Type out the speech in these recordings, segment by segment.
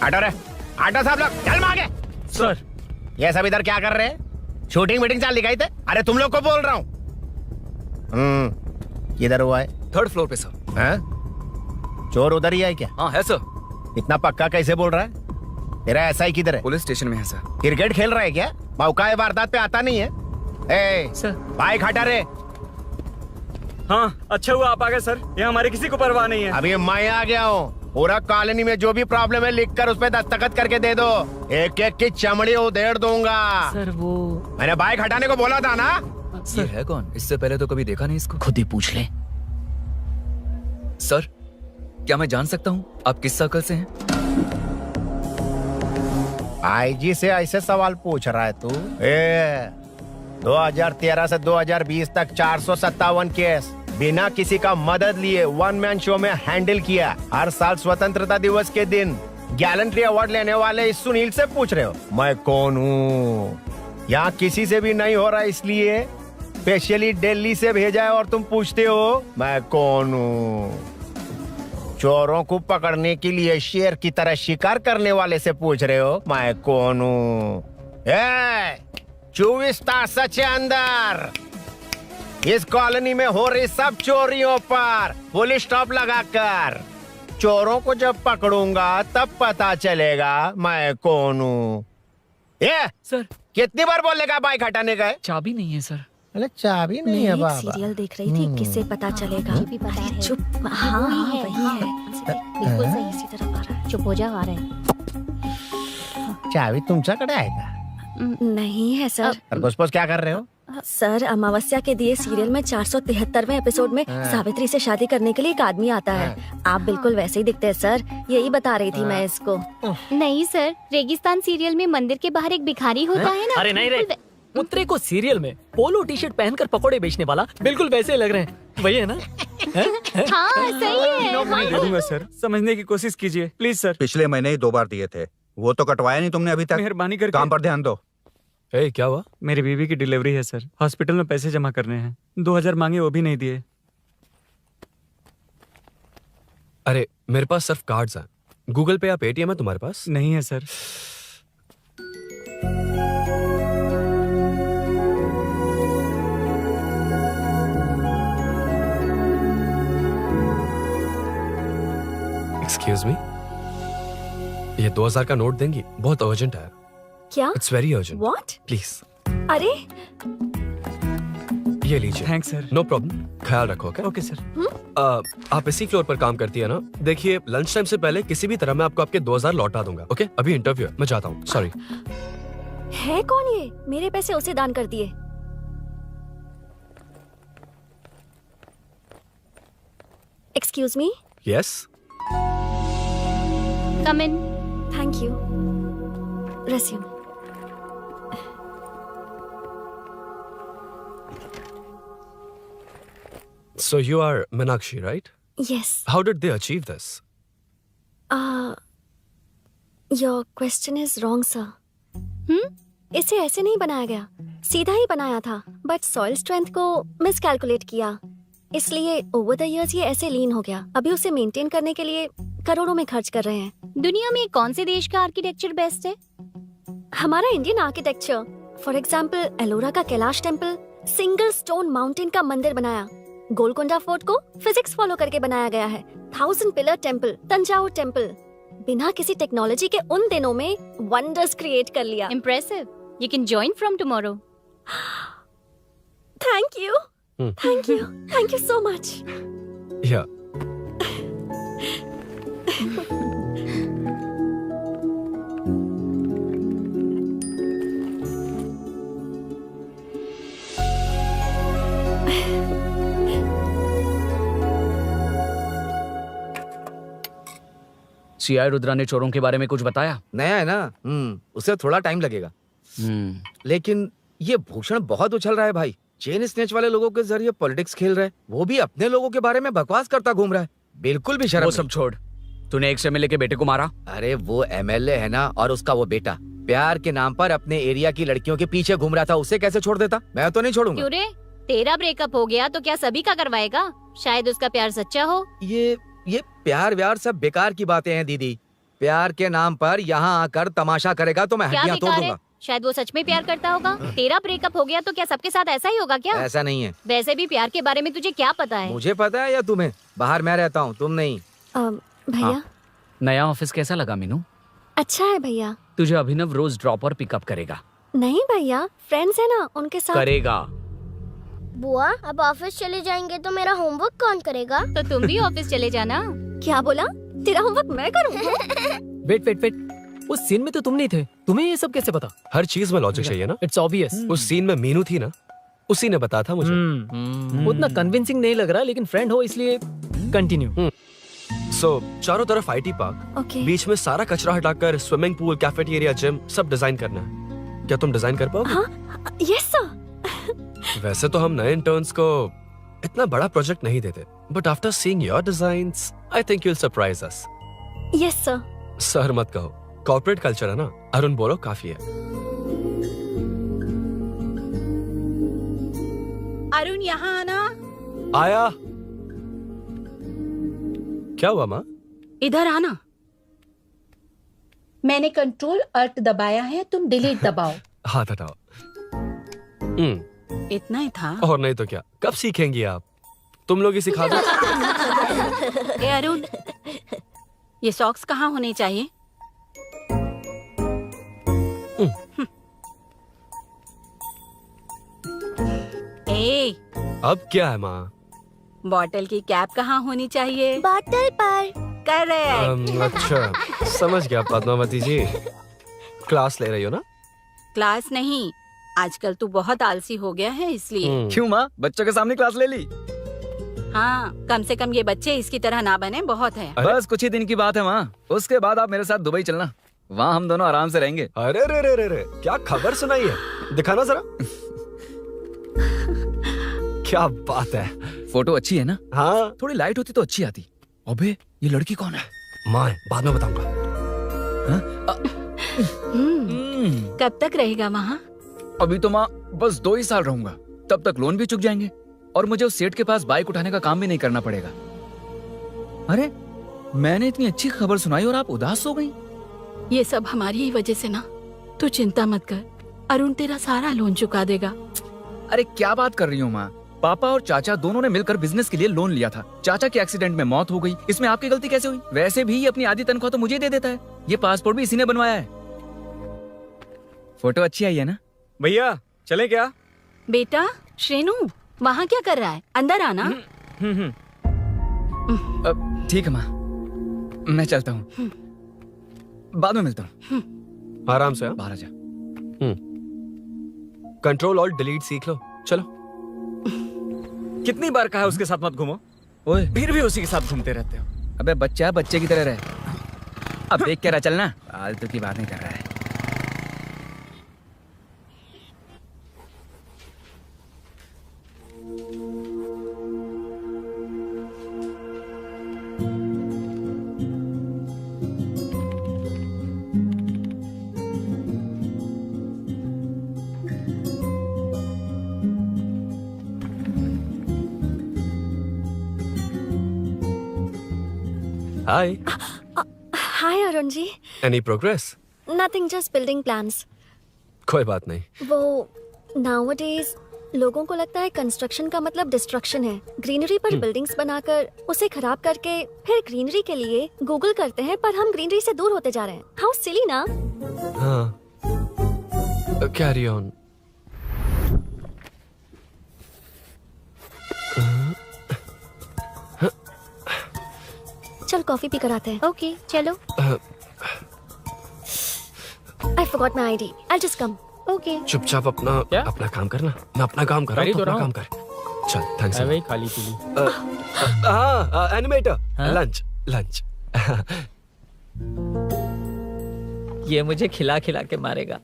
हटो रे, हटो सब लोग, चल मांगे। सर ये सब इधर क्या कर रहे हैं? शूटिंग मीटिंग चाल दिखाई थे? अरे तुम लोग को बोल रहा हूँ। किधर हुआ है? 3rd फ्लोर पे सर। हैं? चोर उधर ही है क्या? हाँ है सर। इतना पक्का कैसे बोल रहा है? तेरा ऐसा ही किधर है? पुलिस स्टेशन में है सर। क्रिकेट खेल रहा है क्या? मौका वारदात पे आता नहीं है? ए, सर। बाइक हटा रे। हाँ अच्छा हुआ आप आ गए सर, ये हमारे किसी को परवाह नहीं है। अभी मैं आ गया हूँ। पूरा कॉलोनी में जो भी प्रॉब्लम है लिख कर उस पे दस्तखत करके दे दो। एक एक की चमड़ी उधेड़ दूंगा। सर वो मैंने बाइक हटाने को बोला था ना? ये है कौन? इससे पहले तो कभी देखा नहीं इसको। खुद ही पूछ ले। सर क्या मैं जान सकता हूँ आप किस सर्कल से हैं? आईजी से ऐसे सवाल पूछ रहा है तू? 2013 से 2020 तक 457 केस बिना किसी का मदद लिए 1 मैन शो में हैंडल किया। हर साल स्वतंत्रता दिवस के दिन गैलेंट्री अवार्ड लेने वाले इस सुनील से पूछ रहे हो मैं कौन हूँ? यहाँ किसी से भी नहीं हो रहा, इसलिए स्पेशली दिल्ली से भेजा है और तुम पूछते हो मैं कौन हूँ? चोरों को पकड़ने के लिए शेर की तरह शिकार करने वाले से पूछ रहे हो मैं कौन हूँ? 24 तास से अंदर इस कॉलोनी में हो रही सब चोरियों पर पुलिस स्टॉप लगाकर चोरों को जब पकड़ूंगा तब पता चलेगा मैं कौन हूँ। ये सर कितनी बार बोलेगा बाइक हटाने का है? चाबी नहीं है सर। अरे चाबी नहीं है मैं एक बाबा। सीरियल देख रही थी, किससे पता चलेगा? भी पता है। चुप। हाँ वही है। बिल्कुल सही। इसी तरफ आ रहा है। चुप हो जा, आ रहे हैं। चाबी तुमच्याकडे आहे का? नहीं है सर। खरगोश क्या कर रहे हो? सर अमावस्या के दिए सीरियल में 473वें एपिसोड में सावित्री से शादी करने के लिए एक आदमी आता है। आप बिल्कुल वैसे ही दिखते हैं सर, यही बता रही थी मैं इसको। नहीं सर, रेगिस्तान सीरियल में मंदिर के बाहर एक भिखारी होता है ना। अरे नहीं रे, पुत्रे को सीरियल में पोलो टी शर्ट पहनकर पकोड़े बेचने वाला बिल्कुल वैसे लग रहे हैं, वही है ना? हाँ सही है। दे दूंगा सर, समझने की कोशिश कीजिए प्लीज सर। पिछले महीने ही 2 बार दिए थे, वो तो कटवाया नहीं तुमने अभी तक। मेहरबानी करके। काम पर ध्यान दो। क्या हुआ? मेरी बीवी की डिलीवरी है सर, हॉस्पिटल में पैसे जमा करने हैं। 2000 मांगे, वो भी नहीं दिए। अरे मेरे पास सिर्फ कार्ड्स हैं। गूगल पे या पेटीएम है तुम्हारे पास? नहीं है सर। एक्सक्यूज मी, ये 2000 का नोट देंगी? बहुत अर्जेंट है। क्या? It's very urgent. What? Please अरे ये लीजिए। Thanks sir. नो प्रॉब्लम, ख्याल रखो। Okay okay sir. आप इसी फ्लोर पर काम करती है ना? देखिए लंच टाइम से पहले किसी भी तरह मैं आपको आपके 2000 लौटा दूंगा। ओके अभी इंटरव्यू है, मैं जाता हूँ। सॉरी। है कौन ये? मेरे पैसे उसे दान कर दिए। Excuse me. Yes come in. Thank you. Resume. So you are Meenakshi, right? Yes. How did they achieve this? Your question is wrong, sir. इसे ऐसे नहीं बनाया गया, सीधा ही बनाया था, बट सॉइल स्ट्रेंथ को मिसकैलकुलेट किया, इसलिए ओवर द इयर्स ये ऐसे लीन हो गया। अभी उसे मेंटेन करने के लिए करोड़ों में खर्च कर रहे हैं। दुनिया में कौन से देश का आर्किटेक्चर बेस्ट है? हमारा Indian architecture. For example Ellora का Kailash temple, single stone mountain का मंदिर बनाया। गोलकोंडा फोर्ट को फिजिक्स फॉलो करके बनाया गया है। 1000 पिलर टेम्पल, तंजावुर टेम्पल, बिना किसी टेक्नोलॉजी के उन दिनों में वंडर्स क्रिएट कर लिया। Impressive. You can join from tomorrow. Thank you, thank you, thank you so much. Yeah. CI Rudra ने चोरों के बारे में कुछ बताया? नया है ना, उसे थोड़ा टाइम लगेगा। लेकिन ये भूषण बहुत उछल रहा है भाई। चेन स्नेच वाले लोगों के जरिए पॉलिटिक्स खेल रहा है, वो भी अपने लोगों के बारे में बकवास करता घूम रहा है। बिल्कुल भी शर्म वो सब छोड़, तूने एक एमएलए के बेटे को मारा। अरे वो एमएलए है ना, और उसका वो बेटा प्यार के नाम पर अपने एरिया की लड़कियों के पीछे घूम रहा था, उसे कैसे छोड़ देता? मैं तो नहीं छोड़ूंगा। क्यों रे? तेरा ब्रेकअप हो गया तो क्या सभी का करवाएगा? शायद उसका प्यार सच्चा हो। ये प्यार व्यार सब बेकार की बातें हैं दीदी। प्यार के नाम पर यहाँ आकर तमाशा करेगा तो मैं क्या हड्डियां तोड़ बेकार है? दूंगा। शायद वो सच में प्यार करता होगा। तेरा ब्रेकअप हो गया तो क्या सबके साथ ऐसा ही होगा क्या? ऐसा नहीं है। वैसे भी प्यार के बारे में तुझे क्या पता है? मुझे पता है या तुम्हें? बाहर मैं रहता हूँ, तुम नहीं। भैया हाँ। नया ऑफिस कैसा लगा मीनू? अच्छा है भैया। तुझे अभिनव रोज ड्रॉप और पिकअप करेगा। नहीं भैया, फ्रेंड्स है ना, उनके साथ। करेगा। बुआ अब ऑफिस चले जाएंगे तो मेरा होमवर्क कौन करेगा? तो तुम भी ऑफिस चले जाना। क्या बोला? तेरा होमवर्क मैं करूँ? वेट वेट वेट, उस सीन में तो तुम नहीं थे, तुम्हें ये सब कैसे पता? हर चीज में लॉजिक चाहिए ना। It's obvious. उस सीन में मीनू थी ना, उसी ने बताया था मुझे। उतना कन्विंसिंग नहीं लग रहा, लेकिन फ्रेंड हो इसलिए कंटिन्यू। सो चारों तरफ आईटी पार्क, ओके। बीच में सारा कचरा हटाकर स्विमिंग पूल, कैफेटेरिया, जिम सब डिजाइन करना है। क्या तुम डिजाइन कर पाओगे? हाँ, यस सर। वैसे तो हम नए इंटर्न्स को इतना बड़ा प्रोजेक्ट नहीं देते, but after seeing your designs I think you will surprise us. Yes sir. Sir मत कहो, कॉर्पोरेट कल्चर है ना। अरुण बोलो काफी है। अरुण यहाँ आना। आया। क्या हुआ माँ? इधर आना। मैंने कंट्रोल अल्ट दबाया है, तुम डिलीट दबाओ। हाथ हटाओ। इतना ही था। और नहीं तो क्या, कब सीखेंगी आप? तुम लोग ही सिखा दो। ए अरुण, ये सॉक्स कहाँ होने चाहिए? ए, अब क्या है माँ? बॉटल की कैप कहाँ होनी चाहिए? बॉटल पर। करेक्ट। अच्छा, समझ गया पद्मावती जी। क्लास ले रही हो ना? क्लास नहीं, आजकल तू बहुत आलसी हो गया है इसलिए। क्यों माँ, बच्चों के सामने क्लास ले ली? हाँ, कम से कम ये बच्चे इसकी तरह ना बने, बहुत है। अरे? बस कुछ ही दिन की बात है माँ, उसके बाद आप मेरे साथ दुबई चलना, वहाँ हम दोनों आराम से रहेंगे। अरे रे रे रे रे, क्या खबर सुनाई है? दिखाना जरा। क्या बात है। फोटो अच्छी है ना? हाँ, थोड़ी लाइट होती तो अच्छी आती। अबे ये लड़की कौन है? माँ बाद में बताऊंगा। कब तक रहेगा वहाँ? अभी तो माँ बस 2 ही साल रहूंगा, तब तक लोन भी चुक जाएंगे और मुझे उस सेठ के पास बाइक उठाने का काम भी नहीं करना पड़ेगा। अरे मैंने इतनी अच्छी खबर सुनाई और आप उदास हो गई। ये सब हमारी ही वजह से ना। तू चिंता मत कर, अरुण तेरा सारा लोन चुका देगा। अरे क्या बात कर रही हो माँ? पापा और चाचा दोनों ने मिलकर बिजनेस के लिए लोन लिया था। चाचा के एक्सीडेंट में मौत हो गई, इसमें आपकी गलती कैसे हुई? वैसे भी ये अपनी आधी तनख्वाह तो मुझे दे देता है। ये पासपोर्ट भी इसी ने बनवाया है। फोटो अच्छी आई है ना? भैया चले क्या? बेटा श्रेनु, वहाँ क्या कर रहा है? अंदर आना। ठीक है माँ, मैं चलता हूँ, बाद में मिलता हूँ। आराम से। बाहर आ जा। कंट्रोल और डिलीट सीख लो। चलो। कितनी बार कहा उसके साथ मत घूमो, ओए फिर भी उसी के साथ घूमते रहते हो। अबे बच्चा है, बच्चे की तरह रहे। अब देख के रहा चलना, फालतू की बात नहीं कर रहा है। Hi. Hi Arun ji. Any progress? Nothing, just building plans. कोई बात नहीं। वो नाउअडेज लोगों को लगता है कंस्ट्रक्शन का मतलब डिस्ट्रक्शन है। ग्रीनरी पर बिल्डिंग्स बनाकर उसे खराब करके फिर ग्रीनरी के लिए गूगल करते हैं, पर हम ग्रीनरी से दूर होते जा रहे हैं। हाउ सिली ना। हाँ, कैरी ऑन। चल कॉफी पी कर आते हैं। ओके चलो। I forgot my ID, I just come. Okay चुपचाप अपना क्या? अपना काम करना। मैं अपना काम कर रहा हूँ, कर ही तो अपना रहा काम कर। चल, थैंक्स। वही खाली पीली। हाँ, एनिमेटर। हाँ? Lunch lunch. ये मुझे खिला खिला के मारेगा।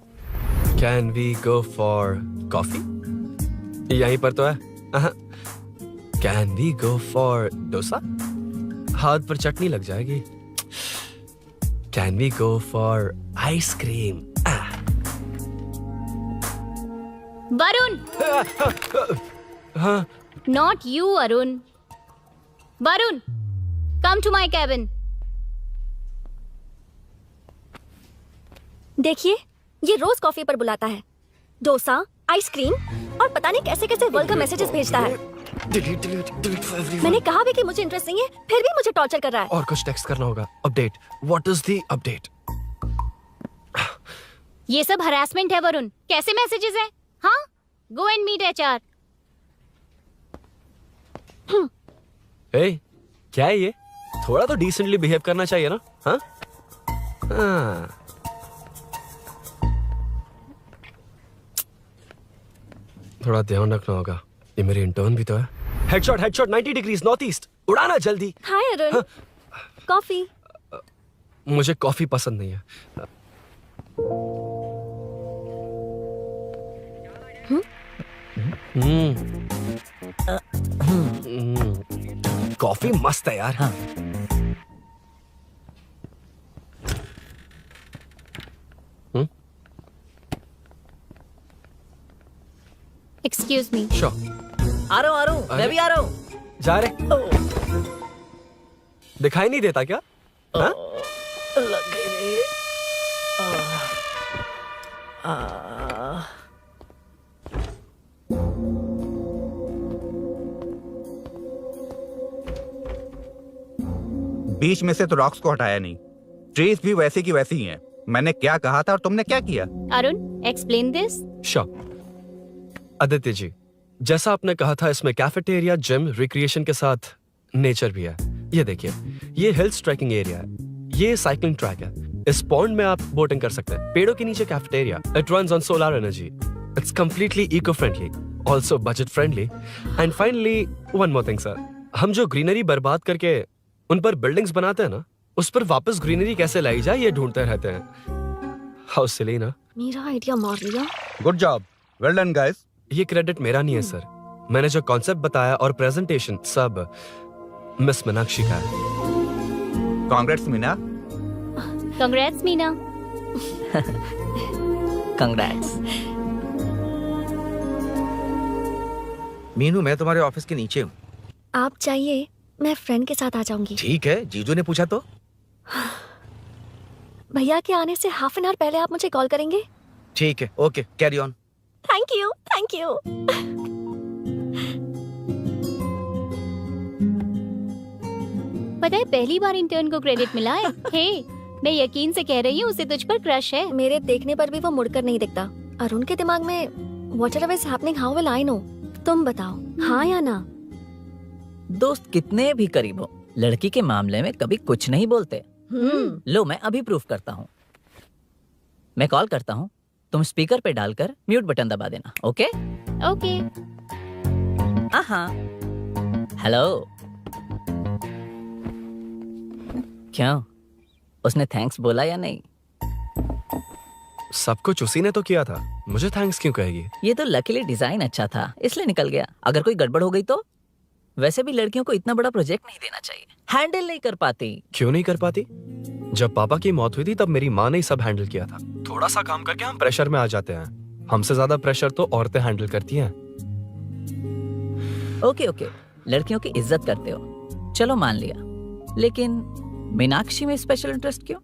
Can we go for coffee? यहीं पर तो है। Can we go for dosa? हाथ पर चटनी लग जाएगी। Can we go for ice cream? Varun, हाँ, not you Arun. Varun, come to my cabin. देखिए, ये रोज कॉफी पर बुलाता है, डोसा, आइसक्रीम और पता नहीं कैसे कैसे वल्गर मैसेजेस भेजता है। मैंने कहा भी कि मुझे इंटरेस्ट नहीं है, फिर भी मुझे टॉर्चर कर रहा है। और कुछ टेक्स्ट करना होगा। Update, what is the update? ये सब हरासमेंट है वरुण। कैसे मैसेजेस है? हाँ, गो एंड मीट HR। ए, क्या है ये? थोड़ा तो डिसेंटली बिहेव करना चाहिए ना? हाँ? हाँ। थोड़ा ध्यान रखना होगा। ये मेरी इंटर्न भी तो है। Headshot 90 degrees north east. उड़ाना जल्दी। हाय अरुण, कॉफी। मुझे कॉफी पसंद नहीं है। कॉफी मस्त है यार। हाँ। Excuse me. श्योर। आ रहा हूँ, मैं भी आ रहा हूँ। जा रहे? दिखाई नहीं देता क्या? हाँ? लग गई रे। बीच में से तो रॉक्स को हटाया नहीं, ट्रीज भी वैसी की वैसी ही हैं। मैंने क्या कहा था और तुमने क्या किया? Arun, explain this. Sure. Aditya ji, जैसा आपने कहा था, इसमें कैफेटेरिया, जिम, रिक्रिएशन के साथ नेचर भी है। ये देखिए, ये हिल्स ट्रैकिंग एरिया है, ये साइकिलिंग ट्रैक है, इस पॉन्ड में आप बोटिंग कर सकते हैं, पेड़ों के नीचे cafeteria, it runs on solar energy, it's completely eco friendly, also budget friendly, and finally one more thing sir, हम जो ग्रीनरी बर्बाद करके उन पर बिल्डिंग्स बनाते हैं ना, उस पर वापस ग्रीनरी कैसे लाई जाए ये ढूंढते रहते हैं। हाउ सिली ना? मेरा आइडिया मार लिया। Good job, well done guys. ये क्रेडिट मेरा नहीं है सर, मैंने जो कॉन्सेप्ट बताया और प्रेजेंटेशन सब मिस मीनाक्षी का है। Congrats Meena. Congrats Meena. Congrats. Meenu, मैं तुम्हारे ऑफिस के नीचे हूँ। आप चाहिए मैं फ्रेंड के साथ आ जाऊंगी। ठीक है, जीजू ने पूछा तो। भैया के आने से हाफ एन आवर पहले आप मुझे कॉल करेंगे? ठीक है, okay, carry on. Thank you, thank you. पता है, पहली बार इंटर्न को क्रेडिट मिला है। हे, मैं यकीन से कह रही हूँ, उसे तुझ पर क्रश है। मेरे देखने पर भी वो मुड़कर नहीं दिखता। अरुण के दिमाग में whatever is happening, how will I know? तुम बताओ, हाँ या ना? दोस्त कितने भी करीब हो, लड़की के मामले में कभी कुछ नहीं बोलते। लो, मैं अभी प्रूफ करता हूँ। मैं कॉल करता हूँ, तुम स्पीकर पे डालकर म्यूट बटन दबा देना। ओके? ओके। हाँ। हेलो। क्यों, उसने थैंक्स बोला या नहीं? सब कुछ उसी ने तो किया था, मुझे थैंक्स क्यों कहेगी? ये तो लकीली डिजाइन अच्छा था, इसलिए निकल गया। अगर कोई गड़बड़ हो गई तो? वैसे भी लड़कियों को इतना बड़ा प्रोजेक्ट नहीं देना चाहिए, हैंडल नहीं कर पाती। क्यों नहीं कर पाती? जब पापा की मौत हुई थी तब मेरी माँ ने ही सब हैंडल किया था। थोड़ा सा काम करके हम प्रेशर में आ जाते हैं। हमसे ज्यादा प्रेशर तो औरतें हैंडल करती हैं। ओके ओके, लड़कियों की इज्जत करते हो, चलो मान लिया। लेकिन मीनाक्षी में स्पेशल इंटरेस्ट क्यों?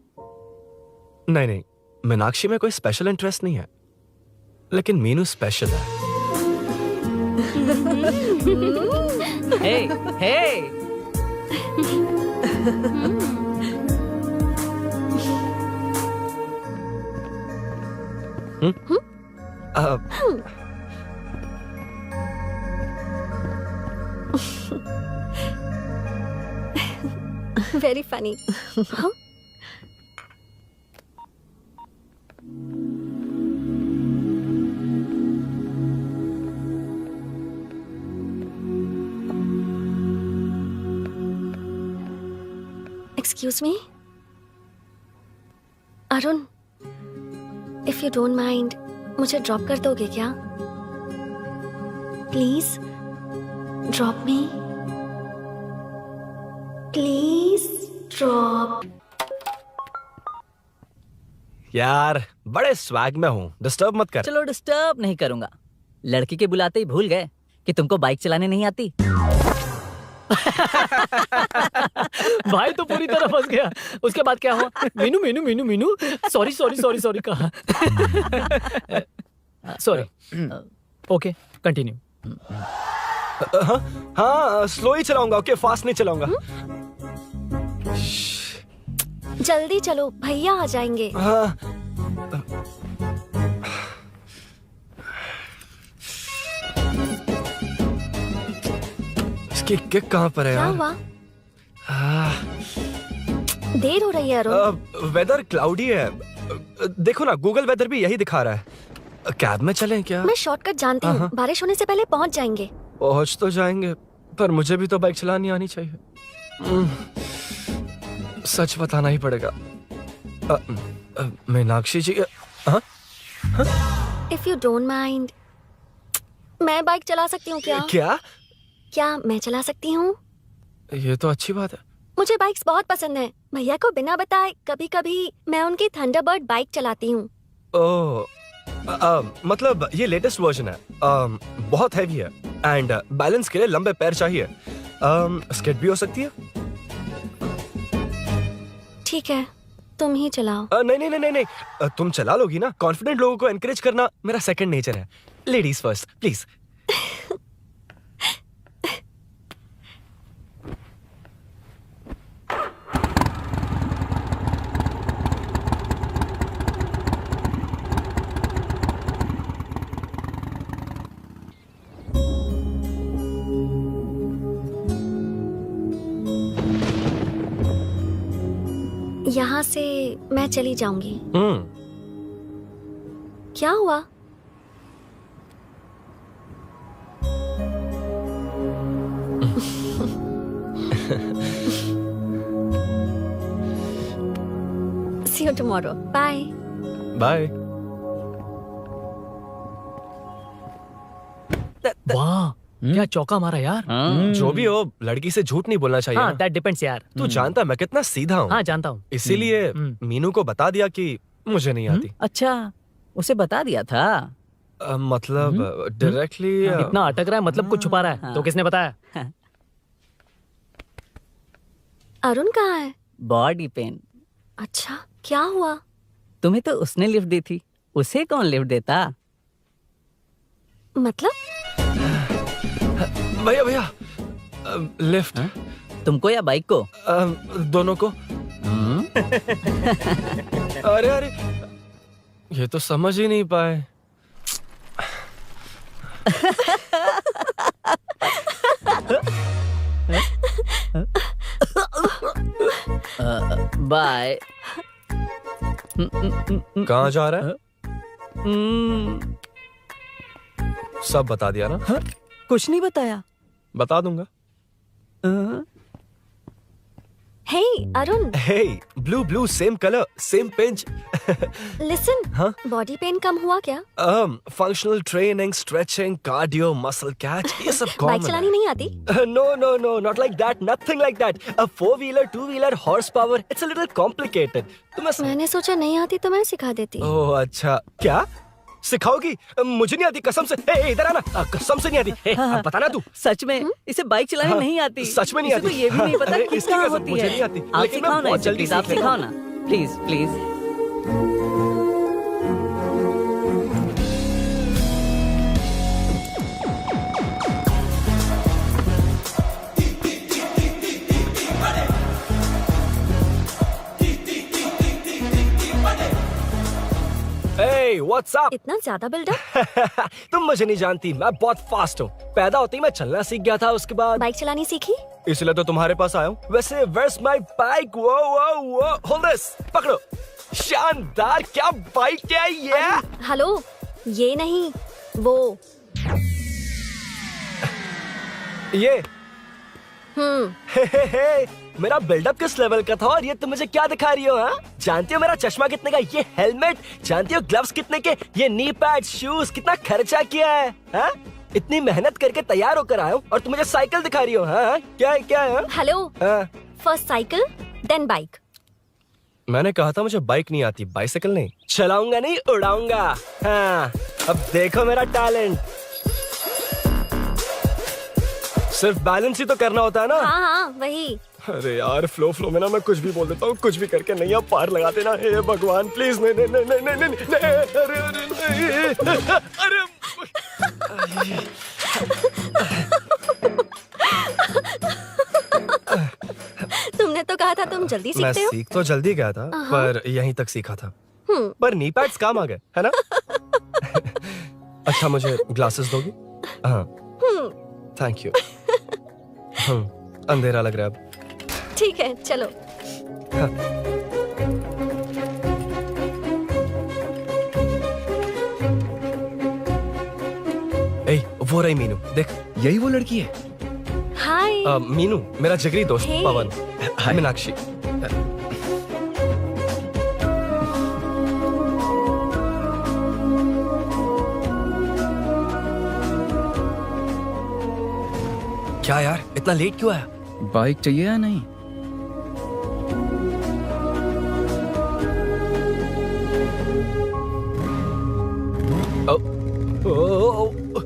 नहीं, मीनाक्षी में कोई स्पेशल इंटरेस्ट नहीं है, लेकिन मीनू स्पेशल है। Hey, hey. Very funny. Excuse me Arun, if you don't mind, मुझे ड्रॉप कर दोगे क्या? Please drop me, please drop. यार, बड़े स्वैग में हूँ, डिस्टर्ब मत कर। चलो, डिस्टर्ब नहीं करूंगा। लड़की के बुलाते ही भूल गए कि तुमको बाइक चलाने नहीं आती। भाई तो पूरी तरह फंस गया। उसके बाद क्या हुआ? Meenu Meenu Meenu Meenu sorry sorry sorry sorry कहा। सॉरी। Okay continue. हाँ स्लो ही चलाऊंगा, ओके फास्ट नहीं चलाऊंगा। जल्दी चलो, भैया आ जाएंगे। हाँ इसकी किक कहाँ पर है क्या यार? हुआ? देर हो रही है अरुण। वेदर क्लाउडी है। देखो ना गूगल वेदर भी यही दिखा रहा है। कैब में चलें क्या? मैं शॉर्टकट जानती हूँ, बारिश होने से पहले पहुँच जाएंगे। पहुंच तो जाएंगे पर मुझे भी तो बाइक चलानी आनी चाहिए। सच बताना ही पड़ेगा। मीनाक्षी जी। इफ यू डोंट माइंड, मैं बाइक चला सकती हूँ क्या? क्या मैं चला सकती हूँ? ये तो अच्छी बात है। मुझे बाइक्स बहुत पसंद है। भैया को बिना बताए कभी कभी मैं उनकी थंडरबर्ड बाइक चलाती हूँ। ओह मतलब ये लेटेस्ट वर्जन है। बहुत हैवी है एंड बैलेंस के लिए लंबे पैर चाहिए। स्केट भी हो सकती है। ठीक है, तुम ही चलाओ। नहीं नहीं नहीं नहीं, तुम चला लोगी ना। कॉन्फिडेंट लोगों को एनकरेज करना मेरा सेकंड नेचर है। Ladies first please. यहाँ से मैं चली जाऊंगी। क्या हुआ? See you tomorrow. Bye. Bye. वाह क्या चौका मारा यार। जो भी हो लड़की से झूठ नहीं बोलना चाहिए हाँ ना। दैट डिपेंड्स यार। तू जानता मैं कितना सीधा हूँ। हाँ जानता हूँ। इसीलिए मीनू को बता दिया कि मुझे नहीं आती। अच्छा उसे बता दिया था। मतलब डायरेक्टली इतना अटक रहा है मतलब कुछ छुपा रहा है। तो किसने बताया? अरुण कहाँ है? Body pain. अच्छा क्या हुआ? तुम्हें तो उसने लिफ्ट दी थी, उसे कौन लिफ्ट देता? मतलब? भैया भैया लिफ्ट। तुमको या बाइक को? दोनों को। अरे अरे ये तो समझ ही नहीं पाए। बाय। कहाँ जा रहा है? सब बता दिया ना? कुछ नहीं बताया। बता दूंगा। Hey Arun. Hey blue blue same color same pinch। Listen, हाँ? बॉडी पेन कम हुआ क्या? Functional training stretching cardio muscle catch ये सब कॉमन। बाइक चलानी नहीं आती? No no no not like that nothing like that a 4-wheeler 2-wheeler horsepower it's a little complicated। मैंने सोचा नहीं आती तो मैं सिखा देती। ओह अच्छा क्या सिखाओगी? मुझे नहीं आती कसम से। इधर आना, कसम से नहीं आती। बताना तू। सच में इसे बाइक चलानी नहीं आती। सच में नहीं आती। इसे तो ये भी नहीं पता अरे, कि इसकी कहाँ कसम, होती मुझे है। नहीं आती। आप लेकिन मैं सिखाओ ना बहुत इसे, जल्दी प्लीज आप सीख लेता सिखाओ ना please please. Hey, what's up? इतना ज्यादा बिल्डअप? तुम मुझे नहीं जानती, मैं बहुत फास्ट हूँ। पैदा होते ही मैं चलना सीख गया था, उसके बाद बाइक चलानी सीखी? इसलिए तो तुम्हारे पास आया हूँ। वैसे where's my bike? वो hold this, पकड़ो। शानदार, क्या बाइक है ये? हेलो, ये नहीं वो। ये हे, मेरा बिल्डअप किस लेवल का था और ये तुम मुझे क्या दिखा रही हो? हाँ जानती हो मेरा चश्मा कितने का, ये हेलमेट जानती हो, ग्लव्स कितने के, ये नी पैड शूज कितना खर्चा किया है? हाँ इतनी मेहनत करके तैयार होकर आया हूँ और तुम मुझे साइकिल दिखा रही हो? हाँ क्या है क्या है? Hello, first cycle then bike. मैंने कहा था मुझे बाइक नहीं आती, बाइसाइकिल नहीं। चलाऊंगा नहीं उड़ाऊंगा। हाँ अब देखो मेरा टैलेंट। सिर्फ बैलेंस ही तो करना होता है ना। हाँ हाँ वही। अरे यार फ्लो में ना मैं कुछ भी बोल देता हूँ, कुछ भी करके नहीं आप पार लगा देना। हे भगवान प्लीज, नहीं नहीं नहीं नहीं नहीं नहीं नहीं, अरे अरे नहीं, अरे तुमने तो कहा था तुम जल्दी मैं सीखते हो। सीख तो जल्दी गया था पर यहीं तक सीखा था। पर नी पैड्स काम आ गए है ना। अच्छा मुझे ग्लासेस दोगी? हाँ थैंक यू। अंधेरा लग रहा है अब। ठीक है चलो। ए, वो रही मीनू, देख। यही वो लड़की है। हाय। मीनू मेरा जिगरी दोस्त Hey. पवन। मीनाक्षी। क्या यार इतना लेट क्यों आया? बाइक चाहिए या नहीं? ओ, ओ, ओ, ओ,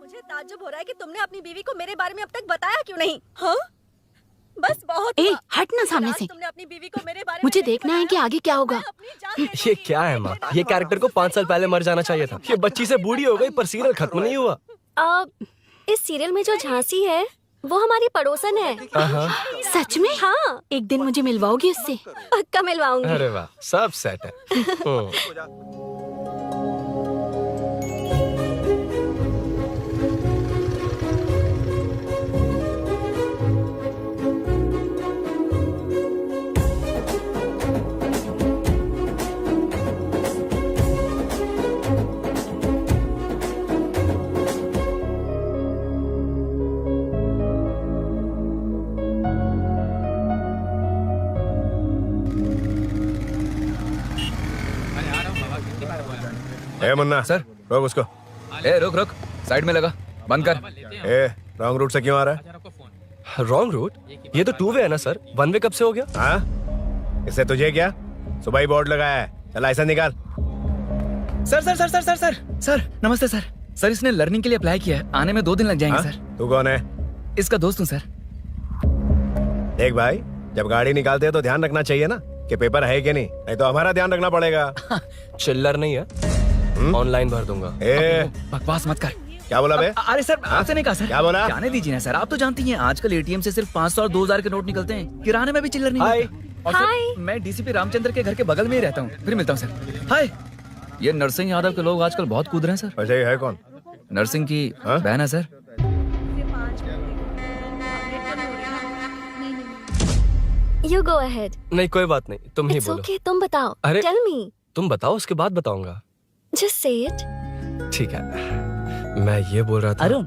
मुझे ताज्जुब हो रहा है कि तुमने अपनी बीवी को मेरे बारे में अब तक बताया क्यों नहीं? हाँ बस बहुत ए हुआ। हट ना सामने आज से। तुमने अपनी बीवी को मेरे बारे में मुझे नहीं देखना है कि बताया। आगे क्या होगा। मैं अपनी जान दे ये दूंगी। क्या है माँ? ये कैरेक्टर को 5 साल पहले मर जाना चाहिए था। ये बच्ची से बूढ़ी हो गई पर सीरियल खत्म नहीं हुआ। इस सीरियल में जो झांसी है वो हमारी पड़ोसन है। सच में? हाँ एक दिन मुझे मिलवाओगी उससे? पक्का मिलवाऊंगी। अरे वाह सब सेट है। ए मुन्ना सर। रोक उसको। ए रुक रुक, साइड में लगा, बंद कर। ए रॉन्ग रूट से क्यों आ रहा है? Wrong route? ये तो 2 वे है ना सर, 1 वे कब से हो गया? हाँ इससे तुझे क्या? सुबह ही बोर्ड लगाया है, चल लाइसेंस निकाल। Sir sir sir sir sir sir sir नमस्ते सर। सर इसने लर्निंग के लिए अप्लाई किया है, आने में 2 दिन लग जाएंगे हाँ? सर। तू कौन है? इसका दोस्त हूँ सर। देख भाई जब गाड़ी निकालते हैं तो ध्यान रखना चाहिए ना कि पेपर है कि नहीं तो हमारा ध्यान रखना पड़ेगा। चिल्लर नहीं है, ऑनलाइन भर दूंगा। ए बकवास मत कर। क्या बोला बे? अरे सर आपसे नहीं कहा सर। क्या बोला? जाने दीजिए ना सर, आप तो जानती हैं आजकल एटीएम से सिर्फ 500 और 2000 के नोट निकलते हैं, किराने में भी चिल्लर नहीं हाय। मिलता। और सर, मैं डीसीपी रामचंद्र के घर के बगल में ही रहता हूँ। फिर मिलता हूँ सर। हाय। ये नरसिंह यादव के लोग आजकल बहुत कूद रहे हैं सर। वैसे ही है कौन? नरसिंह की हाँ? बहन है सर। You go ahead. नहीं कोई बात नहीं, तुम ही It's बोलो। okay, तुम बताओ। अरे- Tell me. तुम बताओ उसके बाद बताऊंगा। Just say it. ठीक है, मैं ये बोल रहा था। अरुण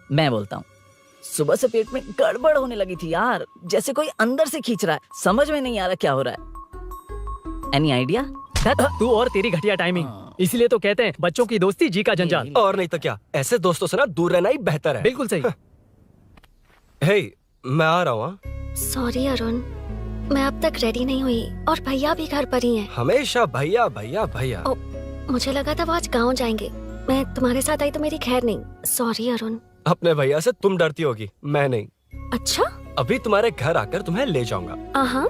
मैं बोलता हूँ, सुबह से पेट में गड़बड़ होने लगी थी यार, जैसे कोई अंदर से खींच रहा है, समझ में नहीं आ रहा क्या हो रहा है। Any idea? तू और तेरी घटिया टाइमिंग, इसीलिए तो कहते हैं बच्चों की दोस्ती जी का जंजाल। और नहीं तो क्या, ऐसे दोस्तों से ना दूर रहना ही बेहतर है। बिल्कुल सही। हे मैं आ रहा हूँ। हाँ? Sorry अरुण, मैं अब तक रेडी नहीं हुई और भैया भी घर पर ही हैं। हमेशा भैया भैया भैया। ओ, मुझे लगा था वो आज गाँव जाएंगे, मैं तुम्हारे साथ आई तो मेरी खैर नहीं। सॉरी अरुण। अपने भैया से तुम डरती होगी, मैं नहीं। अच्छा? अभी तुम्हारे घर आकर तुम्हें ले जाऊंगा। हाँ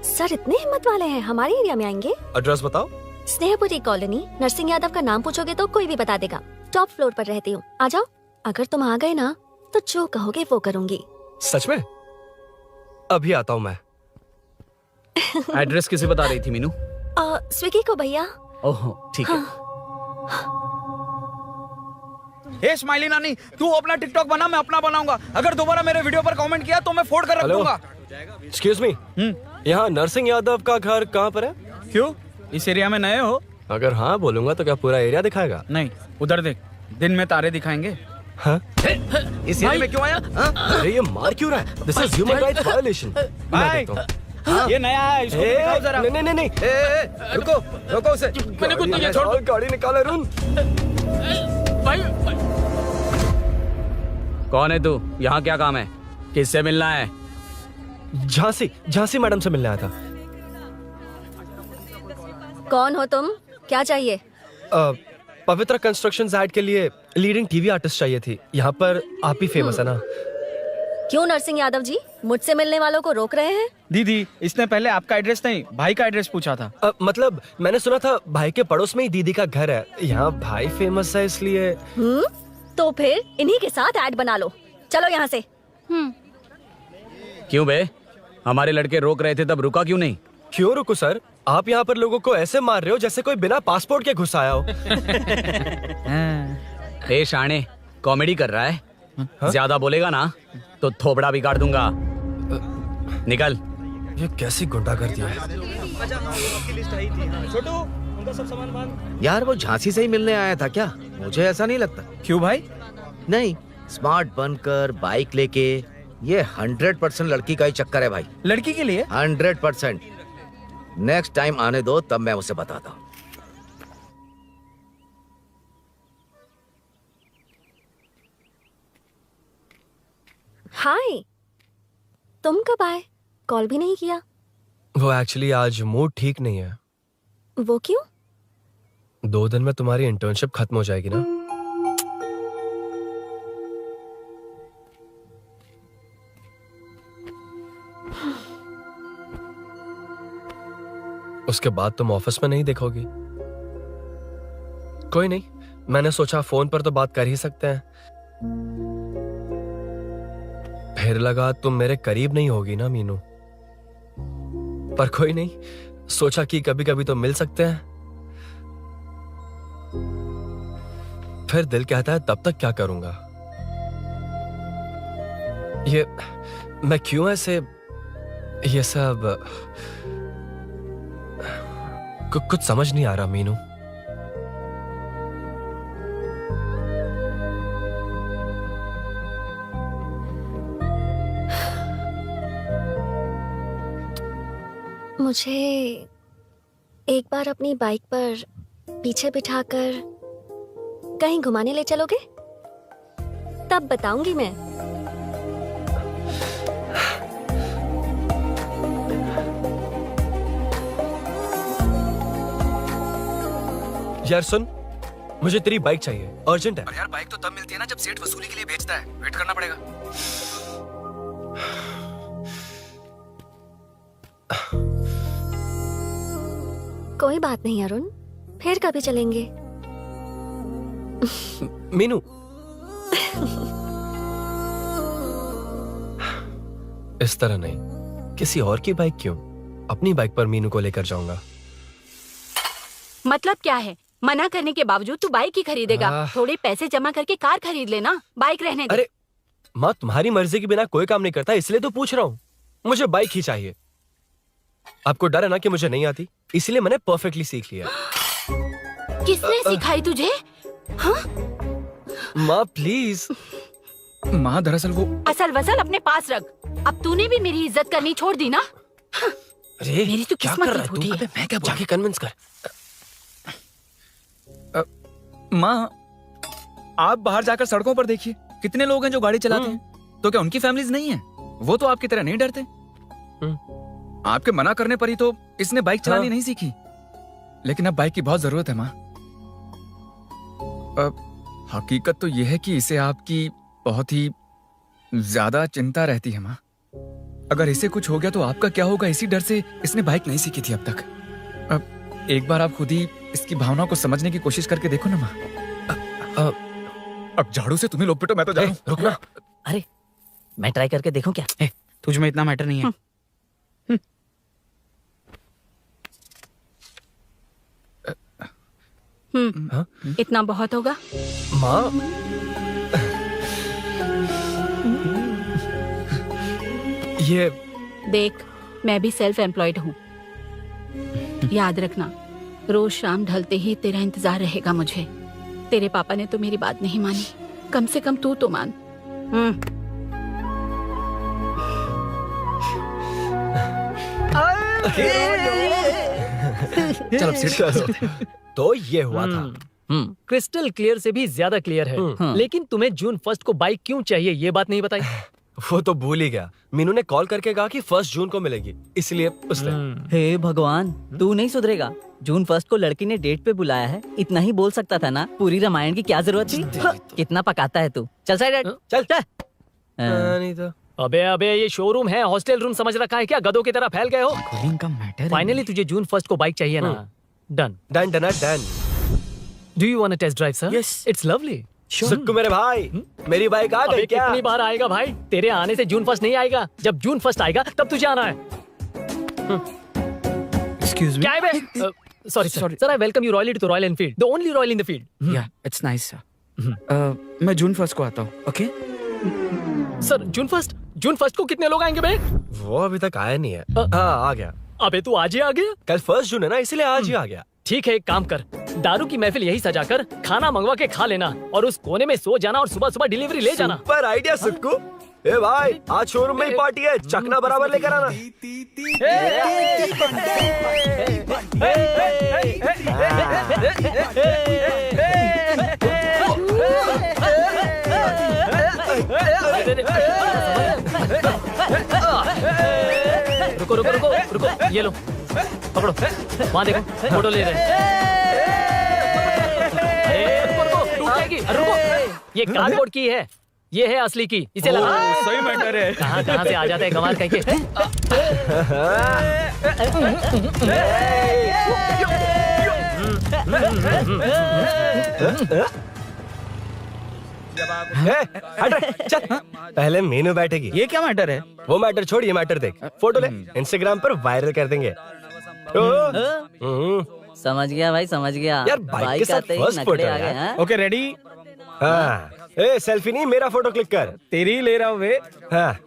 सर इतने हिम्मत वाले हैं, हमारे एरिया में आएंगे। एड्रेस बताओ। स्नेहपुरी कॉलोनी, नरसिंह यादव का नाम पूछोगे तो कोई भी बता देगा। टॉप फ्लोर पर रहती हूँ, आ जाओ। अगर तुम आ गए ना तो जो कहोगे वो करूँगी। सच में? अभी आता हूँ मैं। एड्रेस किसे बता रही थी मीनू? स्विगी को भैया। ओहो ठीक है। हे स्माइली नानी, तू अपना टिकटॉक बना, मैं अपना बनाऊंगा। अगर दोबारा मेरे वीडियो पर कमेंट किया तो मैं फोड़ कर रख हेलो। दूंगा। एक्सक्यूज मी, यहाँ नरसिंह यादव का घर कहाँ पर है? क्यों, इस एरिया में नए हो? अगर हाँ बोलूंगा तो क्या पूरा एरिया दिखाएगा? नहीं, उधर देख, दिन में तारे दिखाएंगे। हाँ? इस एरिया में क्यों आया? हाँ? अरे ये मार क्यों रहा है? This is human rights violation. भाई, ये नया है, इसको दिखाओ जरा। नहीं नहीं नहीं, रुको रुको उसे। मैंने कुछ नहीं किया, छोड़। गाड़ी निकाल अरुण। कौन है तू? यहाँ क्या काम है? किससे मिलना है? झांसी मैडम से मिलने आया था। कौन हो तुम? क्या चाहिए? पवित्र कंस्ट्रक्शंस ऐड के लिए लीडिंग टीवी आर्टिस्ट चाहिए थी। यहाँ पर आप ही फेमस है ना? क्यों नरसिंह यादव जी मुझसे मिलने वालों को रोक रहे हैं? दीदी, इसने पहले आपका एड्रेस नहीं, भाई का एड्रेस पूछा था। मतलब मैंने सुना था भाई के पड़ोस में ही दीदी का घर है। यहाँ भाई फेमस है इसलिए। तो फिर इन्हीं के साथ ऐड बना लो। चलो यहाँ से। क्यों बे? हमारे लड़के रोक रहे थे तब रुका क्यों नहीं? क्यों रुको सर? आप यहाँ पर लोगों को ऐसे मार रहे हो जैसे कोई बिना पासपोर्ट के घुस आया हो। ए शाणे, कॉमेडी कर रहा है? ज्यादा बोलेगा ना तो थोबड़ा बिगाड़ दूंगा। निकल। ये कैसी गुंडागर्दी है? यार वो झांसी से ही मिलने आया था क्या? मुझे ऐसा नहीं लगता। क्यों भाई? नहीं, स्मार्ट बनकर बाइक लेके, ये 100% लड़की का ही चक्कर है भाई। लड़की के लिए? 100%। नेक्स्ट टाइम आने दो, तब मैं उसे बताता हूँ। हाय, तुम कब आए? कॉल भी नहीं किया। वो एक्चुअली आज मूड ठीक नहीं है। वो क्यों? 2 दिन में तुम्हारी इंटर्नशिप खत्म हो जाएगी ना? उसके बाद तुम ऑफिस में नहीं देखोगी। कोई नहीं, मैंने सोचा फोन पर तो बात कर ही सकते हैं। फिर लगा तुम मेरे करीब नहीं होगी ना मीनू। पर कोई नहीं, सोचा कि कभी कभी तो मिल सकते हैं। फिर दिल कहता है तब तक क्या करूंगा। ये मैं क्यों ऐसे ये सब कुछ समझ नहीं आ रहा मीनू। मुझे एक बार अपनी बाइक पर पीछे बिठाकर कहीं घुमाने ले चलोगे? तब बताऊंगी मैं। यार सुन, मुझे तेरी बाइक चाहिए, अर्जेंट है। और यार बाइक तो तब मिलती है ना जब सेठ वसूली के लिए भेजता है। वेट करना पड़ेगा। कोई बात नहीं अरुण, फिर कभी चलेंगे। मीनू, इस तरह नहीं, किसी और की बाइक क्यों? अपनी बाइक पर मीनू को लेकर जाऊंगा। मतलब क्या है? मना करने के बावजूद तू बाइक ही खरीदेगा? थोड़े पैसे जमा करके कार खरीद लेना, बाइक रहने दे। अरे माँ, तुम्हारी मर्जी के बिना कोई काम नहीं करता, इसलिए तो पूछ रहा हूँ। मुझे बाइक ही चाहिए। आपको डर है ना कि मुझे नहीं आती, इसलिए मैंने परफेक्टली सीख लिया। किसने सिखाई तुझे? हाँ? माँ प्लीज। माँ दरअसल वो असल वसल अपने पास रख। अब तूने भी मेरी इज्जत करनी छोड़ दी ना? अरे मेरी तो क्या किस्मत कर ही रहा है फूटी तू? है। मैं क्या जाके कन्विंस कर। माँ, आप बाहर जाकर सड़कों पर देखिए, कितने लोग हैं जो गाड़ी चलाते हैं। तो क्या उनकी फैमिलीज नहीं है? वो तो आपकी तरह नहीं डरते। आपके मना करने पर ही तो इसने बाइक चलानी नहीं सीखी। लेकिन अब बाइक की बहुत जरूरत है माँ। हकीकत तो यह है कि इसे आपकी बहुत ही ज्यादा चिंता रहती है माँ। अगर इसे कुछ हो गया तो आपका क्या होगा, इसी डर से इसने बाइक नहीं सीखी थी अब तक। अब एक बार आप खुद ही इसकी भावना को समझने की कोशिश करके देखो ना माँ। अब झाड़ू से तुम्हें लोग पिटो, मैं तो जा रहा हूं। रुकना। अरे मैं ट्राई करके देखूं क्या? तुझ में इतना मैटर नहीं है। इतना बहुत होगा। माँ ये देख, मैं भी सेल्फ एम्प्लॉयड हूँ। याद रखना, रोज शाम ढलते ही तेरा इंतजार रहेगा मुझे। तेरे पापा ने तो मेरी बात नहीं मानी, कम से कम तू तो मान। चल अब सीट पे चलते हैं। तो ये हुआ था। क्रिस्टल क्लियर से भी ज्यादा क्लियर है। लेकिन तुम्हें जून 1 को बाइक क्यों चाहिए ये बात नहीं बताई। वो तो भूल ही गया। मीनू ने कॉल करके कहा कि 1 जून को मिलेगी, इसलिए उसने। हे भगवान, तू नहीं सुधरेगा। जून 1 को लड़की ने डेट पे बुलाया है, इतना ही बोल सकता था ना। पूरी रामायण की क्या जरूरत थी। कितना पकाता है तू। चल साइड हट। चल चल। नहीं तो अबे ये शोरूम है, हॉस्टल रूम समझ रखा है क्या? गधों की तरह फैल गए हो। का मैटर फाइनली तुझे जून 1 को बाइक चाहिए ना। Done done done done. Do you want to test drive sir? Yes. It's lovely. Sukku मेरे भाई, मेरी बाइक आ अबे गई क्या? कितनी बार आएगा भाई? तेरे आने से जून 1 नहीं आएगा। जब जून 1 आएगा तब तुझे आना है। एक्सक्यूज क्या है बे? Sorry sir, I welcome you royally to Royal Enfield, the only royal in the field. Yeah it's nice sir. मैं जून 1 को आता हूँ। ओके सर जून 1 को कितने लोग आएंगे बे? वो अभी तक आया नहीं है। हाँ आ गया। अबे तू आज ही आ गया? कल 1 जून है ना, इसलिए आज ही आ गया। ठीक है, एक काम कर, दारू की महफिल यही सजाकर खाना मंगवा के खा लेना और उस कोने में सो जाना और सुबह सुबह डिलीवरी ले जाना। पर आइडिया सुक्कू। ए भाई, आज शोरूम में ही पार्टी है, चखना बराबर लेकर आना। रुको रुको रुको रुको, ये लो पकड़ो, वहाँ देखो फोटो ले रहे हैं। रुको रुको, टूट जाएगी। रुको, ये कार्डबोर्ड की है, ये है असली की, इसे लगा। सही मैटर है। कहाँ से आ जाते हैं कमाल कहीं के। चल, पहले मीनू बैठेगी। ये क्या मैटर है? वो मैटर छोड़, ये मैटर देख। फोटो ले, इंस्टाग्राम पर वायरल कर देंगे। समझ गया भाई, समझ गया। यार, बाइक के साथ आते ही first नखरे photo आ गए, यार। हाँ? Okay ready. हाँ, ए सेल्फी नहीं, मेरा फोटो क्लिक कर। तेरी ले रहा हूँ वे। हाँ,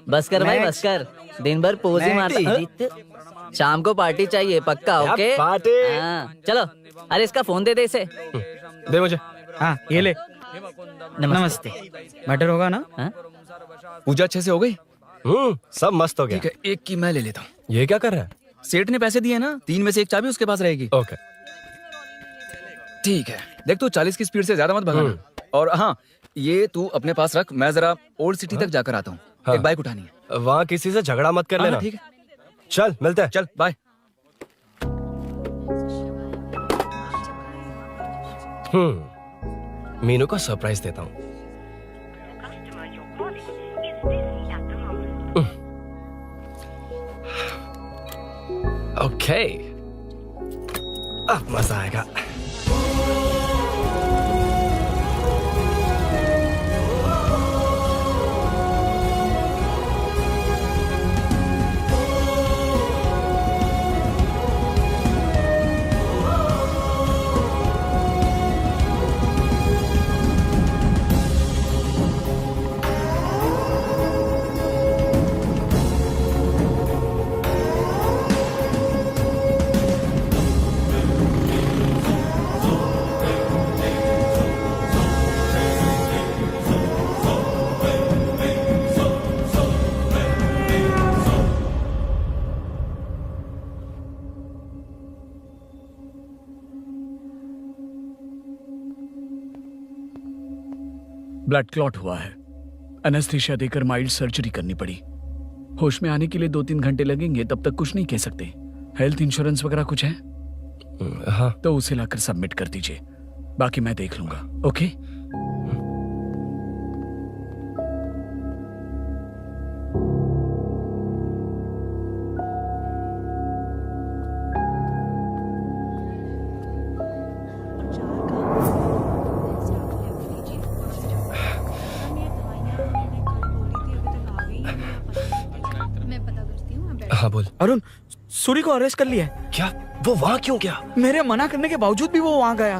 बस कर भाई, बस कर। दिन भर पोज ही मारता। शाम को पार्टी चाहिए पक्का। क्या ओके पार्टी? हाँ, चलो। अरे इसका फोन दे इसे। दे मुझे। हाँ ये ले। नमस्ते। मैटर होगा ना? हाँ? पूजा अच्छे से हो गई? सब मस्त हो गया। ठीक है, एक की मैं ले लेता हूँ। ये क्या कर रहा है? सेठ ने पैसे दिए ना, 3 में से 1 चाबी उसके पास रहेगी। ओके ठीक है, देख तू 40 की स्पीड से ज्यादा मत भगाना। और हाँ, ये तू अपने पास रख, मैं जरा ओल्ड सिटी तक जाकर आता हूँ। हाँ। एक बाइक उठानी है। वहाँ किसी से झगड़ा मत कर लेना। ठीक है, चल मिलते हैं। चल बाय। मीनू को सरप्राइज देता हूँ। ओके, अब मजा आएगा। ब्लड क्लॉट हुआ है। एनेस्थीसिया देकर माइल्ड सर्जरी करनी पड़ी। होश में आने के लिए 2-3 घंटे लगेंगे, तब तक कुछ नहीं कह सकते। हेल्थ इंश्योरेंस वगैरह कुछ है? हाँ, तो उसे लाकर सबमिट कर दीजिए, बाकी मैं देख लूंगा। ओके? हाँ बोल। अरुण सूरी को अरेस्ट कर लिया है। क्या वो वहां क्यों गया? मेरे मना करने के बावजूद भी वो वहां गया।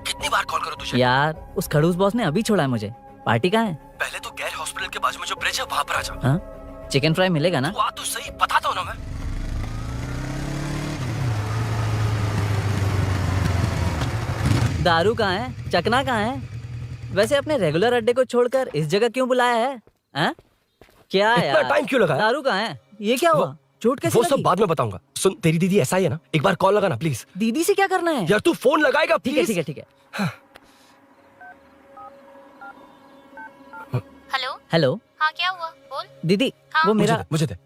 कितनी बार कॉल करो तुझे? यार उस खड़ूस बॉस ने अभी छोड़ा है मुझे। पार्टी कहाँ है? पहले तो गैर हॉस्पिटल के बाजू में जो ब्रिज है वहां पर आ जा। हाँ? चिकन फ्राई मिलेगा ना? तू आ तो सही, बताता हूं ना मैं। दारू कहाँ है? चकना कहाँ है? वैसे अपने रेगुलर अड्डे को छोड़कर इस जगह क्यों बुलाया है? हैं? क्या इतना यार? टाइम क्यों लगाया? दारू कहाँ है? ये क्या हुआ? चोट कैसे वो सब लगी? बाद में बताऊंगा। सुन, तेरी दीदी ऐसा ही है ना, एक बार कॉल लगाना प्लीज। दीदी से क्या करना है? यार तू फोन लगाएगा ठीक है प्लीज? ठीक है ठीक है। हेलो हेलो हाँ क्या हुआ बोल। दीदी, हाँ। वो मेरा मुझे दे।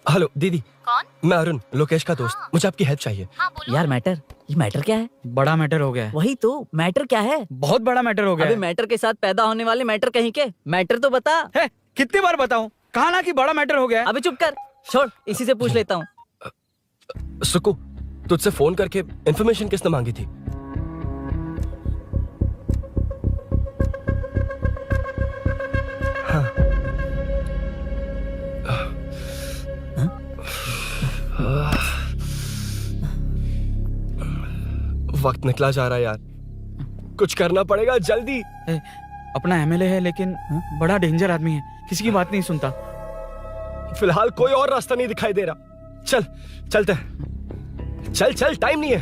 हेलो दीदी, कौन? मैं अरुण, लोकेश का दोस्त। हाँ। मुझे आपकी हेल्प चाहिए। हाँ बोलो। यार मैटर, ये मैटर क्या है? बड़ा मैटर हो गया है। वही तो, मैटर क्या है? बहुत बड़ा मैटर हो गया अबे है। मैटर के साथ पैदा होने वाले मैटर कहीं के, मैटर तो बता। है, कितनी बार बताऊं? कहा ना कि बड़ा मैटर हो गया है। अबे चुप कर, छोड़, इसी से पूछ लेता हूँ। सुकू, तुझसे फोन करके इन्फॉर्मेशन किसने मांगी थी? वक्त निकला जा रहा है यार, कुछ करना पड़ेगा जल्दी। अपना एमएलए है लेकिन बड़ा डेंजर आदमी है, किसी की बात नहीं सुनता। फिलहाल कोई और रास्ता नहीं दिखाई दे रहा। चल चलते हैं, चल चल, टाइम नहीं है।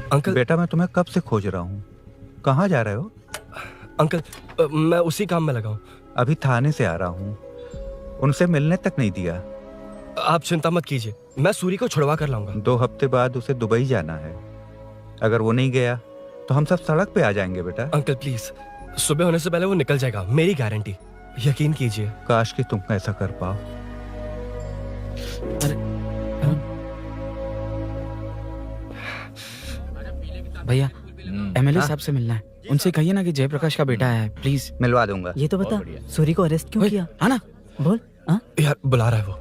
अंकल। बेटा मैं तुम्हें कब से खोज रहा हूँ, कहाँ जा रहे हो? अंकल, मैं उसी काम में लगा हूँ। अभी थाने से आ रहा हूँ, उनसे मिलने तक नहीं दिया। आप चिंता मत कीजिए, मैं सूरी को छुड़वा कर लाऊंगा। 2 हफ्ते बाद उसे दुबई जाना है, अगर वो नहीं गया तो हम सब सड़क पे आ जाएंगे बेटा। अंकल प्लीज, सुबह होने से पहले वो निकल जाएगा, मेरी गारंटी, यकीन कीजिए। काश कि तुम ऐसा कर पाओ। भैया एमएलए साहब से मिलना है, उनसे कहिए ना कि जयप्रकाश का बेटा है, प्लीज। मिलवा दूंगा। ये तो बता, सूरी को अरेस्ट क्यों किया? हाँ ना, बोल। हाँ? यार बुला रहा है वो।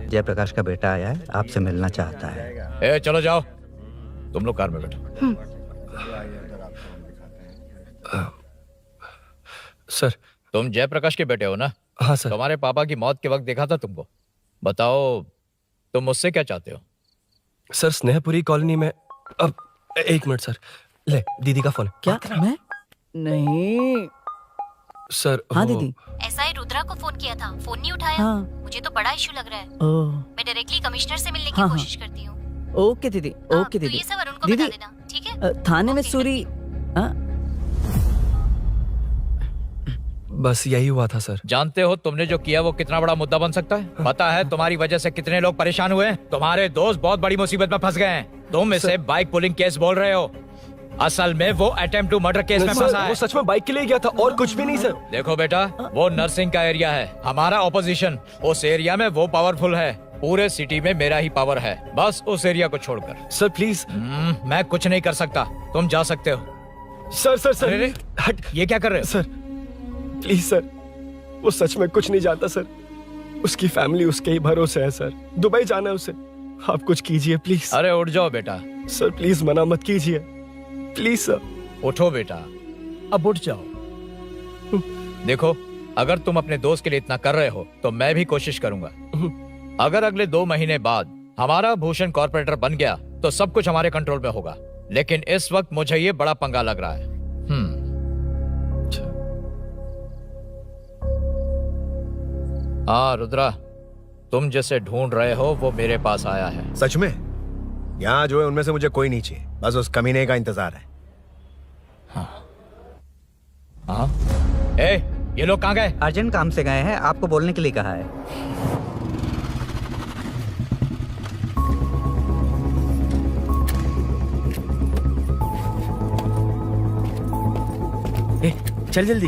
जयप्रकाश का बेटा आया है, आपसे मिलना चाहता है। ए, चलो जाओ, तुम लोग कार में बैठो। सर। तुम जयप्रकाश के बेटे हो ना? हाँ सर। तुम्हारे पापा की मौत के वक्त देखा था तुमको। बताओ तुम मुझसे क्या चाहते हो? सर, स्नेहपुरी कॉलोनी में। अब 1 मिनट सर, ले दीदी का फोन है। क्या? मैं नहीं सर। हाँ दीदी। एसआई रुद्रा को फोन किया था, फोन नहीं उठाया। हाँ। मुझे तो बड़ा इशू लग रहा है। ओह, मैं डायरेक्टली कमिश्नर से मिलने की हाँ, कोशिश करती हूँ। ओके दीदी, ओके तो दीदी। ये सब अरुण को दीदी, बता देना, ठीक है? थाने में ओके, सूरी। हाँ? बस यही हुआ था सर। जानते हो तुमने जो किया वो कितना बड़ा मुद्दा बन सकता है? पता है तुम्हारी वजह से कितने लोग परेशान हुए हैं? तुम्हारे दोस्त बहुत बड़ी मुसीबत में फंस गए हैं। तुम इसे बाइक पुलिंग केस बोल रहे हो, असल में वो अटेम्प्ट टू मर्डर केस में फंसा है। वो सच में बाइक के लिए गया था और कुछ भी नहीं सर। देखो बेटा, वो नर्सिंग का एरिया है, हमारा ऑपोजिशन उस एरिया में वो पावरफुल है। पूरे सिटी में मेरा ही पावर है, बस उस एरिया को छोड़कर। Sir please. मैं कुछ नहीं कर सकता, तुम जा सकते हो। सर सर सर, अरे, हट। ये क्या कर रहे हो? सर प्लीज सर, वो सच में कुछ नहीं जानता सर, उसकी फैमिली उसके ही भरोसे है सर। दुबई जाना है उसे, आप कुछ कीजिए प्लीज। अरे उठ जाओ बेटा। सर प्लीज मना मत कीजिए, प्लीज सर। उठो बेटा, अब उठ जाओ। देखो, अगर तुम अपने दोस्त के लिए इतना कर रहे हो तो मैं भी कोशिश करूंगा। अगर अगले 2 महीने बाद हमारा भूषण कॉर्पोरेटर बन गया तो सब कुछ हमारे कंट्रोल में होगा, लेकिन इस वक्त मुझे ये बड़ा पंगा लग रहा है। हाँ रुद्रा, तुम जिसे ढूंढ रहे हो वो मेरे पास आया है। सच में? यहाँ जो है उनमें से मुझे कोई नहीं चाहिए, बस उस कमीने का इंतजार है। हाँ? ए, ये लोग कहाँ गए? अर्जेंट काम से गए हैं, आपको बोलने के लिए कहा है। ए, चल जल्दी।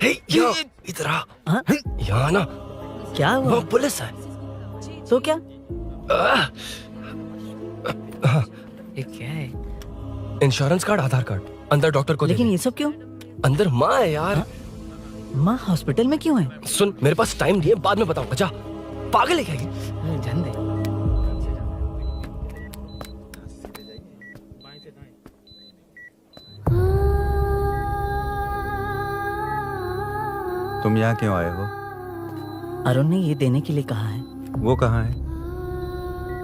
इधर आ। यहाँ ना क्या हुआ? वो पुलिस है। तो क्या? हाँ, ये क्या है? इंश्योरेंस कार्ड, आधार कार्ड, अंदर डॉक्टर को। लेकिन ये सब क्यों? अंदर माँ है यार। माँ हॉस्पिटल में क्यों है? सुन, मेरे पास टाइम नहीं है, बाद में बताऊंगा। जा, पागल है क्या ये? जान दे। तुम यहाँ क्यों आए हो? अरुण ने ये देने के लिए कहा है। वो कहाँ है?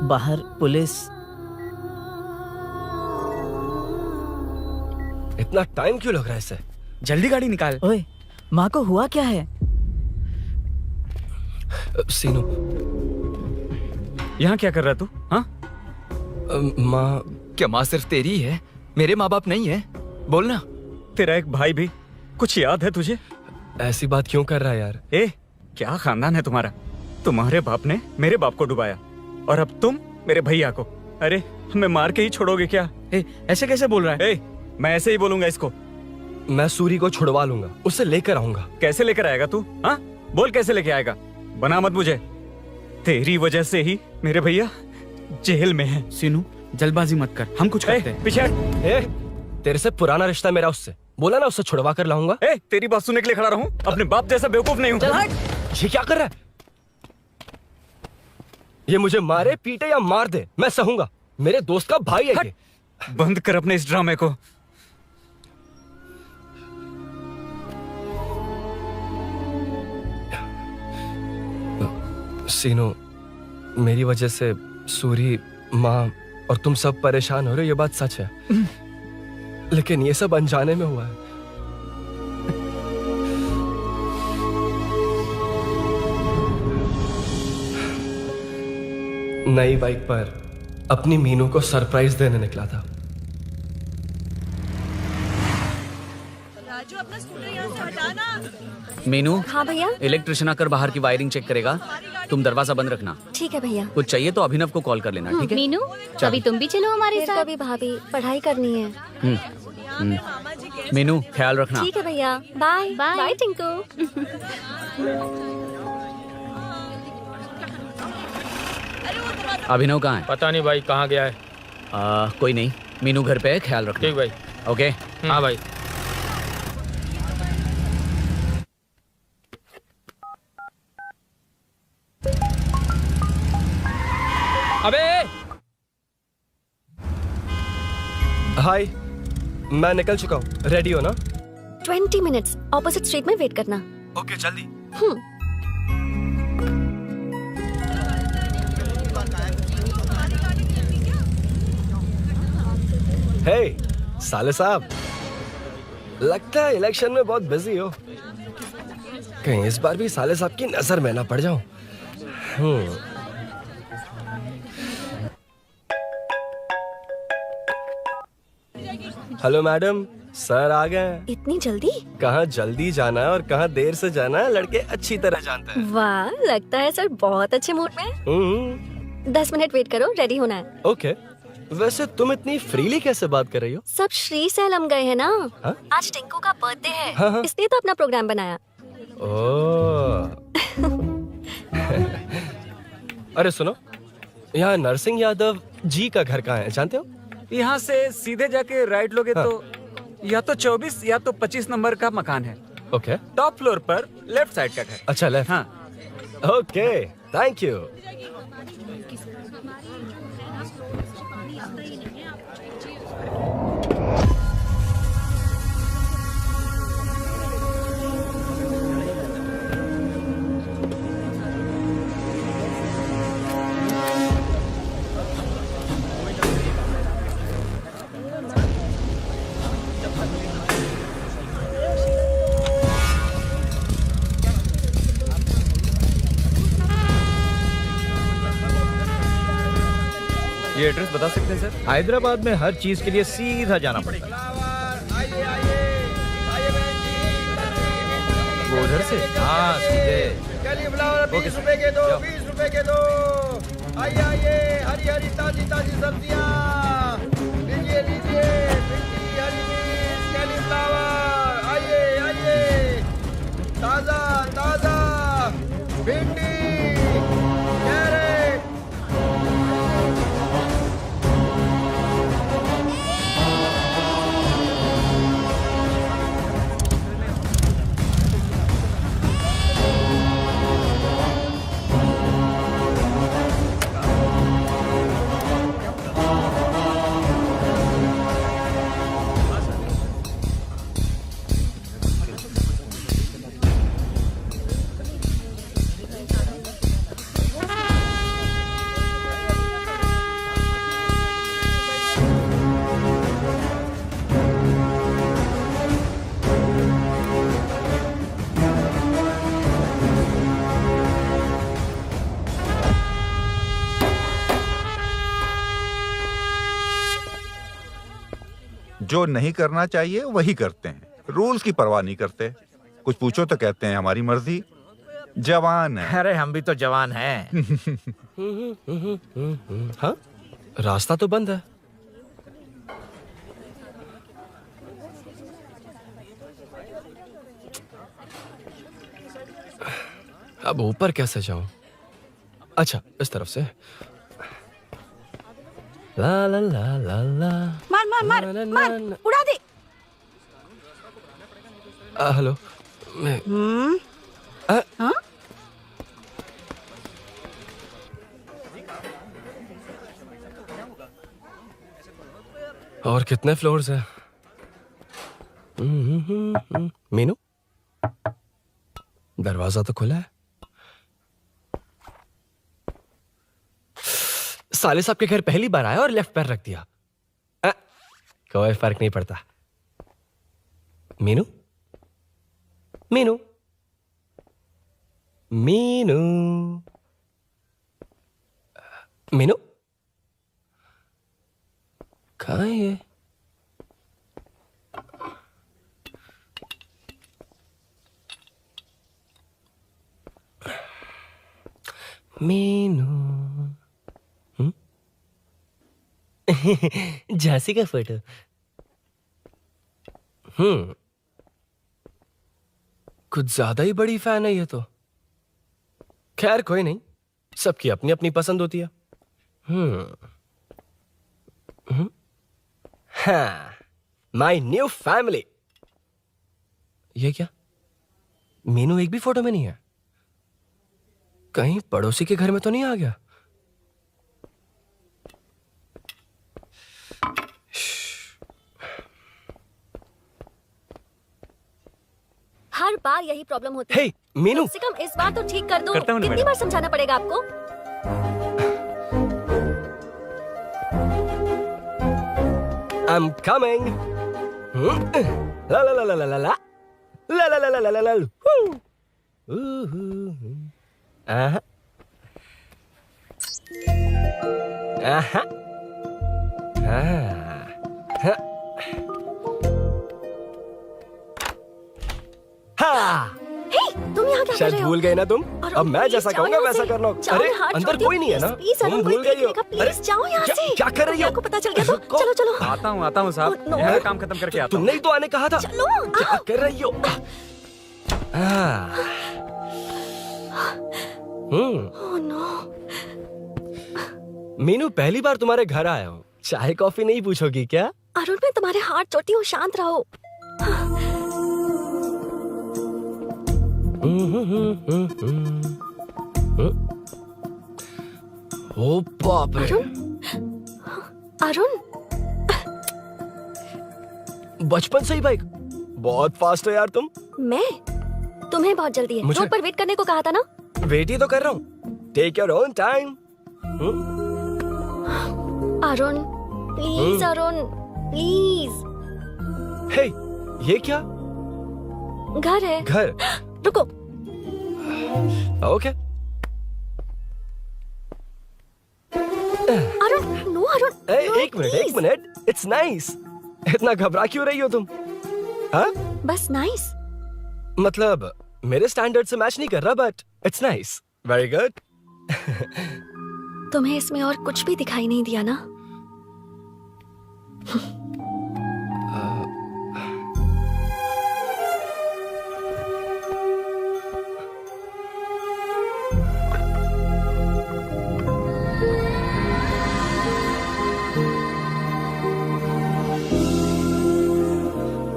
बाहर पुलिस। इतना टाइम क्यों लग रहा है इसे? जल्दी गाड़ी निकाल। ओए, माँ को हुआ क्या है? सीनू, यहाँ क्या कर रहा तू? हाँ? माँ। क्या माँ सिर्फ तेरी है? मेरे माँ बाप नहीं है? बोलना। तेरा एक भाई भी। कुछ याद है तुझे? ऐसी बात क्यों कर रहा है यार? क्या खानदान है तुम्हारा? तुम्हारे बाप ने मेरे बाप को डुबाया और अब तुम मेरे भैया को। अरे हमें मार के ही छोड़ोगे क्या? ऐसे कैसे बोल रहा है? मैं ऐसे ही बोलूंगा इसको। मैं सूरी को छुड़वा लूंगा, उसे लेकर आऊंगा। कैसे लेकर आएगा तू? हाँ, बोल कैसे लेके आएगा? बना मत मुझे। तेरी वजह से ही मेरे भैया जेल में है। सीनू, जल्दबाजी मत कर, हम कुछ करते हैं। पीछे। तेरे से पुराना रिश्ता मेरा उससे। बोला ना उसे छुड़वा कर लाऊंगा। तेरी बात सुनने के लिए खड़ा रहूं? अपने बाप जैसा बेवकूफ नहीं हूं। ये क्या कर रहा है? ये मुझे मारे, पीटे या मार दे, मैं सहूंगा। मेरे दोस्त का भाई है ये। बंद कर अपने इस ड्रामे को। सीनू, मेरी वजह से सूरी, माँ और तुम सब परेशान हो रहे हो, ये बात सच है। लेकिन ये सब अनजाने में हुआ है। नई बाइक पर अपनी मीनू को सरप्राइज देने निकला था। राजू, अपना स्कूटर यहाँ से हटाना। मीनू। हाँ भैया। इलेक्ट्रिशियन आकर बाहर की वायरिंग चेक करेगा, तुम दरवाजा बंद रखना। ठीक है भैया। कुछ चाहिए तो अभिनव को कॉल कर लेना, ठीक है? मीनू, अभी तुम भी चलो हमारे साथ। कभी भाभी, पढ़ाई करनी है। मीनू, ख्याल रखना। ठीक है भैया, बाय बाय टिंकू। अभिनव कहाँ है? पता नहीं भाई, कहाँ गया है। कोई नहीं, मीनू घर पे है, ख्याल रखना। ठीक भाई। ओके। हाँ भाई। अबे हाय, मैं निकल चुका हूँ। रेडी हो ना? 20 मिनट्स ऑपोजिट स्ट्रीट में वेट करना। ओके, जल्दी। हे साले साहब, लगता है इलेक्शन में बहुत बिजी हो। कहीं इस बार भी साले साहब की नजर में ना पड़ जाऊं। हेलो मैडम, सर आ गए। इतनी जल्दी? कहाँ जल्दी जाना है और कहाँ देर से जाना है, लड़के अच्छी तरह जानते हैं। वाह, लगता है सर बहुत अच्छे मूड में। 10 मिनट वेट करो, रेडी होना है। ओके। वैसे तुम इतनी फ्रीली कैसे बात कर रही हो? सब श्री सैलम गए हैं ना। हा? आज टिंकू का बर्थडे है। हाँ। इसलिए तो अपना प्रोग्राम बनाया। अरे सुनो, यहाँ नरसिंह यादव जी का घर कहाँ है, जानते हो? यहाँ से सीधे जाके राइट लोगे तो या तो 24 या तो 25 नंबर का मकान है। ओके। टॉप फ्लोर पर लेफ्ट साइड का घर। अच्छा, लेफ्ट। हाँ। Okay, thank you. ये एड्रेस बता सकते हैं सर? हैदराबाद में हर चीज के लिए सीधा जाना पड़ेगा। वो उधर से? हाँ, सीधे। 20 रुपए के दो, 20 रुपए के दो। आइए आइए, हरी हरी ताजी ताजी सब्जियाँ लीजिए लीजिए। भिंडी, हरी मिर्च, कैलीफ्लावर, आइए आइए। जो नहीं करना चाहिए वही करते हैं, रूल्स की परवाह नहीं करते। कुछ पूछो तो कहते हैं हमारी मर्जी। जवान है। अरे हम भी तो जवान हैं। हाँ, रास्ता तो बंद है। अब ऊपर कैसे जाऊं? अच्छा, इस तरफ से। ला ला ला ला ला। मार मार मार मार, उड़ा दे। हेलो, मैं हाँ? और कितने फ्लोर्स हैं? मीनू, दरवाजा तो खुला है। साले साहब के घर पहली बार आया और लेफ्ट पैर रख दिया। कोई फर्क नहीं पड़ता। मीनू, मीनू, मीनू, मीनू, कहाँ है ये? मीनू, झांसी का फोटो। कुछ ज्यादा ही बड़ी फैन है ये तो। खैर कोई नहीं, सबकी अपनी अपनी पसंद होती है। हाँ, माई न्यू फैमिली। ये क्या? मीनू एक भी फोटो में नहीं है। कहीं पड़ोसी के घर में तो नहीं आ गया? हर बार यही प्रॉब्लम होती है। मीनू, कम से कम इस बार तो ठीक कर दो। करता हूं ना कितनी मैडम। बार समझाना पड़ेगा आपको? I'm coming. La la la la la la la la la la la la la la. Aha. Aha. Ah. हाँ, तुम यहाँ क्या कर शायद रहे हो? भूल गए ना तुम। अरे अब मैं प्लीज जैसा जाओ कहूंगा यहाँ वैसा से। करना। जाओ, अरे हाथ अंदर छोड़ कोई नहीं है ना? प्लीज, तुम अरुण, भूल कोई गई हो। देखेगा, प्लीज जाओ यहाँ से। क्या कर रही हो? आपको पता चल गया तो चलो चलो। आता हूँ साहब, यहाँ काम खत्म करके आता हूँ। तुमने ही तो आने कहा था। चलो, क्या कर रही हो? Oh no. मीनू, पहली बार तुम्हारे घर आया हूँ। चाय कॉफी नहीं पूछोगी क्या? अरुण, मैं तुम्हारे हाथ चोटी हूँ, शांत रहो। ओ बाप रे। अरुण, बचपन से ही बाइक। बहुत फास्ट हो यार तुम। मैं? तुम्हें बहुत जल्दी है। मुझे- रोड पर वेट करने को कहा था ना? वेट ही तो कर रहा हूँ। Take your own time. Arun, please Arun, please. Hey, ये क्या? घर है। घर? रुको। ओके। अरुण, नो अरुण। एक मिनट। It's nice. इतना घबरा क्यों रही हो तुम? हाँ? बस नाइस। मतलब मेरे स्टैंडर्ड से मैच नहीं कर रहा, but it's nice. Very good. तुम्हें इसमें और कुछ भी दिखाई नहीं दिया ना?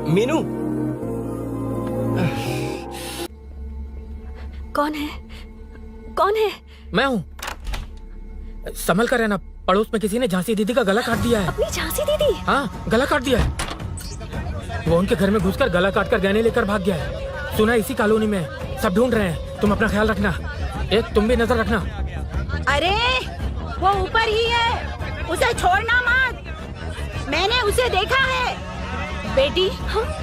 मीनू, कौन है? कौन है? मैं हूँ। संभल कर रहना, पड़ोस में किसी ने झांसी दीदी का गला काट दिया है। अपनी झांसी दीदी? हाँ, गला काट दिया है। वो उनके घर में घुसकर गला काट कर गहने लेकर भाग गया है। सुना इसी कॉलोनी में है। सब ढूंढ रहे हैं। तुम अपना ख्याल रखना। तुम भी नजर रखना। अरे वो ऊपर ही है, उसे छोड़ना मत। मैंने उसे देखा है। बेटी,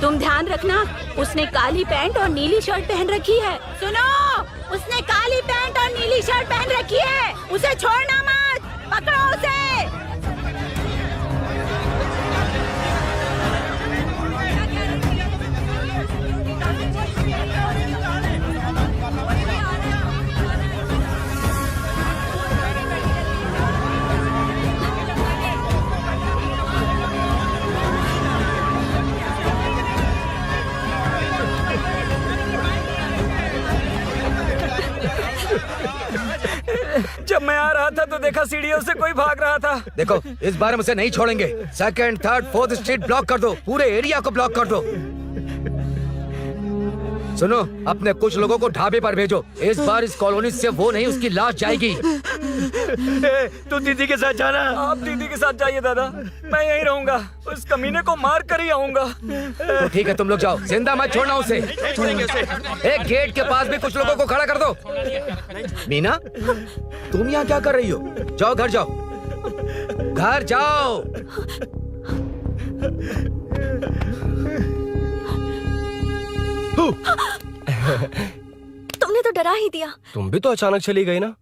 तुम ध्यान रखना, उसने काली पैंट और नीली शर्ट पहन रखी है। सुनो, उसने काली पैंट और नीली शर्ट पहन रखी है। उसे छोड़ना मत, पकड़ो उसे। था तो देखा सीढ़ियों से कोई भाग रहा था। देखो इस बार हम उसे नहीं छोड़ेंगे। 2nd, 3rd, 4th street block कर दो, पूरे एरिया को ब्लॉक कर दो। सुनो, अपने कुछ लोगों को ढाबे पर भेजो। इस बार इस कॉलोनी से वो नहीं, उसकी लाश जाएगी। तू दीदी के साथ जाना। आप दीदी के साथ जाइए दादा, मैं यहीं रहूंगा। उस कमीने को मार कर ही आऊंगा। तो ठीक है, तुम लोग जाओ, जिंदा मत छोड़ना उसे। एक गेट के पास भी कुछ लोगों को खड़ा कर दो। मीना, तुम यहाँ क्या कर रही हो? जाओ घर जाओ, घर जाओ। तुमने तो डरा ही दिया। तुम भी तो अचानक चली गई ना।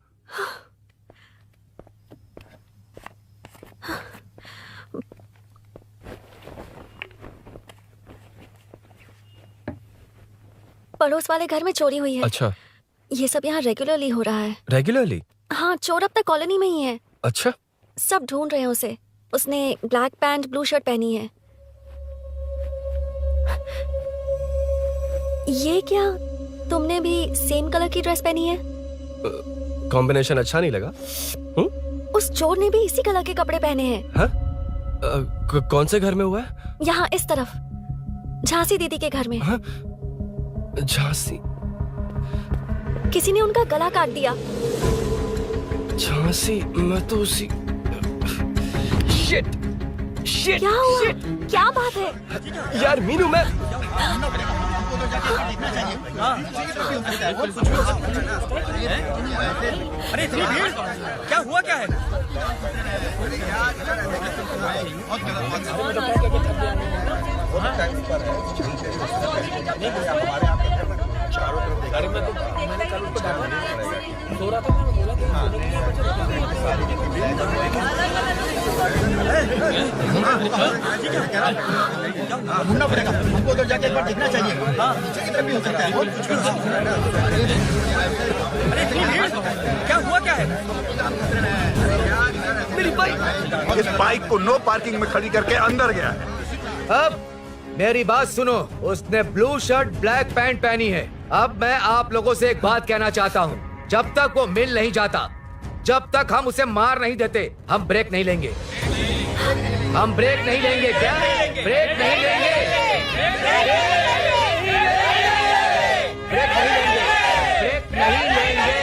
पड़ोस वाले घर में चोरी हुई है। अच्छा, ये सब यहाँ रेगुलरली हो रहा है। रेगुलरली? हाँ, चोर अब तक कॉलोनी में ही है। अच्छा, सब ढूंढ रहे हैं उसे। उसने ब्लैक पैंट ब्लू शर्ट पहनी है। ये क्या, तुमने भी सेम कलर की ड्रेस पहनी है? कॉम्बिनेशन अच्छा नहीं लगा? उस चोर ने भी इसी कलर के कपड़े पहने हैं। हाँ? कौन से घर में हुआ है? यहाँ इस तरफ, झांसी दीदी के घर में। हाँ? झांसी? किसी ने उनका गला काट दिया। झांसी? मैं तो उसी... शिट! शिट! क्या हुआ? क्या बात है? यार मीनू, मैं... अरे इतनी भीड़, क्या हुआ क्या है? ढूंढना पड़ेगा हमको, उधर जाके एक बार देखना चाहिए। हाँ, नीचे की तरफ भी हो सकता है। क्या हुआ क्या है? मेरी बाइक, इस बाइक को नो पार्किंग में खड़ी करके अंदर गया है। अब मेरी बात सुनो, उसने ब्लू शर्ट ब्लैक पैंट पहनी है। अब मैं आप लोगों से एक बात कहना चाहता हूँ, जब तक वो मिल नहीं जाता, जब तक हम उसे मार नहीं देते, हम ब्रेक नहीं लेंगे। हम ब्रेक नहीं लेंगे। क्या? ब्रेक नहीं लेंगे। ब्रेक नहीं लेंगे। ब्रेक नहीं लेंगे। ब्रेक नहीं लेंगे।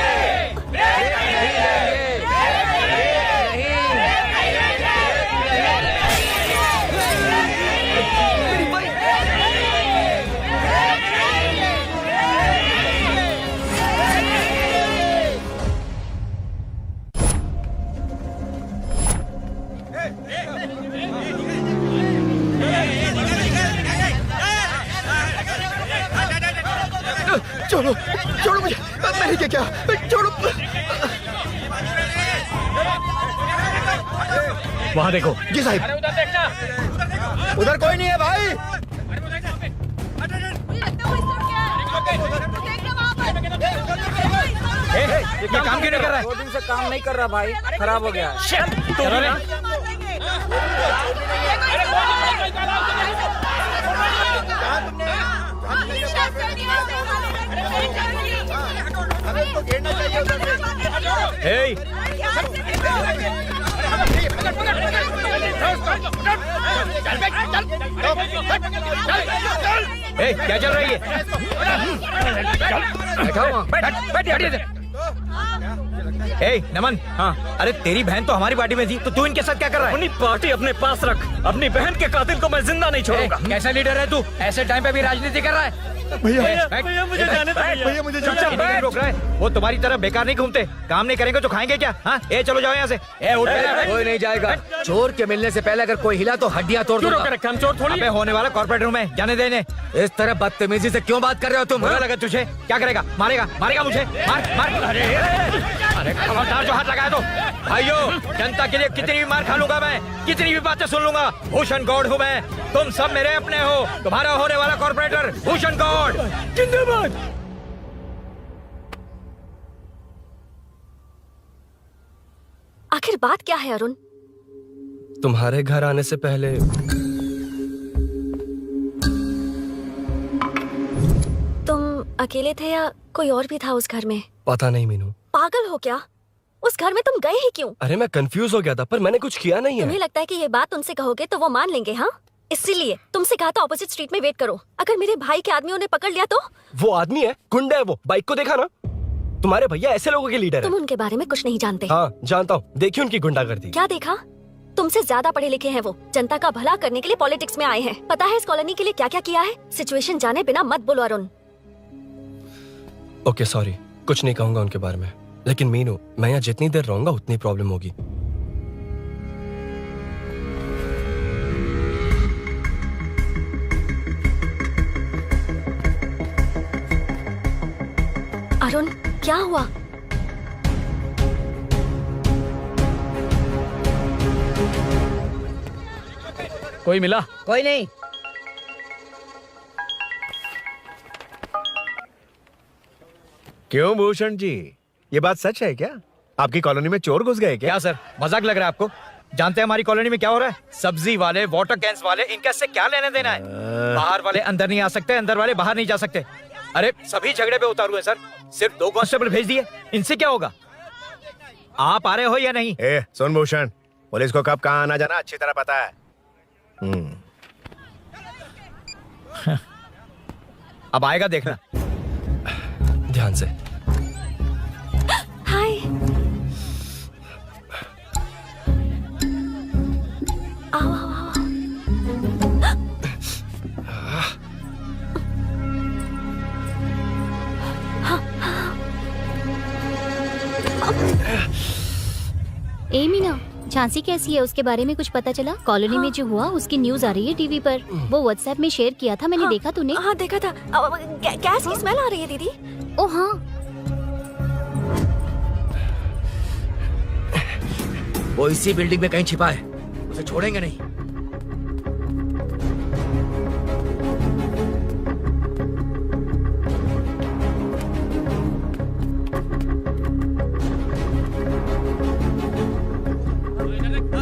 छोड़ो, छोड़ो मुझे, मैंने क्या किया? छोड़ो। वहाँ देखो। जी साहिब। उधर कोई नहीं है भाई। ये काम क्यों नहीं कर रहा है? 2 दिन से काम नहीं कर रहा भाई, खराब हो गया है। क्या चल रही है? नमन, हाँ, अरे तेरी बहन तो हमारी पार्टी में थी, तो तू इनके साथ क्या कर रहा है? अपनी पार्टी अपने पास रख। अपनी बहन के कातिल को मैं जिंदा नहीं छोड़ूंगा। कैसा लीडर है तू? ऐसे टाइम पे भी राजनीति कर रहा है? भैया मुझे जाने दो। भैया मुझे नहीं रोक रहा है। वो तुम्हारी तरह बेकार नहीं घूमते, काम नहीं करेंगे तो खाएंगे क्या? हाँ, चलो जाओ यहाँ से। उठ कोई नहीं जाएगा। चोर के मिलने से पहले अगर कोई हिला तो हड्डियां तोड़ दूंगा। हम चोर थोड़ी। अबे होने वाला कॉर्पोरेट रूम है, जाने देने। इस तरह बदतमीजी से क्यों बात कर रहे हो तुम? बुरा लगा तुझे? क्या करेगा? मारेगा? मारेगा मुझे? मार मार। अरे खबरदार जो हाथ लगाया तो। भाइयों, जनता के लिए कितनी भी मार खा लूंगा मैं, कितनी भी बातें सुन लूंगा। भूषण गौड़ हूँ मैं, तुम सब मेरे अपने हो। तुम्हारा होने वाला कॉर्पोरेटर भूषण गौड़ जिंदाबाद। आखिर बात क्या है अरुण? तुम्हारे घर आने से पहले तुम अकेले थे या कोई और भी था उस घर में? पता नहीं मीनू। पागल हो क्या? उस घर में तुम गए ही क्यों? अरे मैं कंफ्यूज हो गया था, पर मैंने कुछ किया नहीं है। तुम्हें लगता है कि ये बात उनसे कहोगे तो वो मान लेंगे? हाँ, इसीलिए तुमसे कहा था ऑपोजिट स्ट्रीट में वेट करो। अगर मेरे भाई के आदमियों ने पकड़ लिया तो? वो आदमी है, गुंडा है वो। बाइक को देखा ना? तुम्हारे भैया ऐसे लोगों के लीडर तुम है। उनके बारे में कुछ नहीं जानते। हाँ जानता हूँ, देखी उनकी गुंडागर्दी। क्या देखा? तुमसे ज्यादा पढ़े लिखे हैं वो। जनता का भला करने के लिए पॉलिटिक्स में आए हैं। पता है इस कॉलोनी के लिए क्या क्या किया है? सिचुएशन जाने बिना मत बोलो अरुण। ओके सॉरी, कुछ नहीं कहूंगा उनके बारे में। लेकिन मीनू, मैं यहाँ जितनी देर रहूंगा उतनी प्रॉब्लम होगी। अरुण, क्या हुआ? कोई मिला? कोई नहीं। क्यों भूषण जी, ये बात सच है क्या? आपकी कॉलोनी में चोर घुस गए क्या? क्या सर, मजाक लग रहा है आपको? जानते हैं हमारी कॉलोनी में क्या हो रहा है? सब्जी वाले, वाटर कैंस वाले, इनका इससे क्या लेना देना है? बाहर वाले अंदर नहीं आ सकते, अंदर वाले बाहर नहीं जा सकते। अरे सभी झगड़े पे उतारू है सर। सिर्फ 2 कांस्टेबल भेज दिए, इनसे क्या होगा? आप आ रहे हो या नहीं? ए, सुन भूषण, पुलिस को कब कहाँ आना जाना अच्छी तरह पता है। अब आएगा देखना। ध्यान से। हाय। आओ आओ आओ। ए मीना, झांसी कैसी है? उसके बारे में कुछ पता चला? कॉलोनी में जो हुआ उसकी न्यूज आ रही है टीवी पर। वो व्हाट्सएप में शेयर किया था, मैंने देखा। तूने? हाँ देखा था। गैस की स्मेल आ रही है दीदी। ओ हाँ, वो इसी बिल्डिंग में कहीं छिपा है, उसे छोड़ेंगे नहीं।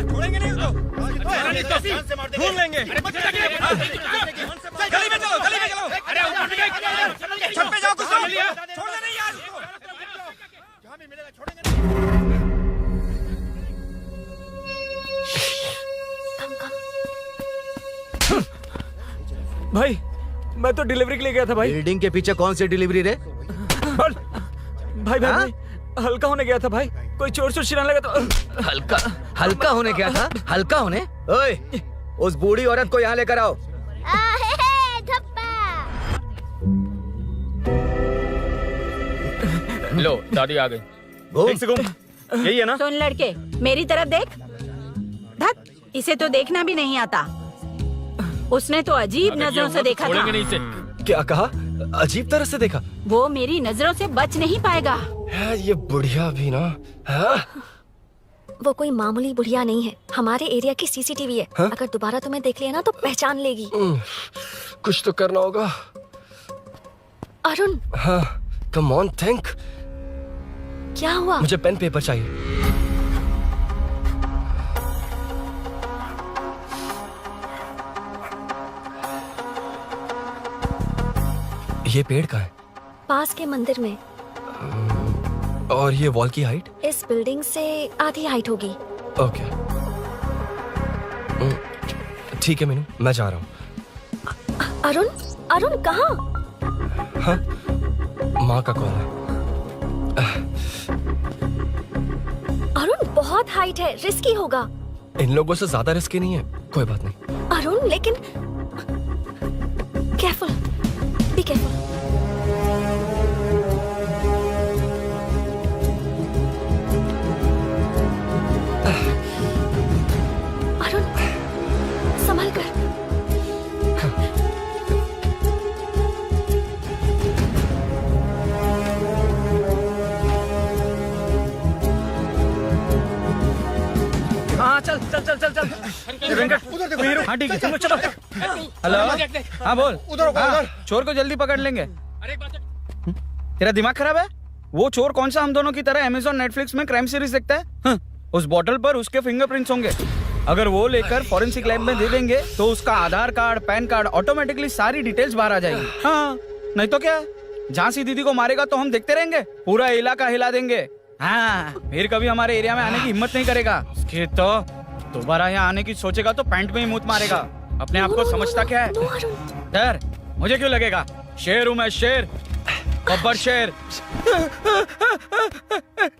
छोड़ेंगे नहीं उसको। ढूंढ लेंगे। गली में चलो, गली में चलो। अरे ऊपर भी छत पे जाओ, कुछ छोड़ना नहीं यार। जहाँ भी मिलेगा छोड़ेंगे नहीं। भाई, मैं तो डिलीवरी के लिए गया था भाई। बिल्डिंग के पीछे कौन सी डिलीवरी रे? भाई भाई, हल्का होने गया था भाई। कोई चोर चोर चिल्लाने लगा तो। हल्का होने गया था? हल्का होने? ओए, उस बूढ़ी औरत को यहाँ लेकर आओ। लो, दादी आ गई। यही है ना? सुन लड़के, मेरी तरफ देख। धत, इसे तो देखना भी नहीं आता। उसने तो अजीब नजरों से देखा था। नहीं इसे। क्या कहा? अजीब तरह से देखा? वो मेरी नजरों से बच नहीं पाएगा। है ये बुढ़िया भी ना। हाँ? वो कोई मामूली बुढ़िया नहीं है, हमारे एरिया की सीसीटीवी है। हाँ? अगर दोबारा तुम्हें देख लिया ना तो पहचान लेगी। कुछ तो करना होगा। अरुण। हाँ, कम ऑन थिंक। क्या हुआ? मुझे पेन पेपर चाहिए। ये पेड़ का है? पास के मंदिर में। और ये वॉल की हाइट? इस बिल्डिंग से आधी हाइट होगी। ओके, ठीक है मीनू, मैं जा रहा हूँ। अरुण, अरुण कहाँ? हाँ, माँ का कॉल है। अरुण बहुत हाइट है, रिस्की होगा। इन लोगों से ज्यादा रिस्की नहीं है, कोई बात नहीं। अरुण लेकिन केयरफुल, बी केयरफुल। अरुण संभल कर। हाँ चल चल चल चल चल। उधर देखो। हाँ ठीक है, चलो चलो। हेलो, हाँ बोल। उधर उधर। चोर को जल्दी पकड़ लेंगे। तेरा दिमाग खराब है? वो चोर कौन सा हम दोनों की तरह अमेज़न नेटफ्लिक्स में क्राइम सीरीज देखता है? उस बॉटल पर उसके फिंगरप्रिंट्स होंगे। अगर वो लेकर फॉरेंसिक लैब में दे देंगे तो उसका आधार कार्ड, पैन कार्ड, ऑटोमेटिकली सारी डिटेल्स बाहर आ जाएगी। हाँ, नहीं तो क्या? झांसी दीदी को मारेगा तो हम देखते रहेंगे? पूरा इलाका हिला देंगे। हाँ, फिर कभी हमारे एरिया में आने की हिम्मत नहीं करेगा। उसके तो दोबारा यहाँ आने की सोचेगा तो पैंट में ही मूत मारेगा। अपने आप को समझता क्या है? डर मुझे क्यों लगेगा? शेर हूँ मैं, शेर, बब्बर शेर।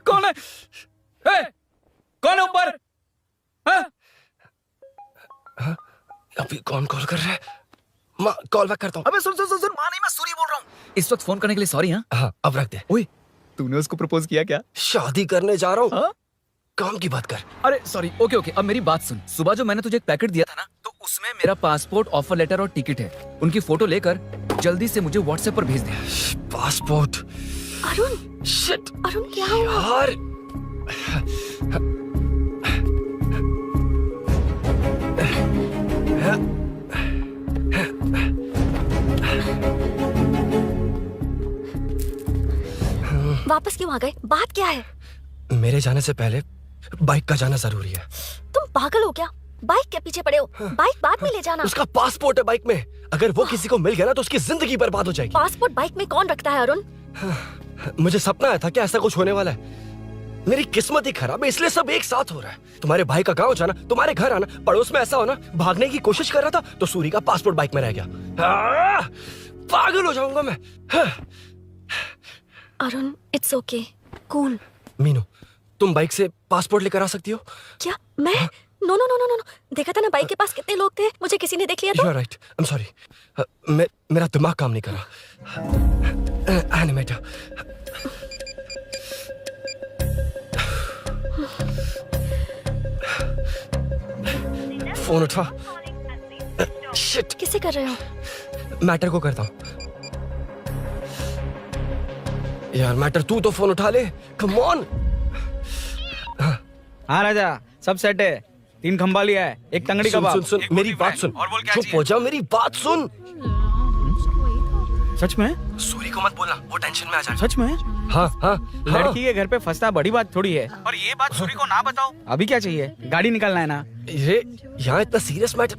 कौन है? कौन है ऊपर? अभी कौन कॉल कर रहा है? माँ कॉल बैक करता हूँ। अबे सुन सुन सुन सुन, माँ नहीं, मैं सूरी बोल रहा हूँ। इस वक्त फोन करने के लिए सॉरी। हाँ अब रख दे। ओए, तूने उसको प्रपोज किया क्या? शादी करने जा रहा हूँ। काम की बात कर। अरे सॉरी, ओके ओके, अब मेरी बात सुन। सुबह जो मैंने तुझे एक पैकेट दिया था ना, तो उसमें मेरा पासपोर्ट, ऑफर लेटर और टिकट है। उनकी फोटो लेकर जल्दी से मुझे व्हाट्सएप पर भेज दे। पासपोर्ट? अरुण, शिट, अरुण क्या हुआ? यार वापस क्यों आ गए? बात क्या है? मेरे जाने से पहले बाइक का जाना जरूरी है। तुम पागल हो क्या? बाइक के पीछे पड़े हो? बाइक बाद में ले जाना। उसका पासपोर्ट है बाइक में। अगर वो किसी को मिल गया ना तो उसकी जिंदगी बर्बाद हो जाएगी। पासपोर्ट बाइक में कौन रखता है अरुण? मुझे सपना आया था कि ऐसा कुछ होने वाला है। मेरी किस्मत ही खराब है, इसलिए सब एक साथ हो रहा है। तुम्हारे भाई का गांव जाना, तुम्हारे घर आना, पड़ोस में ऐसा होना। भागने की कोशिश कर रहा था तो सूरी का पासपोर्ट बाइक में रह गया। पागल हो जाऊंगा मैं। Arun, it's okay, cool. Meenu, तुम बाइक से पासपोर्ट लेकर आ सकती हो? क्या मैं? No no no no no, देखा था ना बाइक के पास कितने लोग थे। मुझे किसी ने देख लिया तो? You are right. I'm sorry. मेरा दिमाग काम नहीं कर रहा। एनिमेटर। फोन उठा। शिट। किसे कर रहे हो? मैटर को करता हूँ। यार मैटर, तू तो फोन उठा ले। Come on. हाँ राजा, सब सेट है। 3 खंबा लिया है, एक तंगड़ी सुन, कबाब। सुन, सुन, मेरी बात सुन। चुप हो जा, मेरी बात सुन। सच में? सूरी को मत बोलना, वो टेंशन में आ जाएगा। सच में? हाँ हाँ। लड़की के घर पे फंसना बड़ी बात थोड़ी है। और ये बात सूरी को ना बताओ। अभी क्या चाहिए? गाड़ी निकालना है ना? ये यहाँ इतना सीरियस मैटर,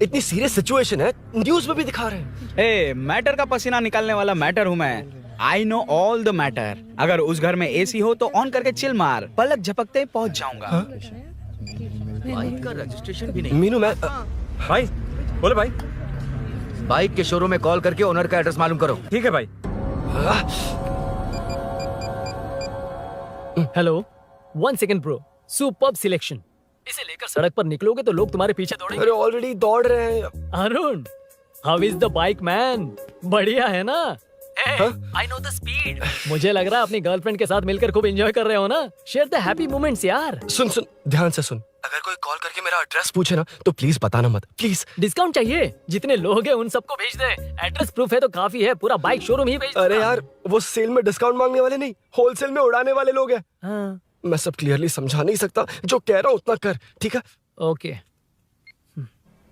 इतनी सीरियस सिचुएशन है, न्यूज में भी दिखा रहे हैं। ए, मैटर का पसीना निकालने वाला मैटर हूँ मैं। I know all the matter. अगर उस घर में एसी हो तो ऑन करके चिल मार, पलक झपकते पहुंच जाऊंगा। बाइक का रजिस्ट्रेशन भी नहीं। मीनू, मैं भाई बोले भाई, बाइक के शोरूम में कॉल करके ओनर का एड्रेस मालूम करो। ठीक है भाई। Hello, 1 second bro, superb selection. इसे लेकर सड़क पर निकलोगे तो लोग तुम्हारे पीछे दौड़ेंगे। अरे ऑलरेडी दौड़ रहे हैं। Arun, how is the bike man? बढ़िया है ना? I know the speed. मुझे लग रहा है अपनी गर्लफ्रेंड के साथ मिलकर खूब एंजॉय कर रहे हो ना? शेयर द हैप्पी मोमेंट्स यार। सुन सुन, ध्यान से सुन। अगर कोई कॉल करके मेरा एड्रेस पूछे ना तो प्लीज बताना मत, प्लीज। डिस्काउंट चाहिए? जितने लोग हैं उन सबको भेज दे। एड्रेस प्रूफ है तो काफी है, पूरा बाइक शोरूम ही भेज। अरे यार, वो सेल में डिस्काउंट मांगने वाले नहीं, होलसेल में उड़ाने वाले लोग हैं। हाँ। मैं सब क्लियरली समझा नहीं सकता, जो कह रहा हूँ उतना कर, ठीक है? ओके।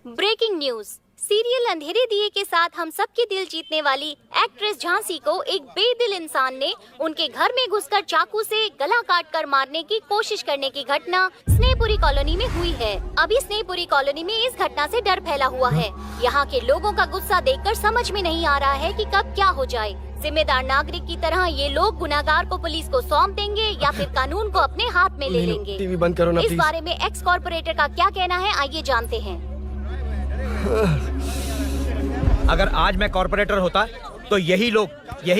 Breaking news. सीरियल अंधेरे दिए के साथ हम सबके दिल जीतने वाली एक्ट्रेस झांसी को एक बेदिल इंसान ने उनके घर में घुसकर चाकू से गला काटकर मारने की कोशिश करने की घटना स्नेहपुरी कॉलोनी में हुई है। अभी स्नेहपुरी कॉलोनी में इस घटना से डर फैला हुआ है। यहाँ के लोगों का गुस्सा देखकर समझ में नहीं आ रहा है कि कब क्या हो जाए। जिम्मेदार नागरिक की तरह ये लोग गुनाहगार को पुलिस को सौंप देंगे या फिर कानून को अपने हाथ में ले लेंगे। टीवी बंद करो ना इस प्लीज। बारे में एक्स कॉर्पोरेटर का क्या कहना है, आइए जानते हैं। अगर आज मैं कॉर्पोरेटर होता तो यही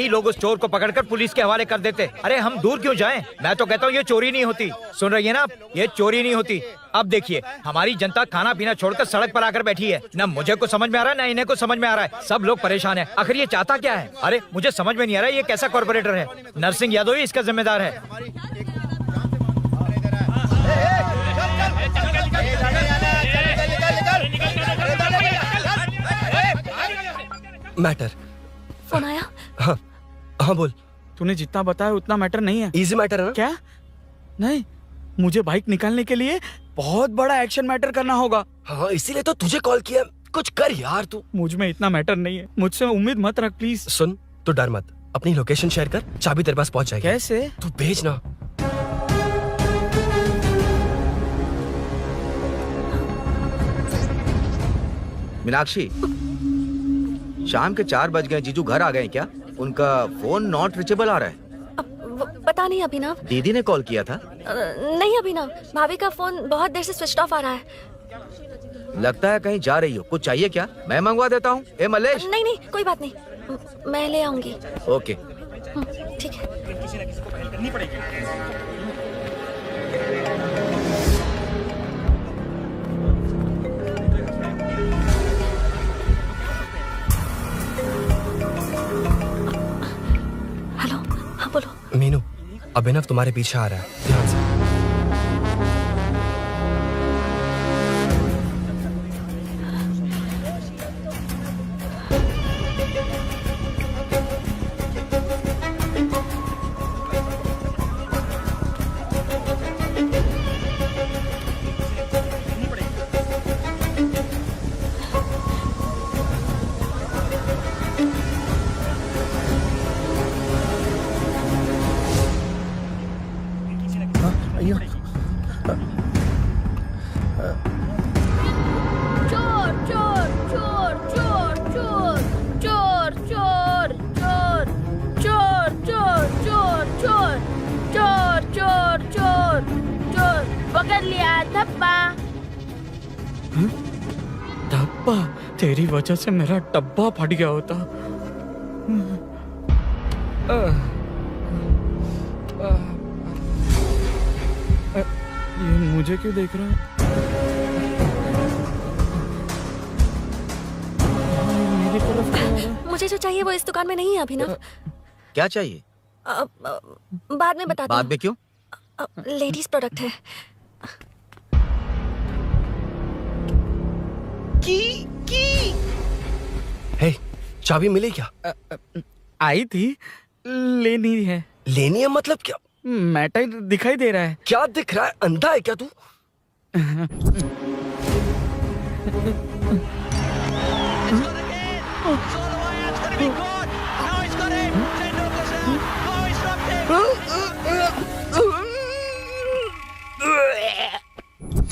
लोग उस चोर को पकड़कर पुलिस के हवाले कर देते। अरे हम दूर क्यों जाएं? मैं तो कहता हूँ ये चोरी नहीं होती। सुन रही है ना आप? ये चोरी नहीं होती। अब देखिए, हमारी जनता खाना पीना छोड़कर सड़क पर आकर बैठी है। ना मुझे कुछ समझ में आ रहा है, ना इन्हें कुछ समझ में आ रहा है। सब लोग परेशान हैं। आखिर ये चाहता क्या है? अरे मुझे समझ में नहीं आ रहा है, ये कैसा कॉर्पोरेटर है? नरसिंह यादव ही इसका जिम्मेदार है। मैटर। फोन आया? हाँ हाँ बोल। तूने जितना बताया उतना मैटर नहीं है। इजी मैटर है ना? क्या? नहीं, मुझे बाइक निकालने के लिए बहुत बड़ा एक्शन मैटर करना होगा। हाँ, इसीलिए तो तुझे कॉल किया। कुछ कर यार तू। मुझ में इतना मैटर नहीं है, मुझसे उम्मीद मत रख प्लीज। सुन, तू डर मत, अपनी लोकेशन शेयर कर, चाबी तेरे पास पहुंच जाएगी। कैसे? तू भेज ना। मीनाक्षी, शाम के 4 बज गए, जीजू घर आ गए क्या? उनका फोन नॉट रीचेबल आ रहा है। पता नहीं अभिनव। दीदी ने कॉल किया था? नहीं अभिनव, भाभी का फोन बहुत देर से स्विच ऑफ आ रहा है। लगता है कहीं जा रही हो। कुछ चाहिए क्या? मैं मंगवा देता हूँ। ए मलेश। नहीं नहीं कोई बात नहीं, मैं ले आऊंगी। ओके ठीक है। हेलो, हाँ बोलो। मीनू, अभिनव तुम्हारे पीछे आ रहा है, ध्यान से। चोर चोर चोर चोर चोर चोर चोर चोर चोर चोर चोर चोर चोर चोर चोर पकड़ लिया धप्पा। धब्बा, तेरी वजह से मेरा डब्बा फट गया होता। ये मुझे क्यों देख रहा है? मेरी तरफ क्यों आ रहा है? मुझे जो चाहिए वो इस दुकान में नहीं है अभिनव। क्या चाहिए? बाद में बताती बाद में क्यों? लेडीज प्रोडक्ट है। हे, चाबी मिली क्या? आई थी, लेनी है। लेनी है मतलब क्या? मैटर दिखाई दे रहा है। क्या दिख रहा है? अंधा है क्या तू?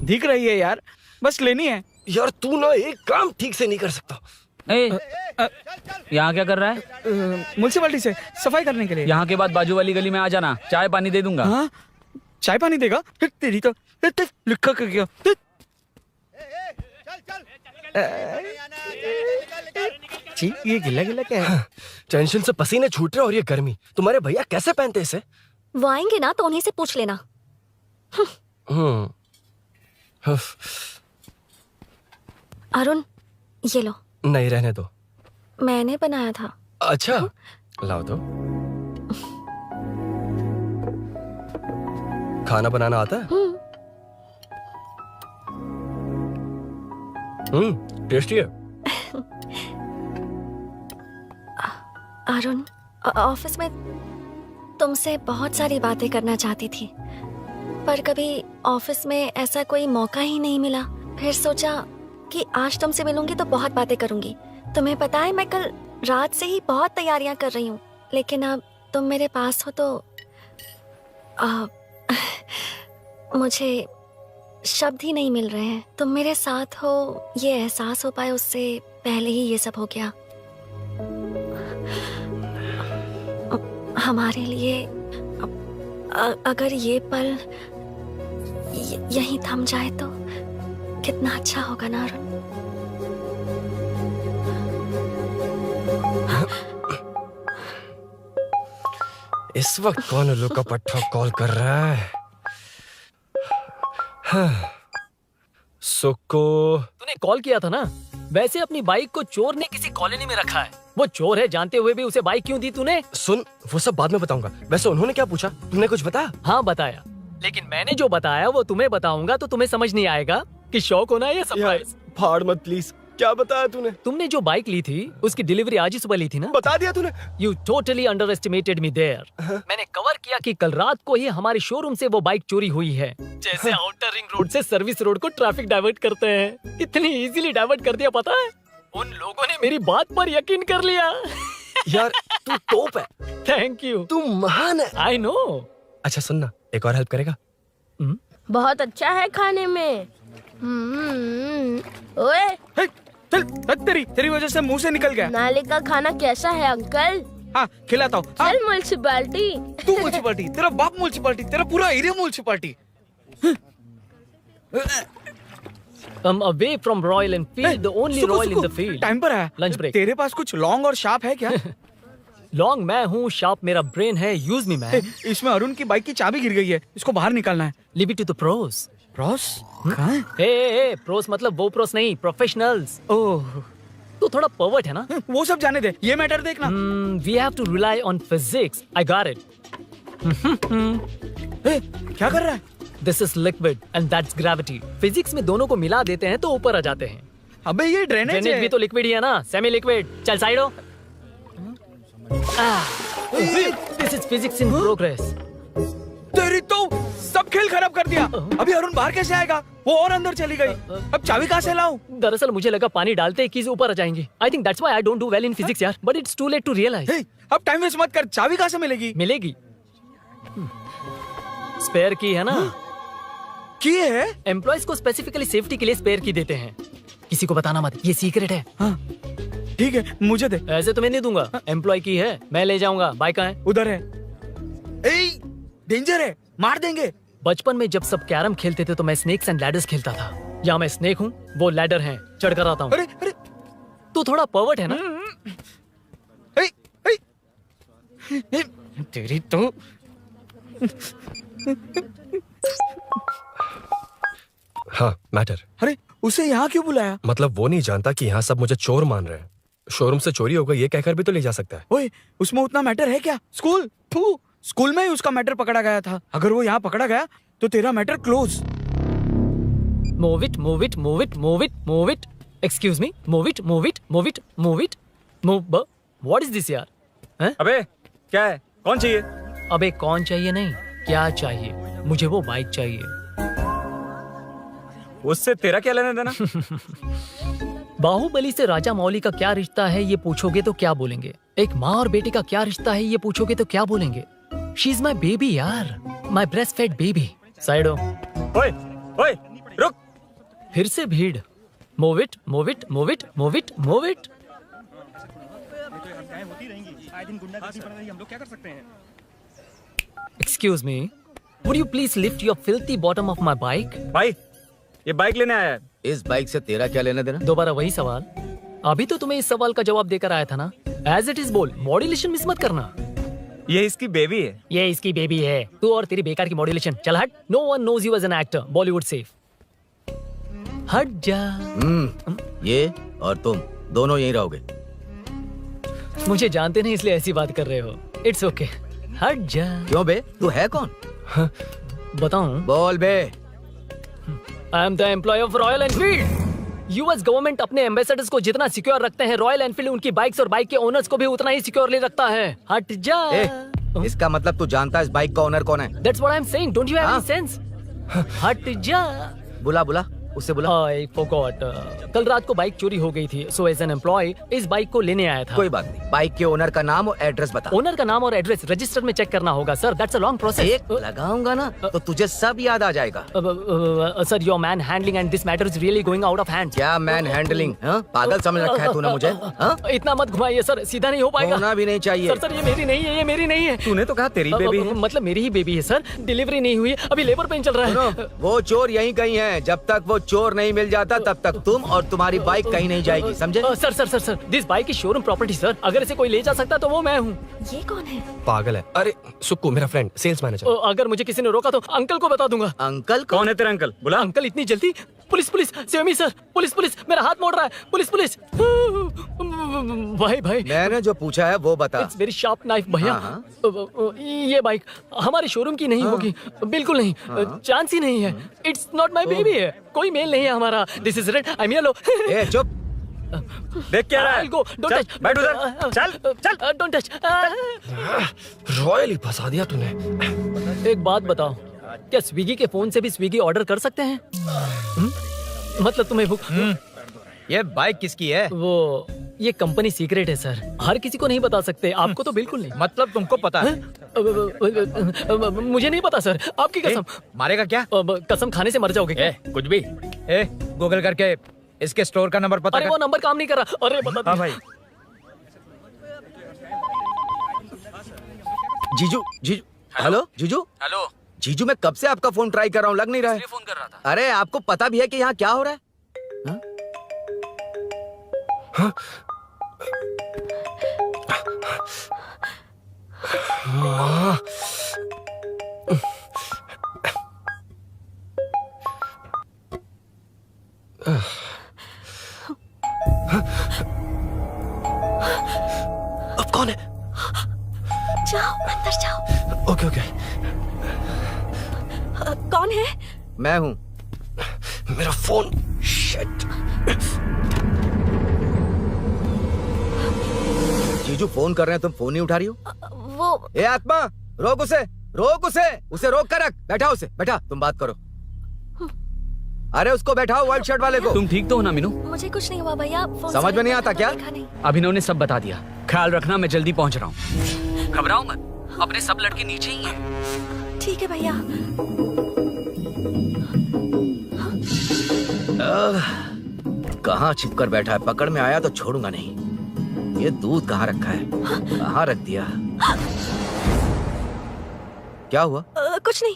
दिख रही है यार, बस लेनी है। यार तू ना एक काम ठीक से नहीं कर सकता। यहाँ क्या कर रहा है? म्युनिसिपैलिटी से सफाई करने के लिए। यहाँ के बाद बाजू वाली गली में आ जाना, चाय पानी दे दूंगा। हाँ? चाय पानी देगा? तेरी तो लिखा कर गया। ये गिला गिला क्या है? टेंशन से पसीने छूट रहे और ये गर्मी, तुम्हारे भैया कैसे पहनते इसे? वो आएंगे ना तो उन्हीं से पूछ लेना। अरुण, ये लो। नहीं, रहने दो। मैंने बनाया था। अच्छा, लाओ तो। खाना बनाना आता है? टेस्टी है। अरुण, ऑफिस में तुमसे बहुत सारी बातें करना चाहती थी, पर कभी ऑफिस में ऐसा कोई मौका ही नहीं मिला। फिर सोचा कि आज तुमसे मिलूंगी तो बहुत बातें करूंगी। तुम्हें पता है मैं कल रात से ही बहुत तैयारियां कर रही हूँ, लेकिन अब तुम मेरे पास हो तो मुझे शब्द ही नहीं मिल रहे हैं। तुम मेरे साथ हो ये एहसास हो पाए उससे पहले ही ये सब हो गया। हमारे लिए अगर ये पल यहीं थम जाए तो कितना अच्छा होगा ना अरुण। इस वक्त कौन उल्लू का पट्टा कॉल कर रहा है? सुक्को, तूने कॉल किया था ना? वैसे अपनी बाइक को चोर ने किसी कॉलोनी में रखा है। वो चोर है जानते हुए भी उसे बाइक क्यों दी तूने? सुन, वो सब बाद में बताऊंगा। वैसे उन्होंने क्या पूछा? तुमने कुछ बताया? हाँ बताया, लेकिन मैंने जो बताया वो तुम्हें बताऊंगा तो तुम्हें समझ नहीं आएगा कि शौक होना है या सरप्राइज। फाड़ मत प्लीज। क्या बताया तूने? तुमने जो बाइक ली थी उसकी डिलीवरी आज ही सुबह ली थी ना? बता दिया तूने। You totally underestimated me there. मैंने कवर किया कि कल रात को ही हमारे शोरूम से वो बाइक चोरी हुई है। जैसे आउटर रिंग रोड से सर्विस रोड को ट्रैफिक डाइवर्ट करते हैं, इतनी इजीली डाइवर्ट कर दिया। पता है, उन लोगों ने मेरी बात पर यकीन कर लिया। यार तू टॉप है। Thank you. तू महान है। I know. अच्छा सुनना, एक और हेल्प करेगा? बहुत अच्छा है खाने में। ओए, चल, तेरी वजह से मुंह से निकल गया। नाले का खाना कैसा है अंकल? हाँ खिलाता हूँ। हाँ? चल म्युनिसिपैलिटी। तू म्युनिसिपैलिटी, तेरा बाप म्युनिसिपैलिटी, तेरा पूरा area municipality. away from Royal Enfield, the only Royal in the field. Time पर है। Lunch break. तेरे पास कुछ लॉन्ग और शार्प है क्या? लॉन्ग मैं हूँ, शार्प मेरा ब्रेन है, यूज मी मैन। इसमें अरुण की बाइक की चाबी गिर गई है, इसको बाहर निकालना है। Leave it to the pros. Pros? कहाँ है? ए प्रोस मतलब वो प्रोस नहीं, प्रोफेशनल्स। ओह, तू थोड़ा पर्वर्ट है ना? वो सब जाने दे, ये मैटर देखना। We have to rely on physics. I got it. क्या कर रहा है? This is liquid and that's gravity. Physics में दोनों को मिला देते हैं तो ऊपर आ जाते हैं। अबे ये ड्रेनेज है। भी तो लिक्विड ही है ना, सेमी लिक्विड। चल साइड हो। This is physics in progress. तेरी तो सब खेल खराब कर दिया। अभी अरुण बाहर कैसे आएगा? वो और अंदर चली गई। अब चाबी कहाँ से लाऊं? दरअसल मुझे लगा पानी डालते ही कीज ऊपर आ जाएंगी। I think that's why I don't do well in physics यार। But it's too late to realize. अब टाइम वेस्ट मत कर, चाबी कहाँ से मिलेगी? मिलेगी। स्पेयर की है ना? की है? एम्प्लॉयज को स्पेसिफिकली सेफ्टी के लिए स्पेयर की देते हैं। किसी को बताना मत, ये सीक्रेट है। हाँ, ठीक है, मुझे दे। ऐसे तो मैं नहीं दूंगा। एम्प्लॉय की है, मैं ले जाऊंगा। बाइक कहाँ है? उधर है। ए, डेंजर है, मार देंगे। बचपन में जब सब कैरम खेलते थे तो मैं स्नेक्स एंड लैडर्स खेलता था। यहाँ मैं स्नेक हूँ, वो लैडर है, चढ़ कर आता हूँ। अरे अरे, तू थोड़ा पर्वर्ट है ना? तेरी तो हाँ मैटर। अरे उसे यहाँ क्यों बुलाया? मतलब वो नहीं जानता कि यहाँ सब मुझे चोर मान रहे हैं। शोरूम से चोरी हो गई ये कहकर भी तो ले जा सकता है। ओए, उसमें उतना मैटर है क्या? स्कूल में ही उसका मैटर पकड़ा गया था। अगर वो यहाँ पकड़ा गया तो तेरा matter close. Move it, move it, move it, move it, move it. Excuse me, move it, move it, move it, move it, move. What is this यार? हैं? अबे क्या है? कौन चाहिए? अबे कौन चाहिए नहीं, क्या चाहिए? मुझे वो बाइक चाहिए। उससे तेरा क्या लेना देना? बाहुबली से राजा मौली का क्या रिश्ता है ये पूछोगे तो क्या बोलेंगे? एक माँ और बेटे का क्या रिश्ता है ये पूछोगे तो क्या बोलेंगे? शी इज माई बेबी यार, my breast fed baby. Side हो। ओए, ओए, रुक। फिर से भीड़। Move it, move it, move it, move it, move it. Excuse me, would you please lift your filthy bottom of my bike? भाई, ये बाइक लेने आया है। इस बाइक से तेरा क्या लेना देना? दोबारा वही सवाल। अभी तो तुम्हें इस सवाल का जवाब देकर आया था ना। एज इट इज बोल, मॉड्यूलेशन मिस मत करना। ये इसकी बेबी है। ये इसकी बेबी है। तू और तेरी बेकार की मॉड्यूलेशन। चल हट। No one knows you as an actor. Bollywood safe. हट जा। ये और तुम दोनों यहीं रहोगे। मुझे जानते नहीं इसलिए ऐसी बात कर रहे हो। It's okay. हट जा। क्यों बे? तू है कौन? बताऊं? बोल बे। I am the employ of Royal Enfield. US government अपने एम्बेसडर्स को जितना सिक्योर रखते हैं, रॉयल एनफील्ड उनकी बाइक्स और बाइक के ओनर्स को भी उतना ही सिक्योरली रखता है। हट जा। इसका मतलब तू जानता है इस बाइक का ओनर कौन है? That's what I'm saying. Don't you have any sense? हट जा। बुला उससे बुला। I forgot. कल रात को बाइक चोरी हो गई थी, so as an employee इस बाइक को लेने आया था। कोई बात नहीं, बाइक के ओनर का नाम और एड्रेस बता। ओनर का नाम और एड्रेस रजिस्टर में चेक करना होगा sir. That's a long process. एक लगाऊंगा ना तो तुझे सब याद आ जाएगा। Sir, your man handling and this matter is really going out of hand. क्या मैन हैंडलिंग? पागल समझ रखा है तूने मुझे? इतना मत घुमाइए सर, सीधा नहीं हो पाएगा। होना भी नहीं चाहिए। सर ये मेरी नहीं है, ये मेरी नहीं है। तूने तो कहा तेरी बेबी है। मतलब मेरी ही बेबी है सर। डिलीवरी नहीं हुई, अभी लेबर पेन चल रहा है। वो चोर यहीं कहीं है। जब तक वो चोर नहीं मिल जाता तब तक तुम और तुम्हारी बाइक कहीं नहीं जाएगी, समझे? Sir, this bike is showroom property sir. अगर इसे कोई ले जा सकता तो वो मैं हूँ। ये कौन है? पागल है। अरे सुक्कू, मेरा फ्रेंड, सेल्स मैनेजर। अगर मुझे किसी ने रोका तो अंकल को बता दूंगा। अंकल? कौन है तेरा अंकल? बुला। अंकल इतनी जल्दी? Police, save me sir. Police, मेरा हाथ मोड़ रहा है। पुलिस। भाई मैंने जो पूछा है वो बता। इट्स वेरी शार्प नाइफ भैया। ये बाइक हमारे शोरूम की नहीं होगी, बिल्कुल नहीं। चांस ही नहीं है। इट्स नॉट माय बेबी है। कोई मेल नहीं है हमारा। This is red, I am yellow. ए चुप। देख क्या रहा है? Don't touch. बैठ उधर। चल। Don't touch. रॉयल ही फंसा दिया तूने। एक बात बताओ, क्या स्विगी के फोन से भी स्विगी ऑर्डर कर सकते हैं? मतलब तुम्हें ये बाइक किसकी है? वो ये कंपनी सीक्रेट है सर, हर किसी को नहीं बता सकते। आपको तो बिल्कुल नहीं। मतलब तुमको पता है? मुझे नहीं पता सर, आपकी कसम। मारेगा क्या? कसम खाने से मर जाओगे। कुछ भी। गूगल करके इसके स्टोर का नंबर पता अरे कर। वो नंबर काम नहीं कर रहा। अरे बता। हाँ भाई। जीजू जीजू हेलो जीजू हेलो। जीजू मैं कब से आपका फोन ट्राई कर रहा हूँ, लग नहीं रहा है। फोन कर रहा था। अरे आपको पता भी है कि यहाँ क्या हो रहा है? हाँ? हाँ? अब कौन है? जाओ अंदर जाओ। Okay okay. कौन है? मैं हूँ। मेरा फोन। शिट। जीजू फोन कर रहे हैं, तुम फोन नहीं उठा रही हो? वो ए आत्मा, रोक उसे, रोक उसे रोक कर रख। बैठा उसे, बैठा, तुम बात करो। अरे उसको बैठाओ, व्हाइट शर्ट वाले को। तुम ठीक तो हो ना मीनू? मुझे कुछ नहीं हुआ भैया। फोन समझ में नहीं आता क्या? अभिनव ने सब बता दिया। ख्याल रखना, मैं जल्दी पहुंच रहा हूँ। घबराओ मत, अपने सब लड़के नीचे ही हैं। ठीक है भैया। कहाँ छिप कर बैठा है, पकड़ में आया तो छोड़ूंगा नहीं। ये दूध कहाँ रखा है, कहाँ रख दिया? क्या हुआ? कुछ नहीं।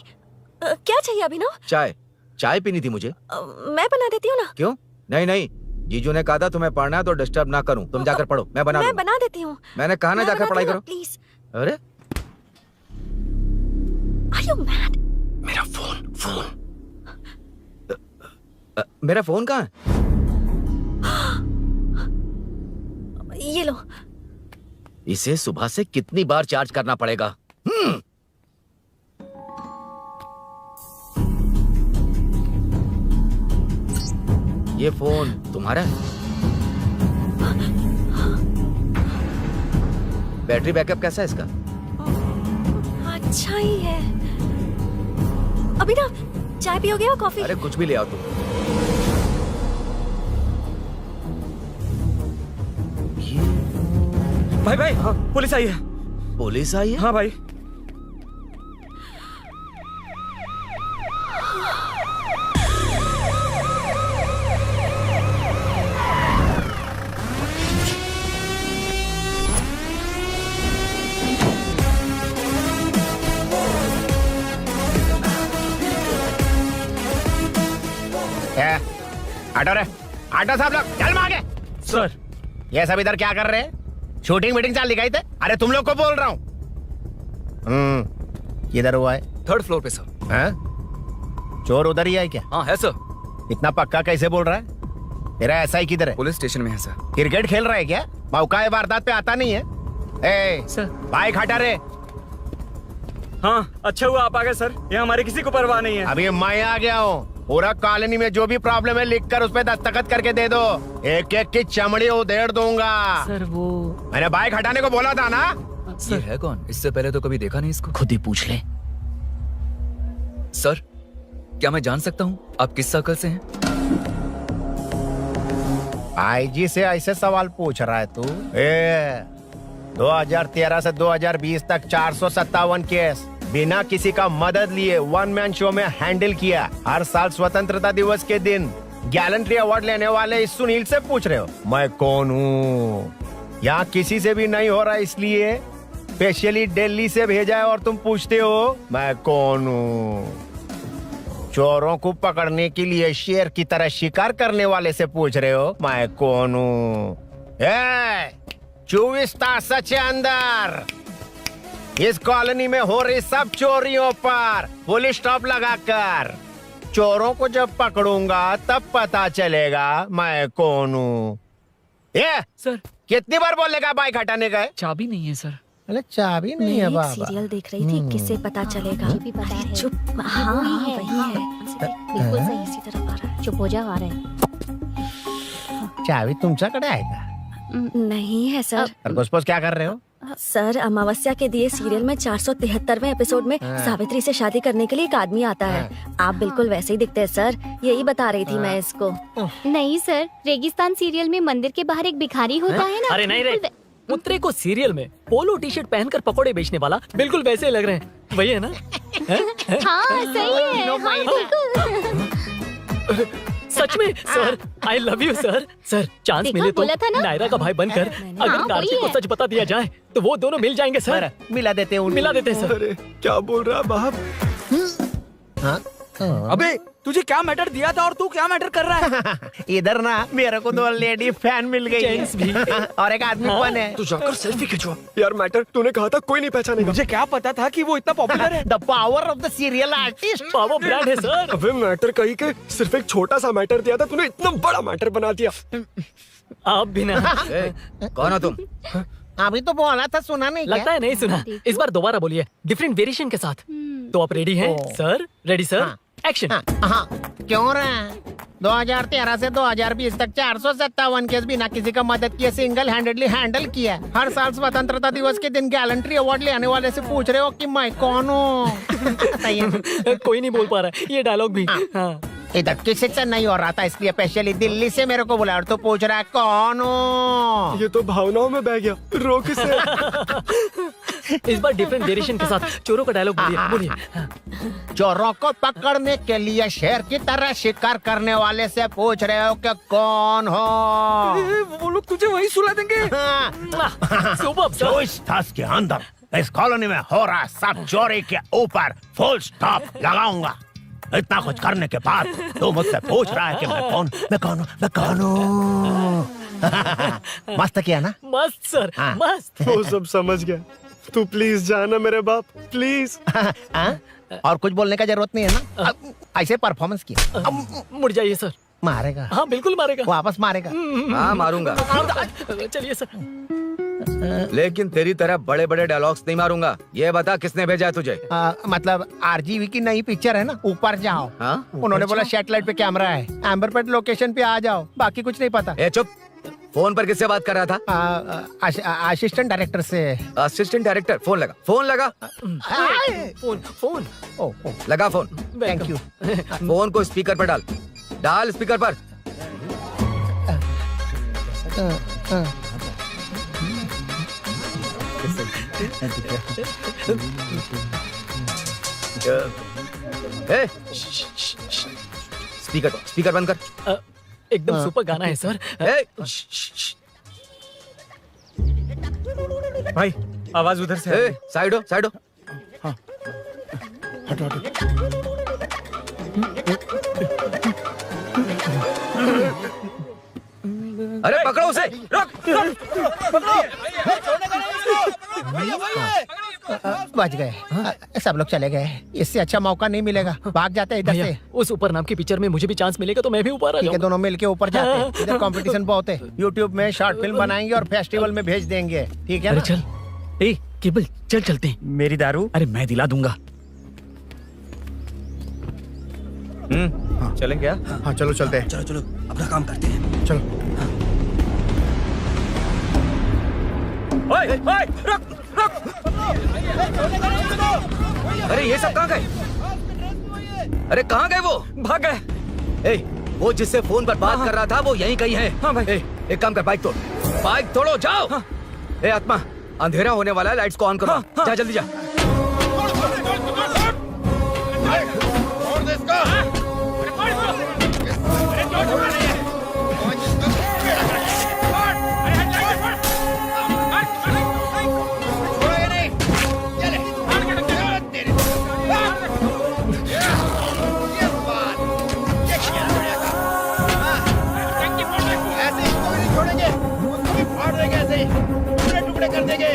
क्या चाहिए अभिनव? चाय पीनी थी मुझे। मैं बना देती हूँ ना। क्यों? नहीं, जीजू ने कहा था तुम्हें पढ़ना है तो डिस्टर्ब ना करूं, तुम जाकर पढ़ो, मैं बना देती हूँ। मैंने कहा ना जाकर पढ़ाई करो प्लीज। अरे Are you mad? मेरा फोन मेरा फोन कहाँ है? ये लो। इसे सुबह से कितनी बार चार्ज करना पड़ेगा? ये फोन तुम्हारा है? बैटरी बैकअप कैसा है इसका? अच्छा ही है। अभिनव, चाय पियोगे या कॉफी? अरे कुछ भी ले आओ तुम। भाई हाँ, पुलिस आई है। पुलिस आई है? हाँ भाई। आटो साहब लोग चल मांगे। सर ये सब इधर क्या कर रहे हैं? शूटिंग मीटिंग चाल दिखाई थे? अरे तुम लोग को बोल रहा हूँ। किधर हुआ है? 3rd फ्लोर पे सर। हैं? चोर उधर ही है क्या? हाँ है सर। इतना पक्का कैसे बोल रहा है? तेरा ऐसा ही किधर है? पुलिस स्टेशन में है सर। क्रिकेट खेल रहा है क्या? मौका वारदात पे आता नहीं है? ए सर बाइक हटा रे। हाँ अच्छा हुआ आप आ गए सर, ये हमारे किसी को परवाह नहीं है। अभी मैं आ गया हूँ। पूरा कॉलोनी में जो भी प्रॉब्लम है लिख कर उस पर दस्तखत करके दे दो। एक एक की चमड़ी उधेड़ दूंगा। सर वो मैंने बाइक हटाने को बोला था ना? ये है कौन? इससे पहले तो कभी देखा नहीं इसको। खुद ही पूछ ले। सर क्या मैं जान सकता हूँ आप किस सर्कल से हैं? आईजी से ऐसे सवाल पूछ रहा है तू? 2013 से 2020 तक 457 केस बिना किसी का मदद लिए 1 मैन शो में हैंडल किया। हर साल स्वतंत्रता दिवस के दिन गैलेंट्री अवार्ड लेने वाले इस सुनील से पूछ रहे हो मैं कौन हूँ? यहाँ किसी से भी नहीं हो रहा, इसलिए स्पेशली दिल्ली से भेजा है और तुम पूछते हो मैं कौन हूँ? चोरों को पकड़ने के लिए शेर की तरह शिकार करने वाले से पूछ रहे हो मैं कौन हूँ? 24 तास से अंदर इस कॉलोनी में हो रही सब चोरियों पर पुलिस स्टॉप लगाकर चोरों को जब पकड़ूंगा तब पता चलेगा मैं कौन हूँ। ये सर कितनी बार बोलेगा बाइक हटाने का? चाबी नहीं है सर। अरे चाबी नहीं है बाबा। सीरियल देख रही थी, किससे पता चलेगा? भी पता है। चुप। हाँ वही है। बिल्कुल सही। इसी तरफ आ रहा है। चुप हो जा, आ रहे हैं। चाबी तुमच्याकडे आहे का? नहीं है सर। खरगोश क्या कर रहे हो? सर अमावस्या के दिए सीरियल में 473वें एपिसोड में सावित्री से शादी करने के लिए एक आदमी आता है। आप बिल्कुल वैसे ही दिखते हैं सर, यही बता रही थी मैं इसको। नहीं सर, रेगिस्तान सीरियल में मंदिर के बाहर एक भिखारी होता है ना। अरे नहीं रे, पुत्रे को सीरियल में पोलो टी शर्ट पहनकर पकोड़े बेचने वाला बिल्कुल वैसे लग रहे हैं। वही है ना? हाँ सही है। हाँ, बिल्कुल। सच में sir, I love you sir. Sir chance देखा, मिले तो बोला था ना? नायरा का भाई बनकर अगर हाँ, कार्तिक वही को है। सच बता दिया जाए तो वो दोनों मिल जाएंगे सर। मिला देते उनको। मिला देते सर। अरे क्या बोल रहा है बाप? हाँ? अबे तुझे क्या मैटर दिया था और तू क्या मैटर कर रहा है? इधर ना मेरे को 2 लेडी फैन मिल गई जेंट्स भी। और एक आदमी फन है। तू जाकर सेल्फी खिंचवा। यार मैटर तूने कहा था कोई नहीं पहचानेगा। मुझे क्या पता था कि वो इतना पॉपुलर है। The power of the serial artist. Power brand है सर। अबे मैटर कही के सिर्फ एक छोटा सा मैटर दिया था, तूने इतना बड़ा मैटर बना दिया। आप भी ना। कौन हो तुम? अभी तो बोला था, सुना नहीं लगता है नहीं सुना। इस बार दोबारा बोलिए डिफरेंट वेरिएशन के साथ। तो आप रेडी हैं सर? Ready sir? एक्शन। हाँ, क्यों रहा? 2013 से 2020 तक 457 केस बिना किसी का मदद किए सिंगल हैंडेडली हैंडल किया। हर साल स्वतंत्रता दिवस के दिन गैलेंट्री अवार्ड लेने वाले से पूछ रहे हो कि मैं कौन हूँ? कोई नहीं बोल पा रहा है ये डायलॉग भी। हाँ। इधर किसी से नहीं हो रहा था, इसलिए स्पेशली दिल्ली से मेरे को बुलाया और तो पूछ रहा है कौन हूँ? ये तो भावनाओं में बह गया। रोक इसे। इस बार डिफरेंट वेरिएशन के साथ चोरों का डायलॉग बोलिए बोलिए। चोरों को पकड़ने के लिए शेर की तरह शिकार करने वाले से पूछ रहे हो कि कौन हो? वो लोग तुझे वही सुला देंगे। सुबह जो इस दस के अंदर इस कॉलोनी में हो रहा सब चोरी के ऊपर फुल स्टॉप लगाऊंगा। इतना कुछ करने के बाद तू मुझसे पूछ रहा है कि मैं कौन हूँ? मस्त किया ना? मस्त सर, मस्त। वो सब समझ गया। तू प्लीज जाना मेरे बाप, प्लीज। और कुछ बोलने का जरूरत नहीं है ना? ऐसे परफॉर्मेंस किया। मुड़ जाइए सर। मारेगा? हाँ बिल्कुल मारेगा। वापस मारेगा? हाँ मारूंगा। चलिए सर। लेकिन तेरी तरह बड़े बड़े डायलॉग्स नहीं मारूंगा। ये बता किसने भेजा है तुझे? मतलब आरजीवी की नई पिक्चर है ना, ऊपर जाओ। हाँ? उन्होंने बोला सैटेलाइट पे कैमरा है, एम्बरपेट लोकेशन पे आ जाओ, बाकी कुछ नहीं पता। ए चुप। फोन पर किससे बात कर रहा था? असिस्टेंट डायरेक्टर से। Assistant director? फोन लगा, फोन लगा। फोन लगा फोन। Thank you. फोन को स्पीकर पर डाल। डाल स्पीकर पर। ए, स्पीकर बंद कर। एकदम सुपर गाना है सर। भाई आवाज उधर से। साइड हो, साइड हो। हटो हटो। अरे पकड़ो उसे। रुक, बच गए। सब लोग चले गए। इससे अच्छा मौका नहीं मिलेगा, भाग जाते हैं इधर से। उस ऊपर नाम की पिक्चर में मुझे भी चांस मिलेगा तो मैं भी ऊपर आ ठीक है, जाऊंगा। दोनों मिलके ऊपर जाते हैं। इधर कंपटीशन बहुत है। यूट्यूब में शॉर्ट फिल्म बनाएंगे और फेस्टिवल में भेज देंगे। ठीक है अरे ना? चल, ए केबल चल चलते हैं। मेरी दारू? अरे मैं दिला दूंगा। चलें क्या? हाँ चलो चलते हैं। चलो चलो अपना काम करते हैं। चलो। ओए, ओए, रुक, रुक। अरे ये सब कहाँ गए? अरे कहाँ गए वो? भाग गए। ए, वो जिससे फोन पर बात कर रहा था वो यहीं कहीं है। हाँ भाई। एक काम कर, बाइक तोड़। बाइक तोड़ो, जाओ। ए आत्मा, अंधेरा होने वाला है, लाइट्स को ऑन करो। जा जल्दी जा। टुकड़े कर देंगे।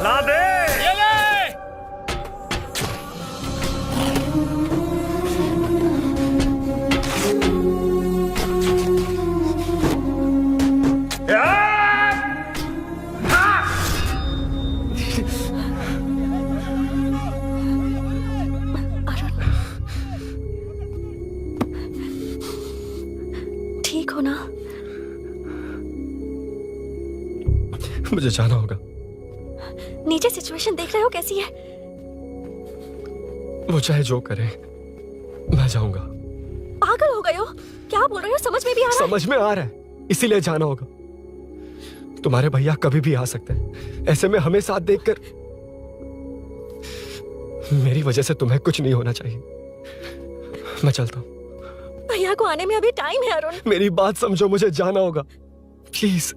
ला दे। मुझे जाना होगा। नीचे सिचुएशन देख रहे हो कैसी है? वो चाहे जो करे, मैं जाऊंगा। पागल हो गए हो? क्या बोल रहे हो? समझ में भी आ रहा है? समझ में आ रहा है, इसीलिए जाना होगा। तुम्हारे भैया कभी भी आ सकते हैं, ऐसे में हमें साथ देखकर मेरी वजह से तुम्हें कुछ नहीं होना चाहिए। मैं चलता हूँ। भैया को आने में अभी टाइम है अरुण। मेरी बात समझो, मुझे जाना होगा। प्लीज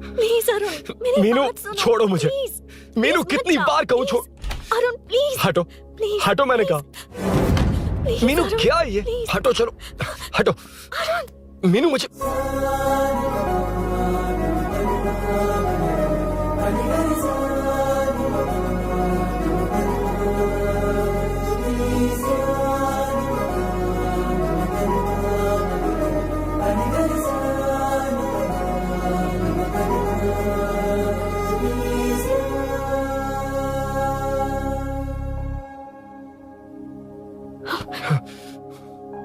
प्लीज अरुण, मेरी मीनू, बात सुनो। छोड़ो मुझे। प्लीज, मीनू, प्लीज कितनी मत बार जाओ, कहूँ छोड़। अरुण प्लीज। हटो, प्लीज, हटो, मैंने कहा। प्लीज, मीनू अरुण, क्या है ये? प्लीज। हटो, चलो हटो। मीनू मुझे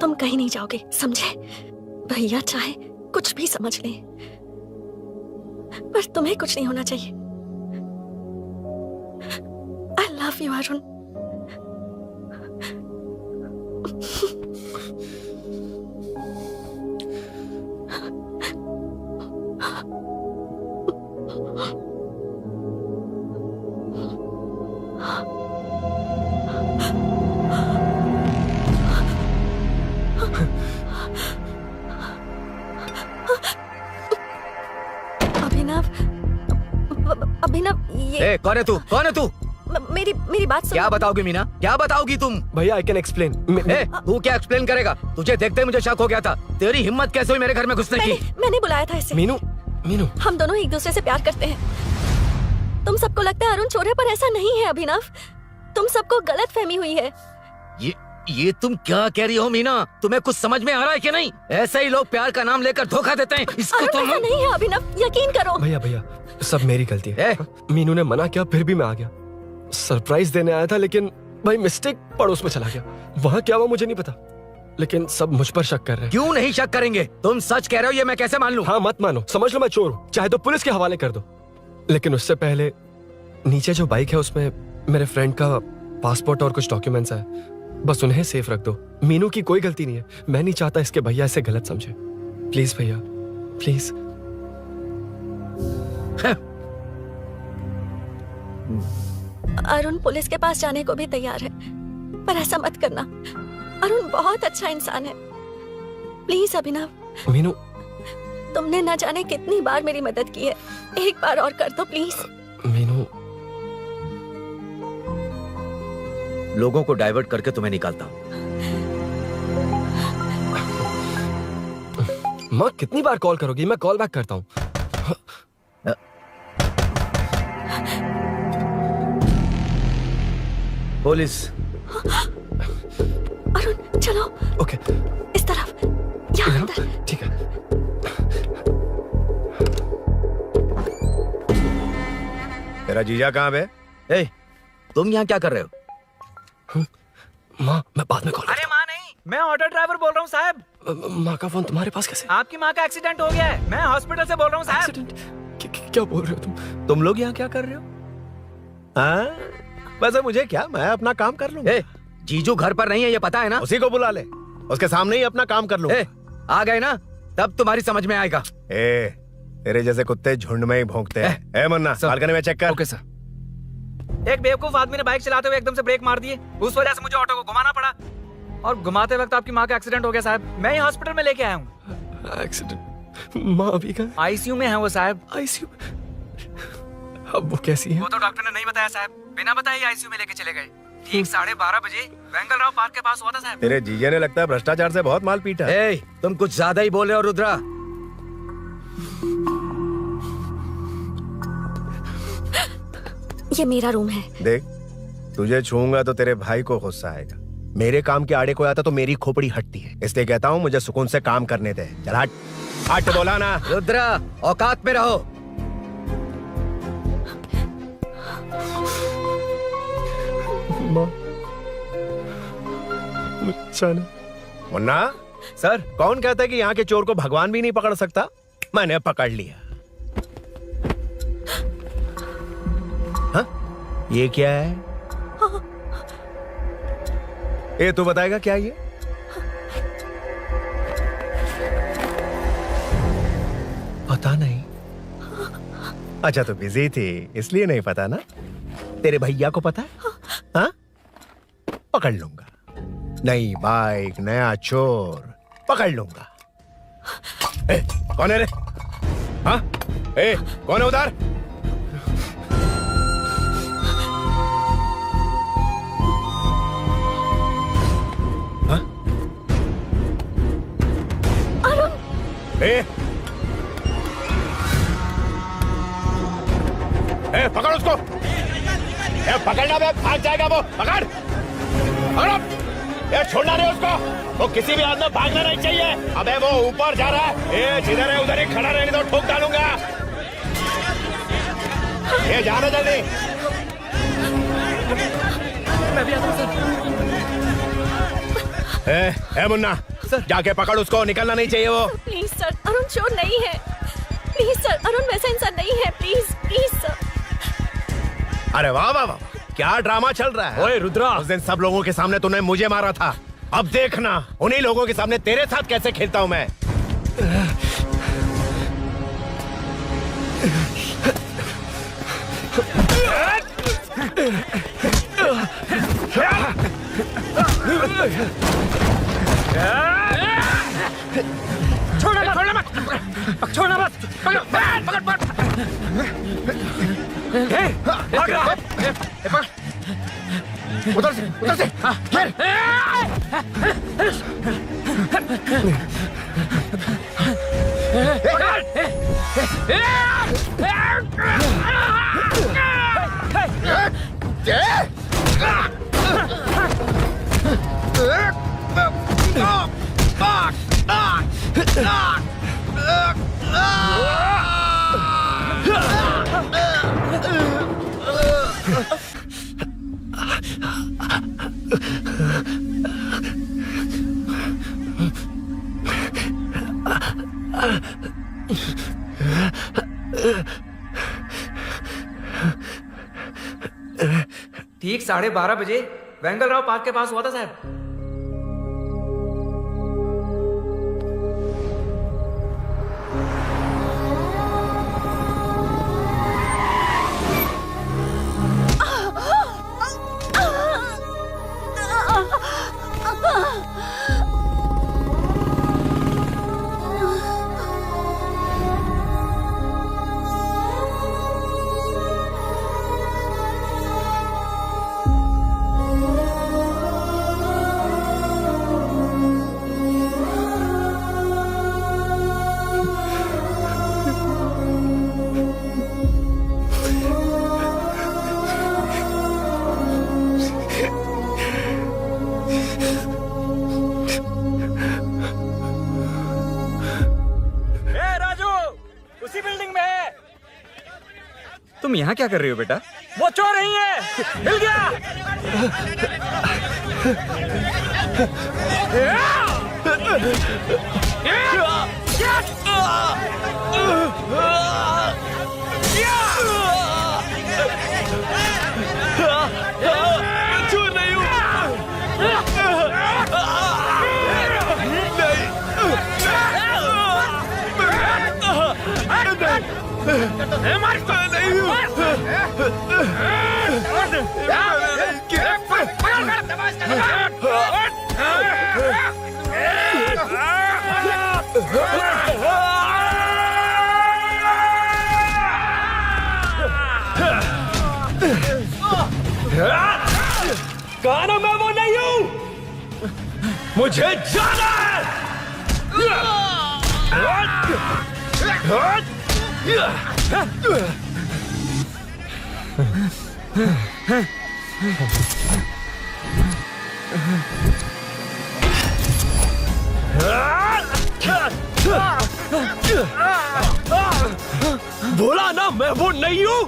तुम कहीं नहीं जाओगे, समझे? भैया चाहे कुछ भी समझ ले, पर तुम्हें कुछ नहीं होना चाहिए। I love you Arun. Abhinav, ये कौन है तू? कौन है तू? मेरी बात सुनो। क्या बताओगी मीना? क्या बताओगी तुम? भैया आई कैन एक्सप्लेन। तू क्या एक्सप्लेन करेगा? तुझे देखते ही मुझे शक हो गया था। तेरी हिम्मत कैसे हुई मेरे घर में घुसने की? मैंने बुलाया था इसे। मीनू, मीनू, हम दोनों एक दूसरे से प्यार करते हैं। तुम सबको लगता है अरुण चोर है, पर ऐसा नहीं है अभिनव। तुम सबको गलत फहमी हुई है। ये तुम क्या कह रही हो मीना? तुम्हें कुछ समझ में आ रहा है कि नहीं? ऐसे ही लोग प्यार का नाम लेकर धोखा देते हैं। इसको अरुण ऐसा नहीं है अभिनव, यकीन करो। भैया भैया, सब मेरी गलती है। मीनू ने मना किया, फिर भी मैं आ गया। सरप्राइज देने आया था, लेकिन भाई मिस्टेक पड़ोस में चला गया। वहाँ क्या हुआ मुझे नहीं पता, लेकिन सब मुझ पर शक कर रहे हैं। क्यों नहीं शक करेंगे? तुम सच कह रहे हो, ये मैं कैसे मान लूं? हाँ मत मानो, समझ लो मैं चोर हूँ, चाहे तो पुलिस के हवाले कर दो। लेकिन उससे पहले नीचे जो बाइक है उसमें मेरे फ्रेंड का पासपोर्ट और कुछ डॉक्यूमेंट्स है, बस उन्हें सेफ रख दो। मीनू की कोई गलती नहीं है। मैं नहीं चाहता इसके भैया इसे गलत समझे। प्लीज भैया, प्लीज। अरुण पुलिस के पास जाने को भी तैयार है, पर ऐसा मत करना। अरुण बहुत अच्छा इंसान है। प्लीज अभिनव। मीनू, तुमने न जाने कितनी बार मेरी मदद की है, एक बार और कर दो प्लीज। मीनू, लोगों को डाइवर्ट करके तुम्हें निकालता हूँ। माँ कितनी बार कॉल करोगी? मैं कॉल बैक करता हूँ। पुलिस। अरुण चलो। ओके, इस तरफ, यहाँ अंदर। ठीक है। तेरा जीजा कहाँ पे? तुम यहाँ क्या कर रहे हो? माँ, मैं बाद में कॉल। अरे माँ नहीं, मैं ऑटो ड्राइवर बोल रहा हूँ साहब। माँ का फोन तुम्हारे पास कैसे? आपकी माँ का एक्सीडेंट हो गया है, मैं हॉस्पिटल से बोल रहा हूँ साहब। एक्सीडेंट? क्या बोल रहे हो तुम लोग यहाँ क्या कर रहे हो? हाँ, वैसे मुझे क्या, मैं अपना काम कर लूंगा। जीजू घर पर नहीं है, ये पता है ना? उसी को बुला ले, उसके सामने ही अपना काम कर लूंगा। आ गए ना, तब तुम्हारी समझ में आएगा। तेरे जैसे कुत्ते झुंड में ही भौंकते हैं। मन्ना, बालकनी में चेक कर। Okay sir. एक बेवकूफ आदमी ने बाइक चलाते हुए एकदम से ब्रेक मार दिए, उस वजह से मुझे ऑटो को घुमाना पड़ा, और घुमाते वक्त आपकी माँ का एक्सीडेंट हो गया साहब। मैं ही हॉस्पिटल में लेके आया हूँ। एक्सीडेंट? माँ अभी कहाँ? आईसीयू में है वो साहब। आईसीयू? अब वो कैसी है? वो तो डॉक्टर ने नहीं बताया साहब, बिना बताए आईसीयू में लेके चले गए। ठीक 12:30 बजे वेंगल राव पार्क के पास हुआ था साहब। तेरे जीजे ने लगता है भ्रष्टाचार से बहुत माल पीटा। तुम कुछ ज्यादा ही बोल रहे हो रुद्रा। ये मेरा रूम है। देख, तुझे छूऊंगा तो तेरे भाई को गुस्सा आएगा। मेरे काम के आड़े को आता तो मेरी खोपड़ी हटती है, इसलिए कहता हूँ मुझे सुकून से काम करने दे। चल हट, हट बोला ना। रुद्रा, औकात में रहो। मुन्ना सर, कौन कहता है कि यहाँ के चोर को भगवान भी नहीं पकड़ सकता? मैंने पकड़ लिया। ये क्या है? ये तू बताएगा क्या ये? पता नहीं। अच्छा तो बिजी थी इसलिए नहीं पता ना? तेरे भैया को पता है? हाँ? पकड़ लूंगा। नई बाइक, नया चोर, पकड़ लूंगा। कौन है रे? हाँ? कौन है उधर? हाँ? पकड़ उसको। पकड़ना बे, भाग जाएगा वो। पकड़ पकड़ो। छोड़ना नहीं उसको। वो किसी भी हाथ में भागना नहीं चाहिए। अबे वो ऊपर जा रहा है। जिधर है उधर ही खड़ा रहने दो, ठोक डालूंगा। जाना जल्दी। मैं भी आता हूं सर। मुन्ना जाके पकड़ उसको, निकलना नहीं चाहिए वो। प्लीज सर, अरुण चोर नहीं है। प्लीज सर, अरुण वैसा इंसान नहीं है। Please please sir. अरे वाह वाह वाह, क्या ड्रामा चल रहा है। ओए रुद्रा, उस दिन सब लोगों के सामने तूने मुझे मारा था। अब देखना उन्हीं लोगों के सामने तेरे साथ कैसे खेलता हूं मैं। छोड़ना मत, छोड़ना मत, पकड़ पकड़ पकड़। उधर से ठीक 12:30 बजे वेंगलराव पार्क के पास हुआ था साहब। तुम यहाँ क्या कर रही हो बेटा? वो चोर नहीं है, मिल गया। चोर नहीं हूँ। कहा मैं वो नहीं हूं, मुझे जाना है। बोला ना मैं वो नहीं हूं।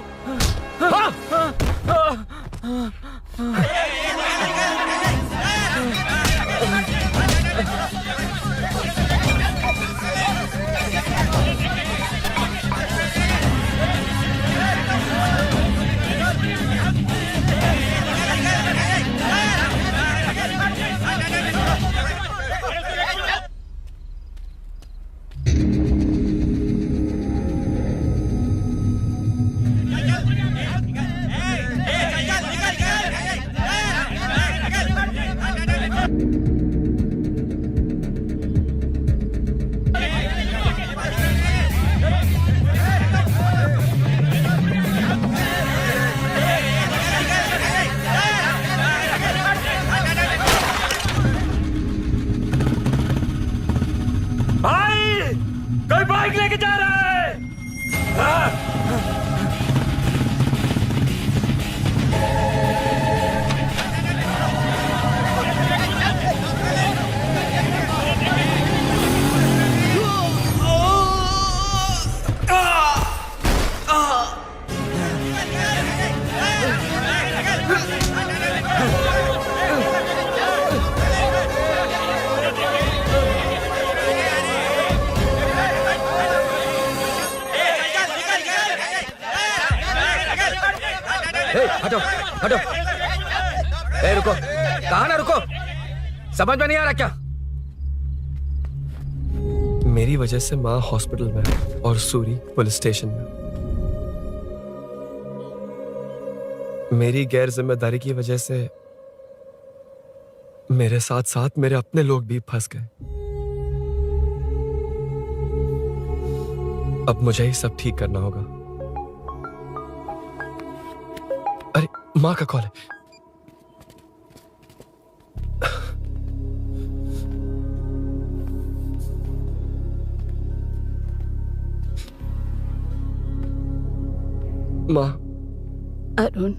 हटो हटो। ए रुको, कहा ना रुको, समझ में नहीं आ रहा क्या? मेरी वजह से माँ हॉस्पिटल में है और सूरी पुलिस स्टेशन में। मेरी गैर जिम्मेदारी की वजह से मेरे साथ साथ मेरे अपने लोग भी फंस गए। अब मुझे ही सब ठीक करना होगा। अरे माँ का कॉल है। माँ। अरुण,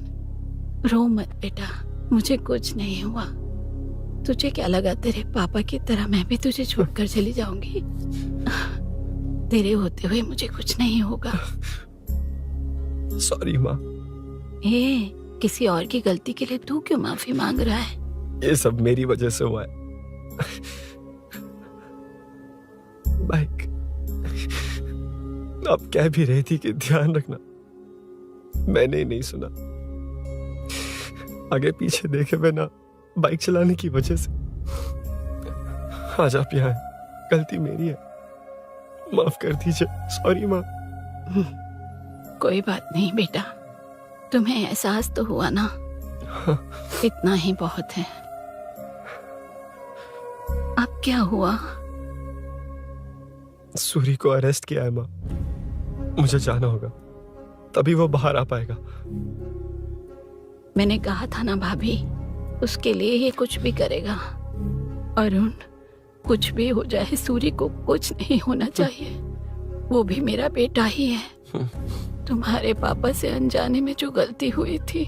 रो मत बेटा, मुझे कुछ नहीं हुआ। तुझे क्या लगा तेरे पापा की तरह मैं भी तुझे छोड़कर चली जाऊंगी? तेरे होते हुए मुझे कुछ नहीं होगा। सॉरी माँ। ए, किसी और की गलती के लिए तू क्यों माफी मांग रहा है? ये सब मेरी वजह से हुआ है। बाइक, आप कह भी रही थी कि ध्यान रखना, मैंने ही नहीं सुना। आगे पीछे देखे बिना बाइक चलाने की वजह से आज आप यहाँ हैं। गलती मेरी है, माफ कर दीजिए। सॉरी माँ। कोई बात नहीं बेटा, तुम्हें एहसास तो हुआ ना? हाँ। इतना ही बहुत है। अब क्या हुआ? सूरी को अरेस्ट किया है माँ। मुझे जाना होगा, तभी वो बाहर आ पाएगा। मैंने कहा था ना भाभी, उसके लिए ये कुछ भी करेगा। अरुण, कुछ भी हो जाए सूरी को कुछ नहीं होना चाहिए। वो भी मेरा बेटा ही है। तुम्हारे पापा से अनजाने में जो गलती हुई थी,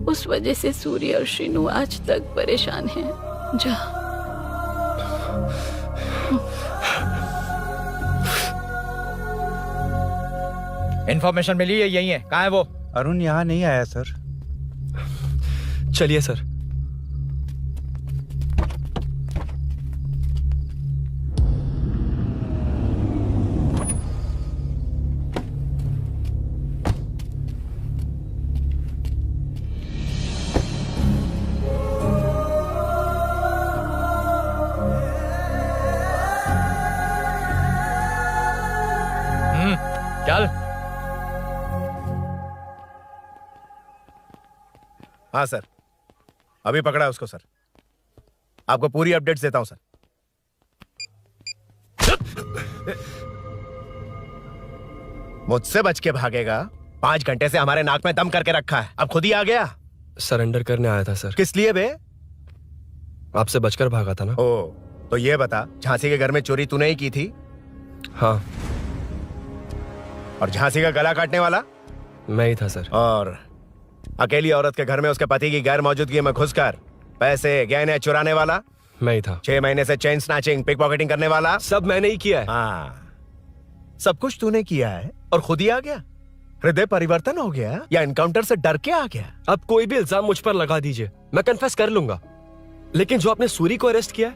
उस वजह से सूरी और श्रीनु आज तक परेशान हैं। जा। इन्फॉर्मेशन मिली है, यही है। कहाँ है वो? अरुण यहाँ नहीं आया सर। चलिए सर। चल। हाँ सर, अभी पकड़ा उसको सर। आपको पूरी अपडेट्स देता हूं सर। मुझसे बच के भागेगा? 5 घंटे से हमारे नाक में दम करके रखा है, अब खुद ही आ गया। सरेंडर करने आया था सर। किस लिए बे? आपसे बचकर भागा था ना। ओ, तो ये बता, झांसी के घर में चोरी तूने ही की थी? हाँ। और झांसी का गला काटने वाला? मैं ही था सर। और अकेली औरत के घर में उसके पति की गैर मौजूदगी में घुसकर पैसे गहने चुराने वाला? मैं ही था। 6 महीने से चेन स्नैचिंग, पिक पॉकेटिंग करने वाला? सब मैंने ही किया है। हाँ, सब कुछ तूने किया है और खुद ही आ गया? हृदय परिवर्तन हो गया या एनकाउंटर से डर के आ गया? अब कोई भी इल्जाम मुझ पर लगा दीजिए, मैं कन्फेस कर लूंगा। लेकिन जो आपने सूरी को अरेस्ट किया है,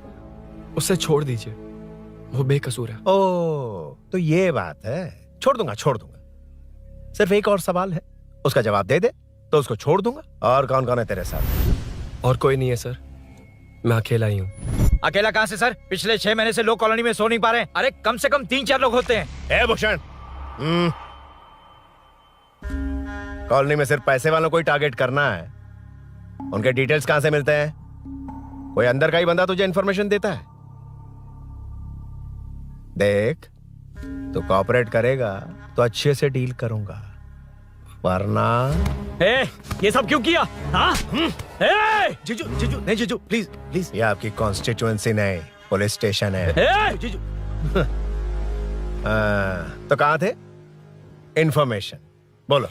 उसे छोड़ दीजिए, वो बेकसूर है। ओ, तो ये बात है। छोड़ दूंगा, छोड़ दूंगा। सिर्फ एक और सवाल है, उसका जवाब दे दे तो उसको छोड़ दूंगा। और कौन कौन है तेरे साथ? और कोई नहीं है सर, मैं अकेला ही हूँ। अकेला कहाँ से सर? पिछले 6 महीने से लोग कॉलोनी में सो नहीं पा रहे हैं। अरे कम से कम 3-4 लोग होते हैं। ए भूषण, कॉलोनी में सिर्फ पैसे वालों को ही टारगेट करना है। उनके डिटेल्स कहां से मिलते हैं? कोई अंदर का ही बंदा तुझे इंफॉर्मेशन देता है? देख, तो कोऑपरेट करेगा तो अच्छे से डील करूंगा, वरना ये सब क्यों किया? हाँ? जीजू, जीजू, नहीं जीजू, प्लीज प्लीज। ये आपकी कॉन्स्टिट्यूएंसी नहीं, पुलिस स्टेशन है। जीजू। तो कहाँ थे? इंफॉर्मेशन बोलो।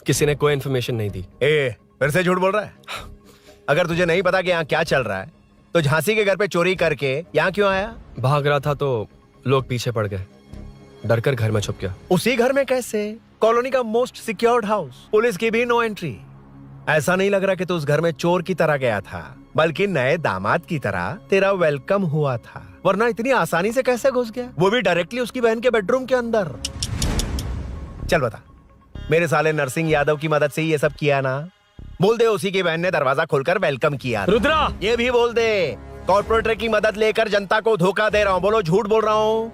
किसी ने कोई इंफॉर्मेशन नहीं दी। फिर से झूठ बोल रहा है? अगर तुझे नहीं पता कि यहाँ क्या चल रहा है, तो झांसी के घर पे चोरी करके यहाँ क्यों आया? भाग रहा था तो लोग पीछे पड़ गए, डरकर घर में छुप गया। उसी घर में कैसे? कॉलोनी का मोस्ट सिक्योर्ड हाउस, पुलिस की भी नो एंट्री। ऐसा नहीं लग रहा कि तू उस घर में चोर की तरह गया था, बल्कि नए दामाद की तरह तेरा वेलकम हुआ था। वरना इतनी आसानी से कैसे घुस गया, वो भी डायरेक्टली उसकी बहन के बेडरूम के अंदर? चल बता, मेरे साले नरसिंह यादव की मदद से ही ये सब किया ना। बोल दे उसी की बहन ने दरवाजा खोलकर वेलकम किया। रुद्रा, ये भी बोल दे कॉर्पोरेटर की मदद लेकर जनता को धोखा दे रहा हूँ। बोलो झूठ बोल रहा हूँ।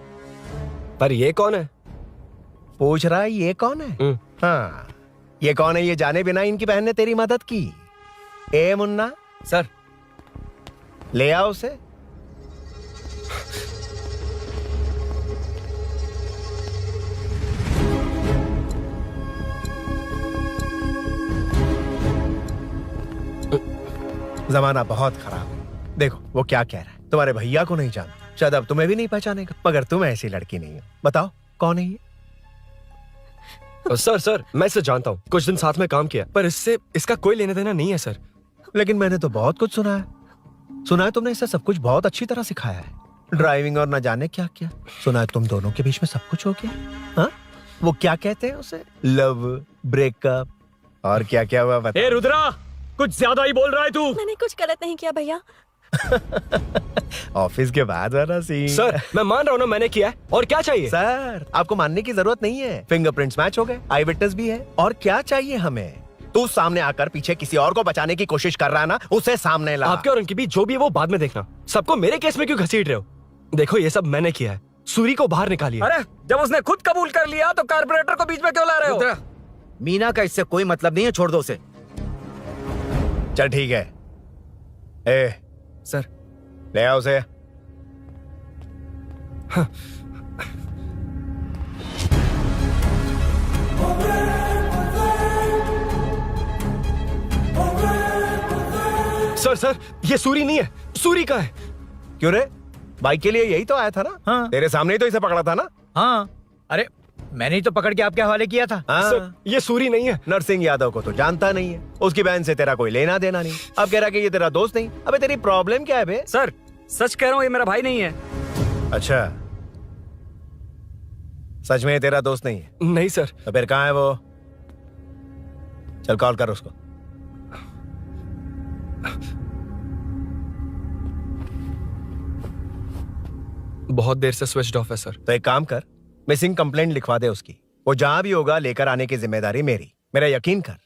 पर ये कौन है? पूछ रहा है ये कौन है? हाँ, ये कौन है ये जाने बिना इनकी बहन ने तेरी मदद की। ए मुन्ना सर, ले आओ उसे। जमाना बहुत खराब है। देखो वो क्या कह रहा है। तुम्हारे भैया को नहीं जानता, शायद अब तुम्हें भी नहीं पहचानेगा, मगर तुम ऐसी लड़की नहीं हो। बताओ कौन है ये? सर मैं इसे जानता हूँ, कुछ दिन साथ में काम किया, पर इससे इसका कोई लेना देना नहीं है सर। लेकिन मैंने तो बहुत कुछ सुना है। सुना है तुमने इसे सब कुछ बहुत अच्छी तरह सिखाया है, ड्राइविंग और न जाने क्या क्या। सुना है तुम दोनों के बीच में सब कुछ हो गया। हाँ, वो क्या कहते हैं उसे, लव, ब्रेकअप और क्या क्या हुआ बता। ए रुद्रा, कुछ ज्यादा ही बोल रहा है तू। मैंने कुछ गलत नहीं किया भैया। ऑफिस के बाद वाला सीन। सर मैं मान रहा हूँ ना मैंने किया है, और क्या चाहिए? सर आपको मानने की जरूरत नहीं है, फिंगरप्रिंट्स मैच हो गए, आई विटनेस भी है। और क्या चाहिए हमें? तू सामने आकर पीछे किसी और को बचाने की कोशिश कर रहा है ना, उसे सामने ला। आपके और उनके बीच जो भी है वो बाद में देखना, सबको मेरे केस में क्यों घसीट रहे हो? देखो ये सब मैंने किया है, सूरी को बाहर निकालिए। अरे जब उसने खुद कबूल कर लिया तो कारपोरेटर को बीच में क्यों ला रहे हो? मीना का इससे कोई मतलब नहीं है, छोड़ दो उसे। चल ठीक है। ए सर, ले आओ उसे। सर ये सूरी नहीं है, सूरी का है। क्यों रे, बाइक के लिए यही तो आया था ना? हाँ। तेरे सामने ही तो इसे पकड़ा था ना? हाँ, अरे मैंने ही तो पकड़ के आपके हवाले किया था। हाँ। सर ये सूरी नहीं है। नरसिंह यादव को तो जानता नहीं है, उसकी बहन से तेरा कोई लेना देना नहीं। अब कह रहा कि ये तेरा दोस्त नहीं। अबे तेरी प्रॉब्लम क्या है बे? सर सच कह रहा हूँ, ये मेरा भाई नहीं है। अच्छा, सच में ये तेरा दोस्त नहीं है? नहीं सर। तो फिर कहाँ है वो? चल कॉल कर उसको। बहुत देर से स्विच ऑफ है सर। तो एक काम कर, मिसिंग कंप्लेंट लिखवा दे उसकी। वो जहां भी होगा लेकर आने की जिम्मेदारी मेरी। मेरा यकीन कर,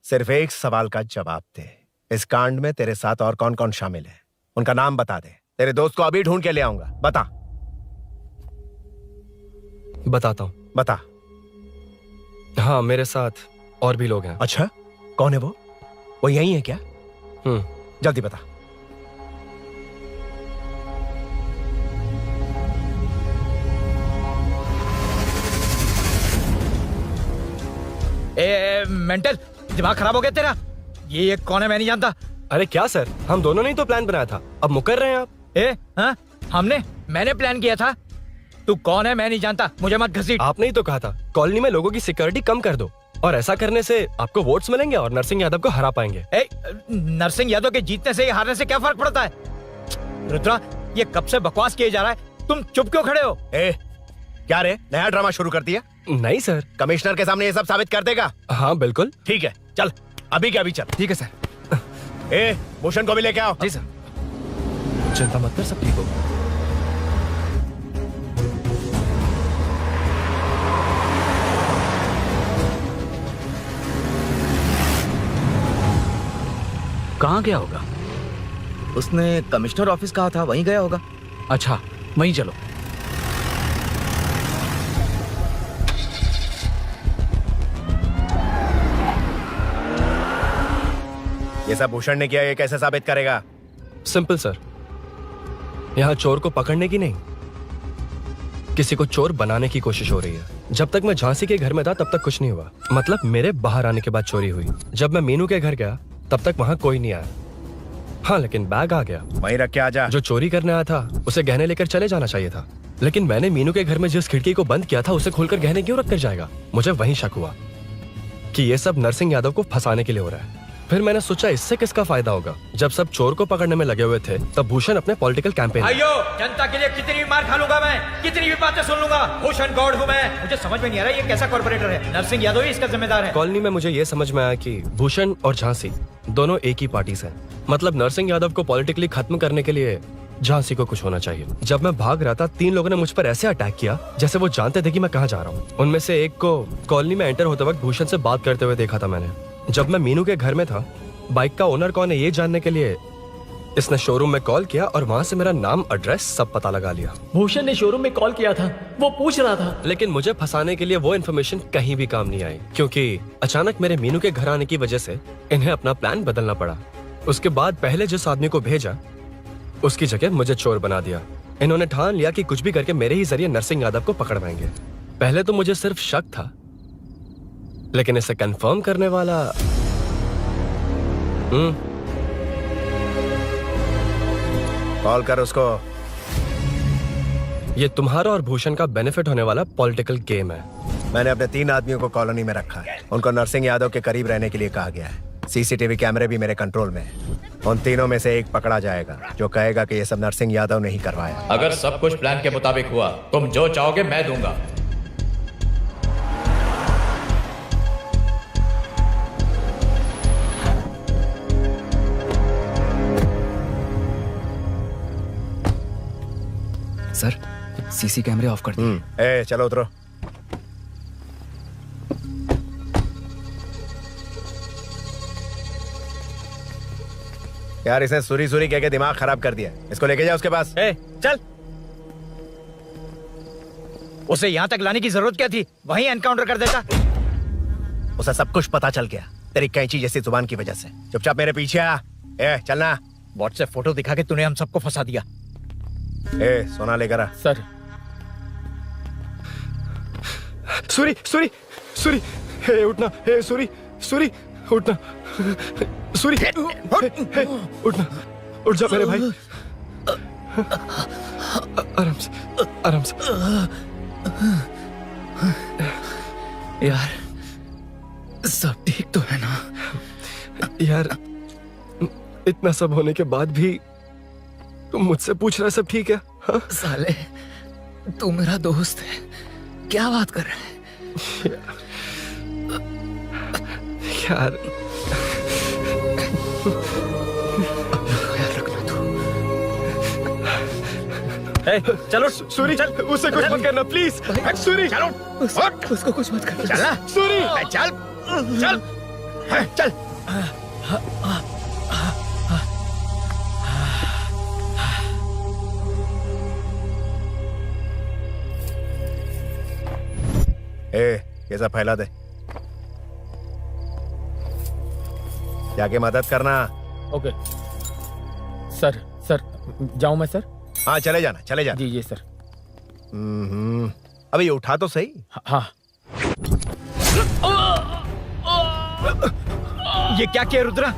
सिर्फ एक सवाल का जवाब दे, इस कांड में तेरे साथ और कौन कौन शामिल है, उनका नाम बता दे। तेरे दोस्त को अभी ढूंढ के ले आऊंगा। बताता हूँ। बता। हाँ मेरे साथ और भी लोग हैं। अच्छा, कौन है वो? वो यही है क्या? जल्दी बता। मेंटल दिमाग खराब हो गया तेरा? ये कौन है, मैं नहीं जानता। अरे क्या सर, हम दोनों ने ही तो प्लान बनाया था, अब मुकर रहे हैं आप? हाँ, मैंने प्लान किया था। तू कौन है मैं नहीं जानता, मुझे मत घसीट। आपने ही तो कहा था कॉलोनी में लोगों की सिक्योरिटी कम कर दो, और ऐसा करने से आपको वोट्स मिलेंगे और नरसिंह यादव को हरा पाएंगे। नरसिंह यादव के जीतने से या हारने से क्या फर्क पड़ता है? रुद्रा, ये कब से बकवास किए जा रहा है, तुम चुप क्यों खड़े हो? क्या रे, नया ड्रामा शुरू कर दिया? नहीं सर। कमिश्नर के सामने ये सब साबित कर देगा? हाँ बिल्कुल। ठीक है, चल अभी के अभी चल। ठीक है सर। भूषण को भी लेके आओ। जी सर। चिंता मत कर, सब ठीक होगा। कहाँ गया होगा? उसने कमिश्नर ऑफिस कहा था, वहीं गया होगा। अच्छा, वहीं चलो। ये सब भूषण ने किया, ये कैसे साबित करेगा? सिंपल सर, यहाँ चोर को पकड़ने की नहीं, किसी को चोर बनाने की कोशिश हो रही है। जब तक मैं झांसी के घर में था तब तक कुछ नहीं हुआ, मतलब मेरे बाहर आने के बाद चोरी हुई। जब मैं मीनू के घर गया तब तक वहां कोई नहीं आया। हाँ लेकिन बैग आ गया। वहीं रख के आ जा। जो चोरी करने आया था उसे गहने लेकर चले जाना चाहिए था, लेकिन मैंने मीनू के घर में जिस खिड़की को बंद किया था उसे खोलकर गहने क्यों रख कर जाएगा? मुझे वहीं शक हुआ कि ये सब नरसिंह यादव को फंसाने के लिए हो रहा है। फिर मैंने सोचा इससे किसका फायदा होगा। जब सब चोर को पकड़ने में लगे हुए थे तब भूषण अपने पॉलिटिकल कैंपेन। भाइयों, जनता के लिए कितनी भी मार खा लूंगा मैं, कितनी भी बातें सुन लूंगा, भूषण गौड़ हूँ मैं। मुझे समझ में नहीं आ रहा ये कैसा कॉर्पोरेटर है। नरसिंह यादव ही इसका जिम्मेदार है। कॉलोनी में मुझे ये समझ में आया कि भूषण और झांसी दोनों एक ही पार्टी से हैं। मतलब नरसिंह यादव को पॉलिटिकली खत्म करने के लिए झांसी को कुछ होना चाहिए। जब मैं भाग रहा था 3 लोगों ने मुझ पर ऐसे अटैक किया जैसे वो जानते थे कि मैं कहाँ जा रहा हूँ। उनमें से एक को कॉलोनी में एंटर होते वक्त भूषण से बात करते हुए देखा था मैंने। जब मैं मीनू के घर में था, बाइक का ओनर कौन है ये जानने के लिए इसने शोरूम में कॉल किया और वहाँ से मेरा नाम, एड्रेस सब पता लगा लिया। भूषण ने शोरूम में कॉल किया था, वो पूछ रहा था। लेकिन मुझे फंसाने के लिए वो इन्फॉर्मेशन कहीं भी काम नहीं आई, क्योंकि अचानक मेरे मीनू के घर आने की वजह से इन्हें अपना प्लान बदलना पड़ा। उसके बाद पहले जिस आदमी को भेजा उसकी जगह मुझे चोर बना दिया। इन्होंने ठान लिया कि कुछ भी करके मेरे ही जरिए नरसिंह यादव को पकड़वाएंगे। पहले तो मुझे सिर्फ शक था, लेकिन इसे कंफर्म करने वाला कॉल कर उसको। ये तुम्हारा और भूषण का बेनिफिट होने वाला पॉलिटिकल गेम है। मैंने अपने 3 आदमियों को कॉलोनी में रखा है। उनको नरसिंह यादव के करीब रहने के लिए कहा गया है। सीसीटीवी कैमरे भी मेरे कंट्रोल में है। उन तीनों में से एक पकड़ा जाएगा जो कहेगा कि ये सब नरसिंह यादव ने ही करवाया। अगर सब कुछ प्लान के मुताबिक हुआ, तुम जो चाहोगे मैं दूंगा। सर, सीसी कैमरे ऑफ कर दिए। चलो उतरो। यार इसे सुरी सुरी कह के दिमाग खराब कर दिया। इसको लेके जा उसके पास। चल। उसे यहाँ तक लाने की जरूरत क्या थी? वहीं एनकाउंटर कर देता। उसे सब कुछ पता चल गया तेरी कैंची जैसी जुबान की वजह से। चुपचाप मेरे पीछे आ। चलना। व्हाट्सएप फोटो दिखा के तूने हम सबको फंसा दिया। सोना लेकर आ। सर। सूरी सूरी सूरी, उठना। सूरी सूरी उठना। सूरी उठना, उठ जा मेरे भाई। आराम से, आराम से। यार सब ठीक तो है ना? यार इतना सब होने के बाद भी तुम मुझसे पूछ रहा सब ठीक है? हाँ? साले तू मेरा दोस्त है, क्या बात कर रहा है? यार चलो सूरी, चल उसे कुछ मत करना प्लीज। सूरी चलो, उसको कुछ मत करना। चल सूरी, चल चल चल। ये सब फैला दे। जाके मदद करना। Okay sir. सर जाऊं मैं सर? हाँ चले जाना, चले जाना। जी सर। अबे ये उठा तो सही। हाँ। ये क्या किया रुद्रा?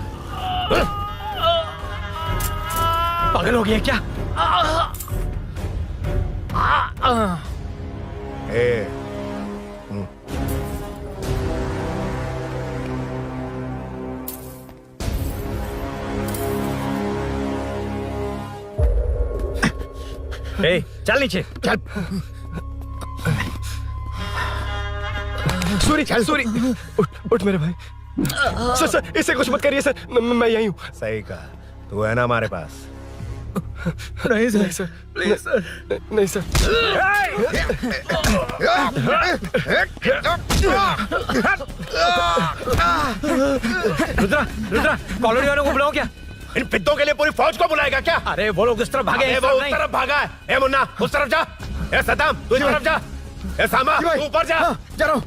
पागल हो गया क्या? चल नीचे चल। सूरी, सूरी उठ मेरे भाई। सर सर इसे कुछ मत करिए सर, मैं यहीं हूँ। सही कहा, तू है ना हमारे पास? नहीं सर, नहीं सर, प्लीज सर, नहीं सर। रुद्रा, रुद्रा कॉलोनी वालों को बुलाओ क्या? इन पिद्दों के लिए पूरी फौज को बुलाएगा क्या? अरे वो लोग उस तरफ भागे। वो उस तरफ भागा है। ए मुन्ना उस तरफ जा। ए सदाम तू इस तरफ जा। ए सामा तू ऊपर जा। जा रहा हूं।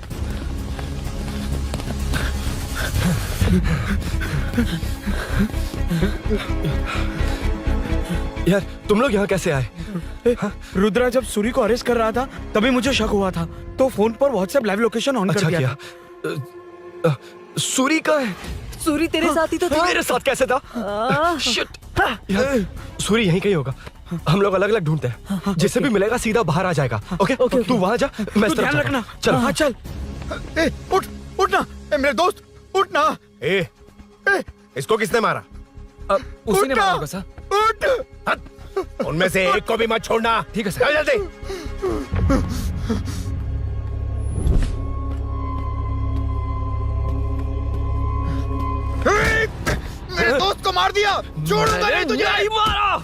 यार तुम लोग यहाँ कैसे आए? रुद्रा जब सूरी को अरेस्ट कर रहा था तभी मुझे शक हुआ था, तो फोन पर व्हाट्सएप लाइव लोकेशन ऑन कर दिया। सूरी का है? सूरी तेरे साथ ही तो था। मेरे साथ कैसे था? शिट। यार सूरी यहीं कहीं होगा। हम लोग अलग अलग ढूंढते हैं, जिसे भी मिलेगा सीधा बाहर आ जाएगा। ओके तू वहां जा, मैं इस तरफ ध्यान रखना। चल। हाँ चल। उठ उठना मेरे दोस्त, उठना। इसको किसने मारा? उसी ने मारा होगा सर। उठ। उनमें से एक को भी मत छोड़ना। ठीक है सर। जल्दी। मेरे दोस्त को मार दिया। छोड़ूंगा नहीं तुझे। नहीं मारा।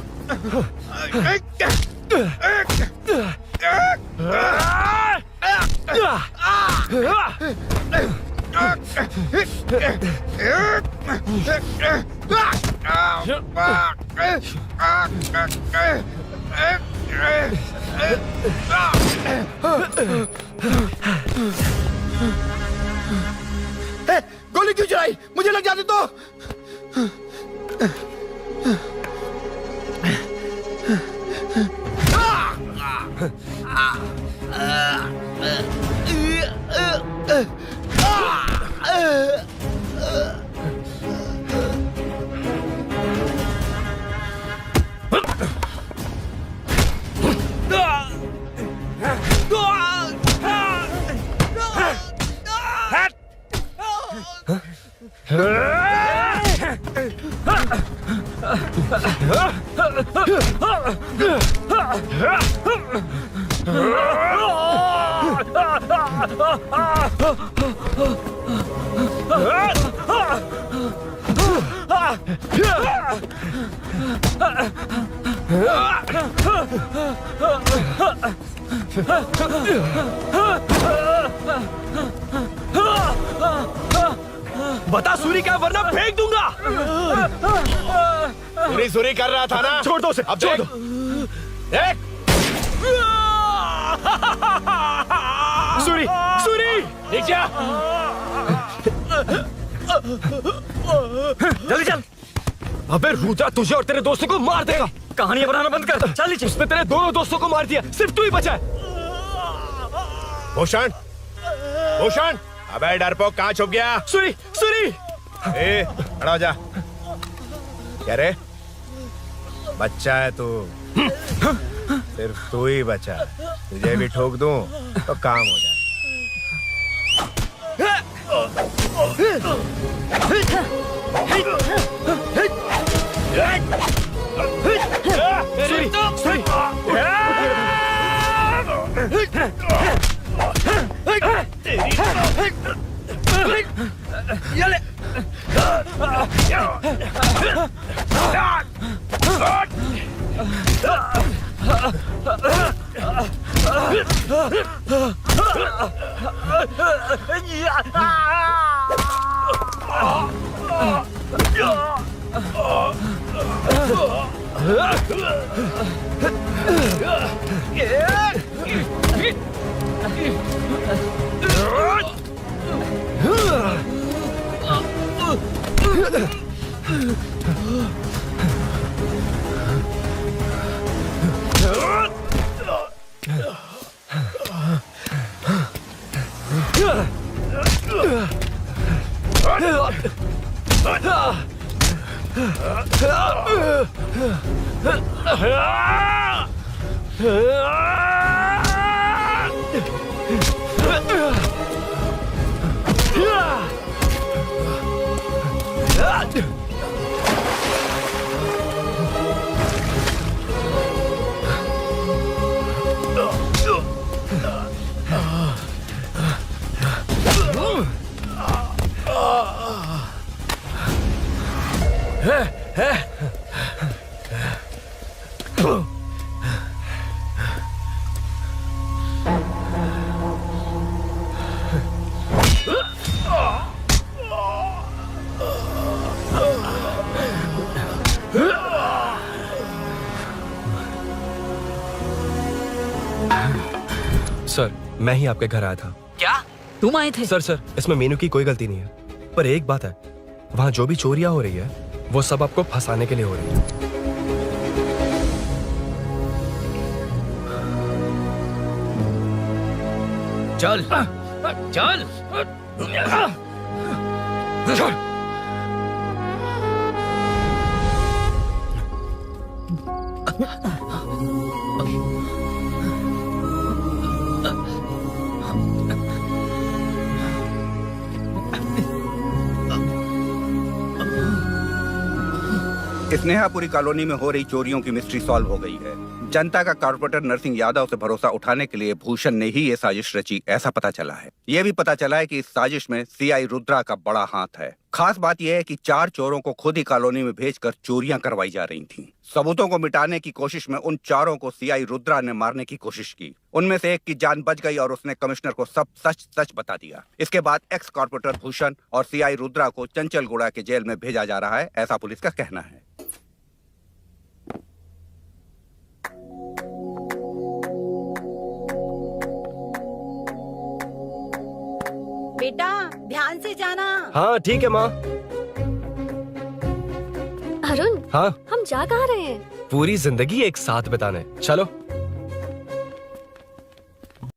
गोली क्यों चलाई? मुझे लग जाती तो। बता सूरी क्या, वरना फेंक दूंगा। सूरी सूरी कर रहा था ना, छोड़ दो उसे, अब छोड़ दो। देख सूरी, सूरी, नीचे आ। जल्दी चल। अबे रुद्रा तुझे और तेरे दोस्तों को मार देगा। कहानियां बनाना बंद कर। चल नीचे। उसने तेरे दोनों दोस्तों को मार दिया, सिर्फ तू ही बचा है। भूषण, भूषण, अबे डरपोक कहाँ छुप गया? सूरी, सूरी। ए, खड़ा हो जा। क्या रे? बच्चा है तू, सिर्फ तू ही बचा है। तुझे भी ठोक दूं तो काम हो जाए। सर, मैं ही आपके घर आया था। क्या तुम आए थे? सर, इसमें मीनू की कोई गलती नहीं है, पर एक बात है, वहाँ जो भी चोरियां हो रही है वो सब आपको फंसाने के लिए हो रही है। चल चल चल। स्नेहापुरी कॉलोनी में हो रही चोरियों की मिस्ट्री सॉल्व हो गई है। जनता का कॉर्पोरेटर नरसिंह यादव से भरोसा उठाने के लिए भूषण ने ही ये साजिश रची, ऐसा पता चला है। ये भी पता चला है कि इस साजिश में सीआई रुद्रा का बड़ा हाथ है। खास बात यह है कि 4 चोरों को खुद ही कॉलोनी में भेजकर चोरियां करवाई जा रही थीं। सबूतों को मिटाने की कोशिश में उन चारों को सीआई रुद्रा ने मारने की कोशिश की। उनमें से एक की जान बच गई और उसने कमिश्नर को सब सच सच बता दिया। इसके बाद एक्स कॉर्पोरेटर भूषण और सीआई रुद्रा को चंचलगुड़ा के जेल में भेजा जा रहा है, ऐसा पुलिस का कहना है। बेटा ध्यान से जाना। हाँ ठीक है माँ। अरुण, हाँ हम जा कहाँ रहे हैं? पूरी जिंदगी एक साथ बिताने, चलो।